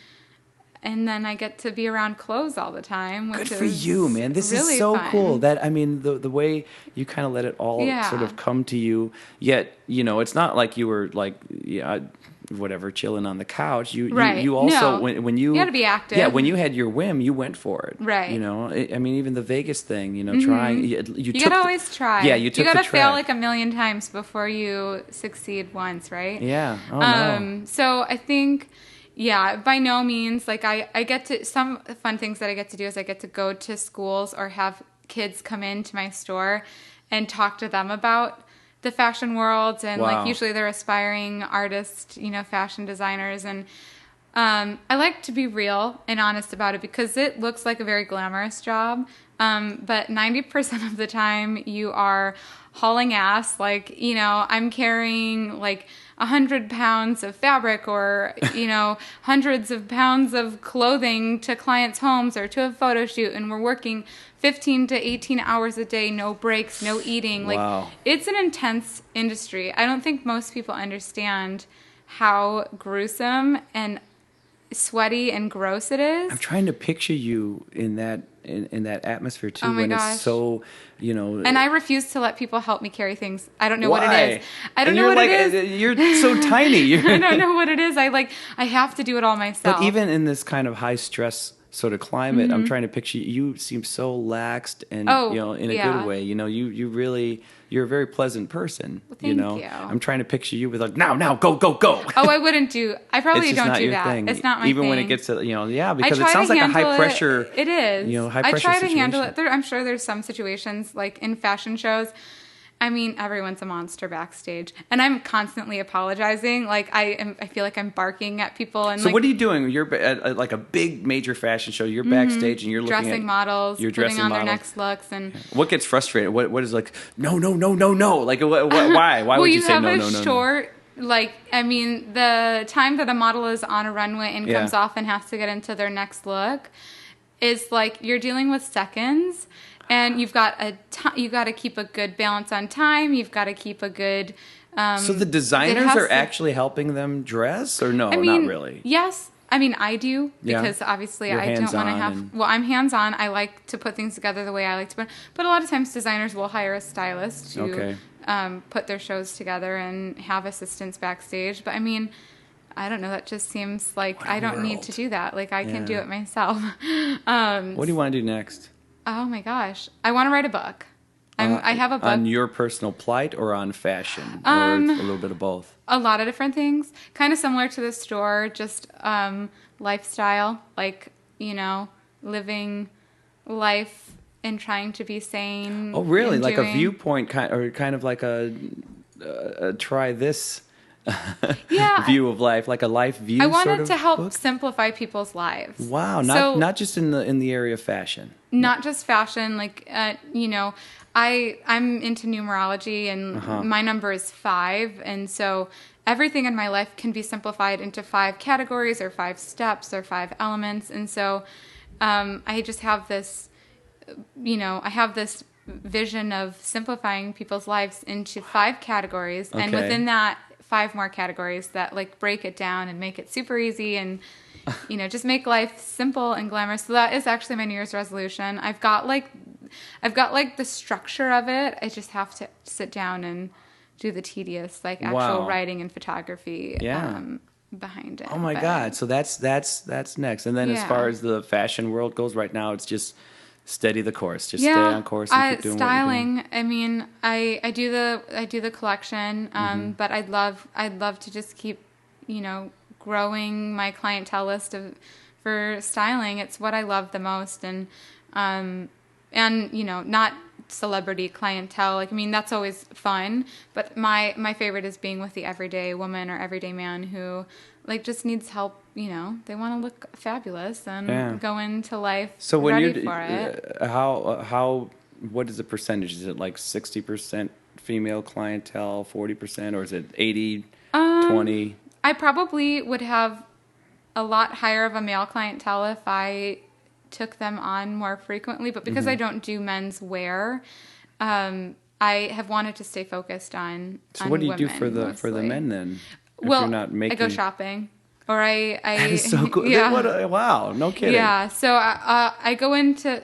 and then I get to be around clothes all the time. Which Good for you, man. This really is so fun. cool. That, I mean, the way you kind of let it all sort of come to you. Yet, it's not like you were like, whatever, chilling on the couch. You also, when you got to be active. Yeah, when you had your whim, you went for it. Right. I mean, even the Vegas thing, trying. You gotta always try. Yeah, you gotta fail like a million times before you succeed once, right? Yeah. Oh, no. So I think. Yeah, by no means. Like I get to, some fun things that I get to do is I get to go to schools or have kids come into my store and talk to them about the fashion world. And like usually they're aspiring artists, fashion designers. And I like to be real and honest about it because it looks like a very glamorous job. But 90% of the time you are hauling ass. Like, I'm carrying like 100 pounds of fabric or, hundreds of pounds of clothing to clients' homes or to a photo shoot. And we're working 15 to 18 hours a day, no breaks, no eating. Like, it's an intense industry. I don't think most people understand how gruesome and sweaty and gross it is. I'm trying to picture you in that atmosphere too. Oh my gosh. It's so, And I refuse to let people help me carry things. I don't know what it is. I don't know what it is. You're so tiny. I don't know what it is. I have to do it all myself. But even in this kind of high stress sort of climate, I'm trying to picture you seem so laxed and in a good way. You really, you're a very pleasant person. Well, thank you. I'm trying to picture you with like now go. Oh, I wouldn't do. I probably don't do that. Thing. It's not my even thing. when it gets to because it sounds like a high pressure. It is. High pressure. I try to handle it. I'm sure there's some situations like in fashion shows. I mean, everyone's a monster backstage, and I'm constantly apologizing. Like I feel like I'm barking at people. And so, what are you doing? You're at like a big major fashion show. You're backstage, and you're looking dressing at models, you're putting dressing on models. their next looks, and what gets frustrated? What is like no? Like why? Why would you say no? You have a short Like, I mean, the time that a model is on a runway and comes off and has to get into their next look is like you're dealing with seconds, and you've got you got to keep a good balance on time. You've got to keep a good. So the designers are actually helping them dress, or no, I mean, not really? Yes. I mean, I do, because obviously You're I don't want to have... hands-on Well, I'm hands-on. I like to put things together the way I like to put... But a lot of times designers will hire a stylist to put their shows togetger and have assistants backstage. But I mean, I don't know. That just seems like I don't need to do that. Like, I can do it myself. What do you want to do next? Oh, my gosh. I want to write a book. I have a book. On your personal plight or on fashion? Or a little bit of both? A lot of different things. Kind of similar to the store, just lifestyle. Like, you know, living life and trying to be sane. Oh, really? Like a viewpoint, kind of like a try this view of life, like a life view. I wanted sort of to help book? simplify people's lives. Wow, not just in the area of fashion. Not just fashion, like you know, I'm into numerology, and my number is 5, and so everything in my life can be simplified into 5 categories or 5 steps or 5 elements, and so I just have this, you know, I have this vision of simplifying people's lives into 5 categories, and within that 5 more categories that like break it down and make it super easy and you know, just make life simple and glamorous. So that is actually my New Year's resolution. I've got like the structure of it. I just have to sit down and do the tedious like actual writing and photography behind it. Oh my God. So that's next. And then as far as the fashion world goes right now, it's just steady the course. Just stay on course and keep doing styling. what you're doing. I mean, I do the collection, but I'd love to just keep, you know, growing my clientele list for styling. It's what I love the most, and you know, not celebrity clientele. Like, I mean, that's always fun, but my favorite is being with the everyday woman or everyday man who like just needs help. You know, they want to look fabulous and go into life ready for it. What is the percentage? Is it like 60% female clientele, 40%, or is it 80, 20? I probably would have a lot higher of a male clientele if I took them on more frequently, but because I don't do men's wear, I have wanted to stay focused on. So what do you do for the mostly. men then? If well, you're not making... I go shopping, or I That is so cool. Yeah. Wow, no kidding. Yeah, so I go into.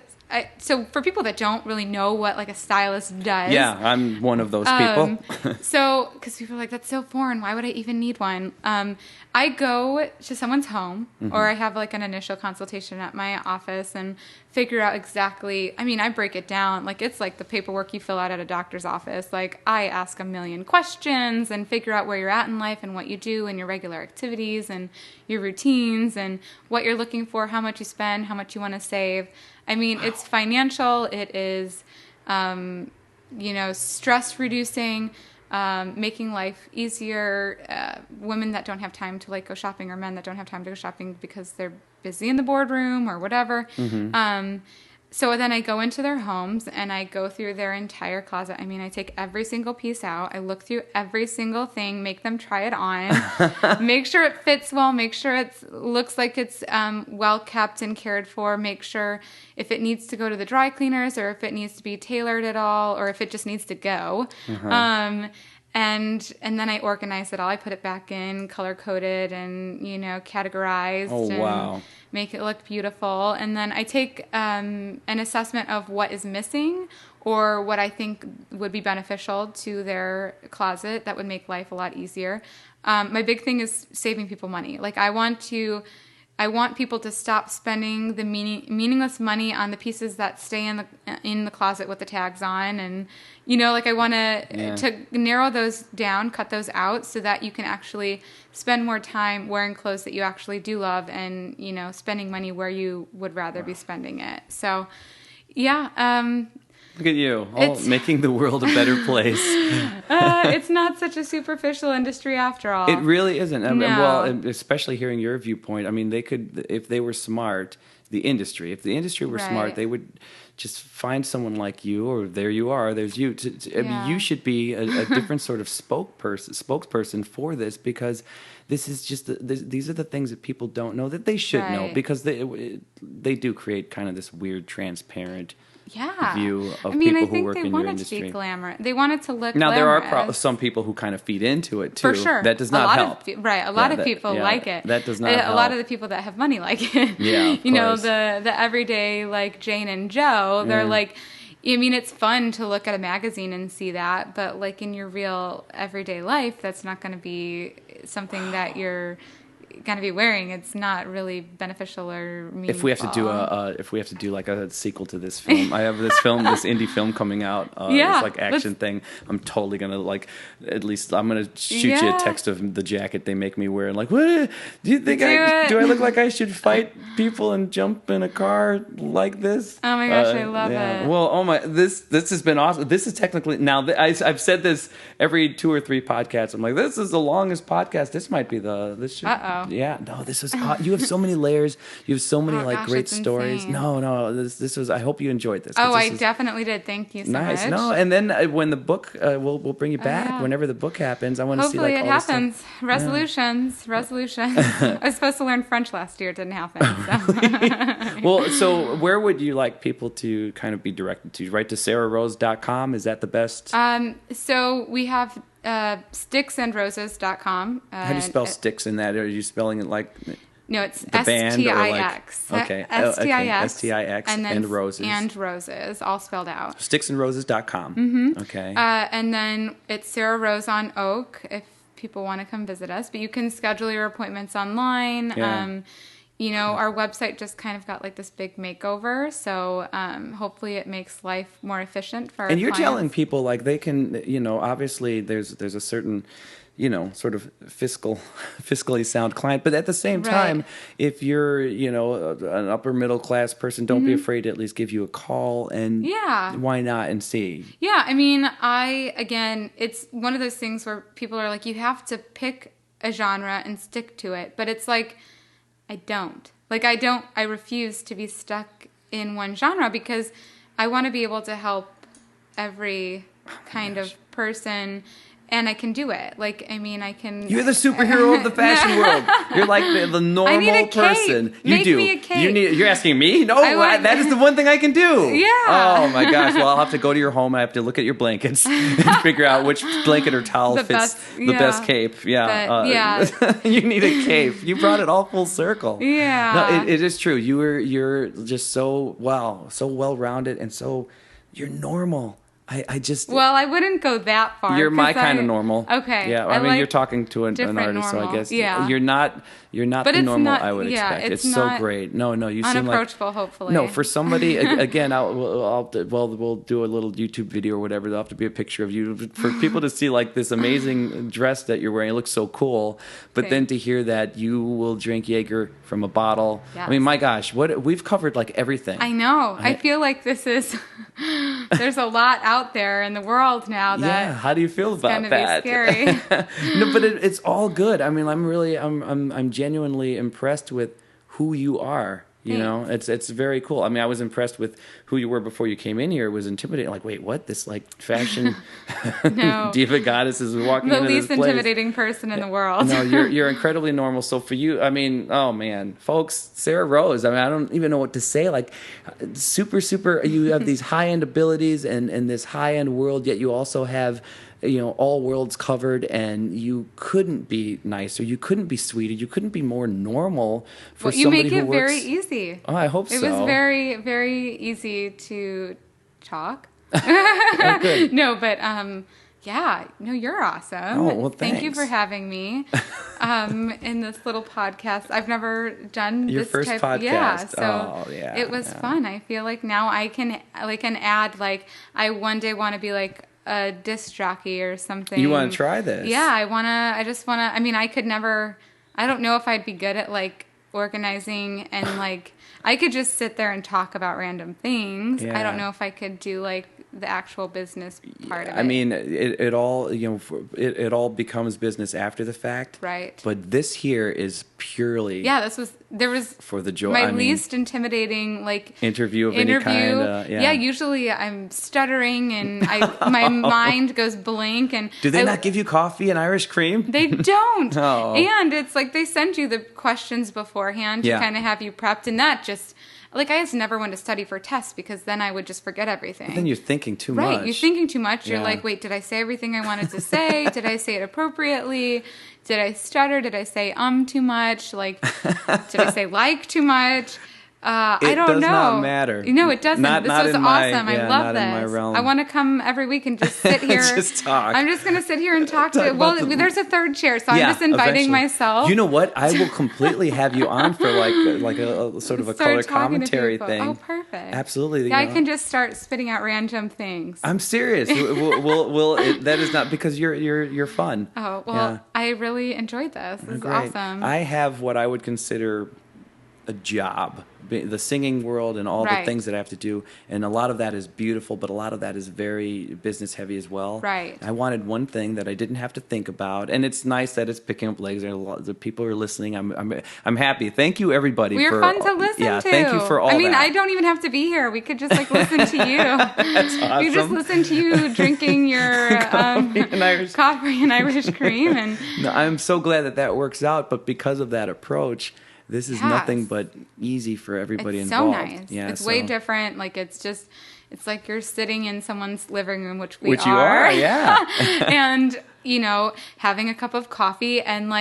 So for people that don't really know what like a stylist does, I'm one of those people. So because people are like, that's so foreign, why would I even need one? I go to someone's home, or I have like an initial consultation at my office and figure out exactly. I mean, I break it down like it's like the paperwork you fill out at a doctor's office. Like, I ask a million questions and figure out where you're at in life and what you do and your regular activities and your routines and what you're looking for, how much you spend, how much you want to save. I mean, it's financial. It is, you know, stress reducing, making life easier. Women that don't have time to like go shopping, or men that don't have time to go shopping because they're busy in the boardroom or whatever. So then I go into their homes and I go through their entire closet. I mean, I take every single piece out. I look through every single thing, make them try it on, make sure it fits well, make sure it looks like it's well kept and cared for, make sure if it needs to go to the dry cleaners or if it needs to be tailored at all or if it just needs to go. And then I organize it all. I put it back in, color coded, and you know, categorized. Oh, wow! Make it look beautiful. And then I take an assessment of what is missing or what I think would be beneficial to their closet that would make life a lot easier. My big thing is saving people money. Like, I want people to stop spending the meaningless money on the pieces that stay in the closet with the tags on, and you know, like I want to narrow those down, cut those out, so that you can actually spend more time wearing clothes that you actually do love, and you know, spending money where you would rather be spending it. So, yeah. Look at you, making the world a better place. It's not such a superficial industry after all. It really isn't. No. Well, especially hearing your viewpoint. I mean, they could, if they were smart, if the industry were smart, they would just find someone like you, or there you are, there's you. I mean, you should be a different sort of spokesperson for this, because this is just these are the things that people don't know that they should know, because they do create kind of this weird, transparent view of people who work in your industry. I think they want it to be glamorous. They want it to look now, glamorous. there are some people who kind of feed into it, too. For sure. That does not help. A lot of people like it. That does not help. A lot of the people that have money like it. Yeah, of course. The everyday, like, Jane and Joe, they're like, I mean, it's fun to look at a magazine and see that, but, like, in your real everyday life, that's not going to be something that you're going to be wearing. It's not really beneficial or meaningful. If we have to do like a sequel to this film, I have this indie film coming out. It's like action thing. I'm totally gonna at least I'm gonna shoot you a text of the jacket they make me wear, and like, what do you think? Do I look like I should fight people and jump in a car like this? Oh my gosh, I love it. Well, this has been awesome. This is technically I've said this every 2 or 3 podcasts. I'm like, this is the longest podcast. This might be Yeah, no, this was. You have so many layers. You have so many great stories. Insane. No, this was. I hope you enjoyed this. I definitely did. Thank you so much. No, and then when the book, we'll bring you back whenever the book happens. I want to see Hopefully all it happens. Resolutions. I was supposed to learn French last year. It didn't happen. So. Well, so where would you like people to kind of be directed to? Right to sararose.com? Is that the best? So we have sticksandroses.com. How do you spell sticks in that? Are you spelling it like... No, it's the band S-T-I-X. Okay. S-T-I-X. S-T-I-X and roses. And roses, all spelled out. Sticksandroses.com. Mm-hmm. Okay. And then it's Sarah Rose on Oak if people want to come visit us. But you can schedule your appointments online. Yeah. Our website just kind of got like this big makeover. So hopefully it makes life more efficient for our And you're clients. telling people like they can, obviously there's a certain... sort of fiscally sound client. But at the same time, if you're, an upper middle class person, don't be afraid to at least give you a call and why not and see. Yeah, I mean, it's one of those things where people are like, you have to pick a genre and stick to it. But it's like, I don't. I refuse to be stuck in one genre because I want to be able to help every kind of person. And I can do it. I can... You're the superhero of the fashion world. You're like the normal person. Make me a cape. You're asking me? No, that is the one thing I can do. Yeah. Oh, my gosh. Well, I'll have to go to your home. I have to look at your blankets and figure out which blanket or towel fits the best cape. Yeah. You need a cape. You brought it all full circle. Yeah. No, it is true. You're just so well-rounded and so... You're normal. Well, I wouldn't go that far. You're my kind of normal. Okay. Yeah, I mean, you're talking to an artist, so I guess you're not the normal I would expect. It's so great. No, you seem like unapproachable. Hopefully, no. For somebody, again, we'll do a little YouTube video or whatever. There'll have to be a picture of you for people to see like this amazing dress that you're wearing. It looks so cool. But then to hear that you will drink Jaeger from a bottle. Yes. I mean, my gosh, we've covered like everything. I know. I feel like this is. There's a lot out there in the world now that how do you feel about that? It's gonna be scary. No, but it's all good. I mean, I'm genuinely impressed with who you are. It's very cool. I mean, I was impressed with who you were before you came in here. It was intimidating. Like, wait, what? This like fashion diva goddess is walking into this place. The least intimidating person in the world. No, you're incredibly normal. So for you, I mean, oh man, folks, Sarah Rose. I mean, I don't even know what to say. Like, super. You have these high end abilities and this high end world, yet you also have. All worlds covered, and you couldn't be nicer, you couldn't be sweeter, you couldn't be more normal for somebody who works. You make it very easy. Oh, I hope so. It was very, very easy to talk. Oh, good. No, but you're awesome. Oh, well, thanks. Thank you for having me in this little podcast. I've never done your this first type. podcast. Yeah, so it was fun. I feel like now I can add I one day want to be like a disc jockey or something. You want to try this? Yeah, I just want to. I mean, I could never. I don't know if I'd be good at organizing and I could just sit there and talk about random things. Yeah. I don't know if I could do the actual business part of it. I mean, it all, it all becomes business after the fact. Right. But this here is purely there was for the joy. My least intimidating interview of any kind. Yeah, usually I'm stuttering and my mind goes blank. And do they not give you coffee and Irish cream? They don't. Oh. And it's like they send you the questions beforehand to kind of have you prepped, and that just I just never want to study for tests because then I would just forget everything. But then you're thinking too much. Right, you're thinking too much. You're like, wait, did I say everything I wanted to say? Did I say it appropriately? Did I stutter? Did I say too much? Did I say too much? I don't know. It does not matter. No, it doesn't. This was awesome. I love this. In my realm. I want to come every week and just sit here. Just talk. I'm just going to sit here and talk to. Well, there's a third chair, so I'm just inviting myself. You know what? I will completely have you on for a sort of a color commentary thing. Oh, perfect. Absolutely. Yeah, I can just start spitting out random things. I'm serious. That is not because you're fun. Oh well, I really enjoyed this. This is awesome. I have what I would consider a job, the singing world and all the things that I have to do, and a lot of that is beautiful, but a lot of that is very business heavy as well. Right. I wanted one thing that I didn't have to think about, and it's nice that it's picking up legs. The people are listening. I'm happy. Thank you, everybody. We're fun to listen to. Thank you for all. I mean, I don't even have to be here. We could just listen to you. That's awesome. We just listen to you drinking your coffee and Irish cream, and no, I'm so glad that works out. But because of that approach, this is nothing but easy for everybody involved. It's so nice. Yeah, it's way different. It's like you're sitting in someone's living room, which you are, yeah. And, having a cup of coffee and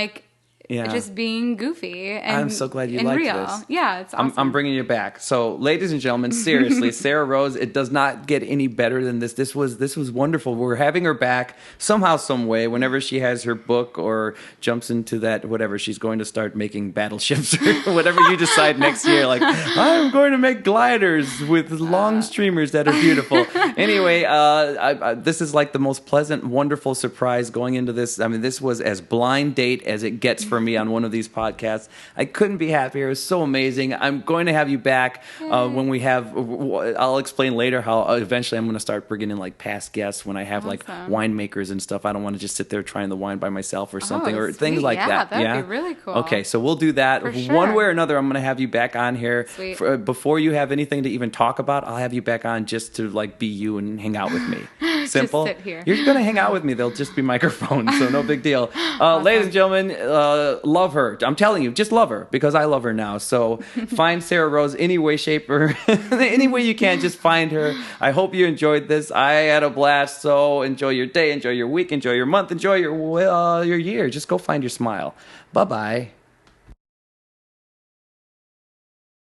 just being goofy. And I'm so glad you liked real. this. Yeah, it's awesome. I'm bringing you back. So, ladies and gentlemen, seriously, Sararose, it does not get any better than this. This was wonderful. We're having her back somehow, some way, whenever she has her book or jumps into that, whatever, she's going to start making battleships or whatever you decide next year. I'm going to make gliders with long streamers that are beautiful. Anyway, this is the most pleasant, wonderful surprise going into this. I mean, this was as blind date as it gets for me on one of these podcasts. I couldn't be happier. It was so amazing. I'm going to have you back when we have. I'll explain later how eventually I'm going to start bringing in past guests when I have winemakers and stuff. I don't want to just sit there trying the wine by myself or something or things like that. That'd be really cool. Okay, so we'll do that one way or another. I'm going to have you back on here. Sweet. Before you have anything to even talk about, I'll have you back on just to be you and hang out with me. Simple. Just sit here. You're going to hang out with me. They'll just be microphones, so no big deal. Awesome. Ladies and gentlemen, love her. I'm telling you, just love her because I love her now. So find Sararose any way, shape, or any way you can. Just find her. I hope you enjoyed this. I had a blast. So enjoy your day, enjoy your week, enjoy your month, enjoy your year. Just go find your smile. Bye-bye.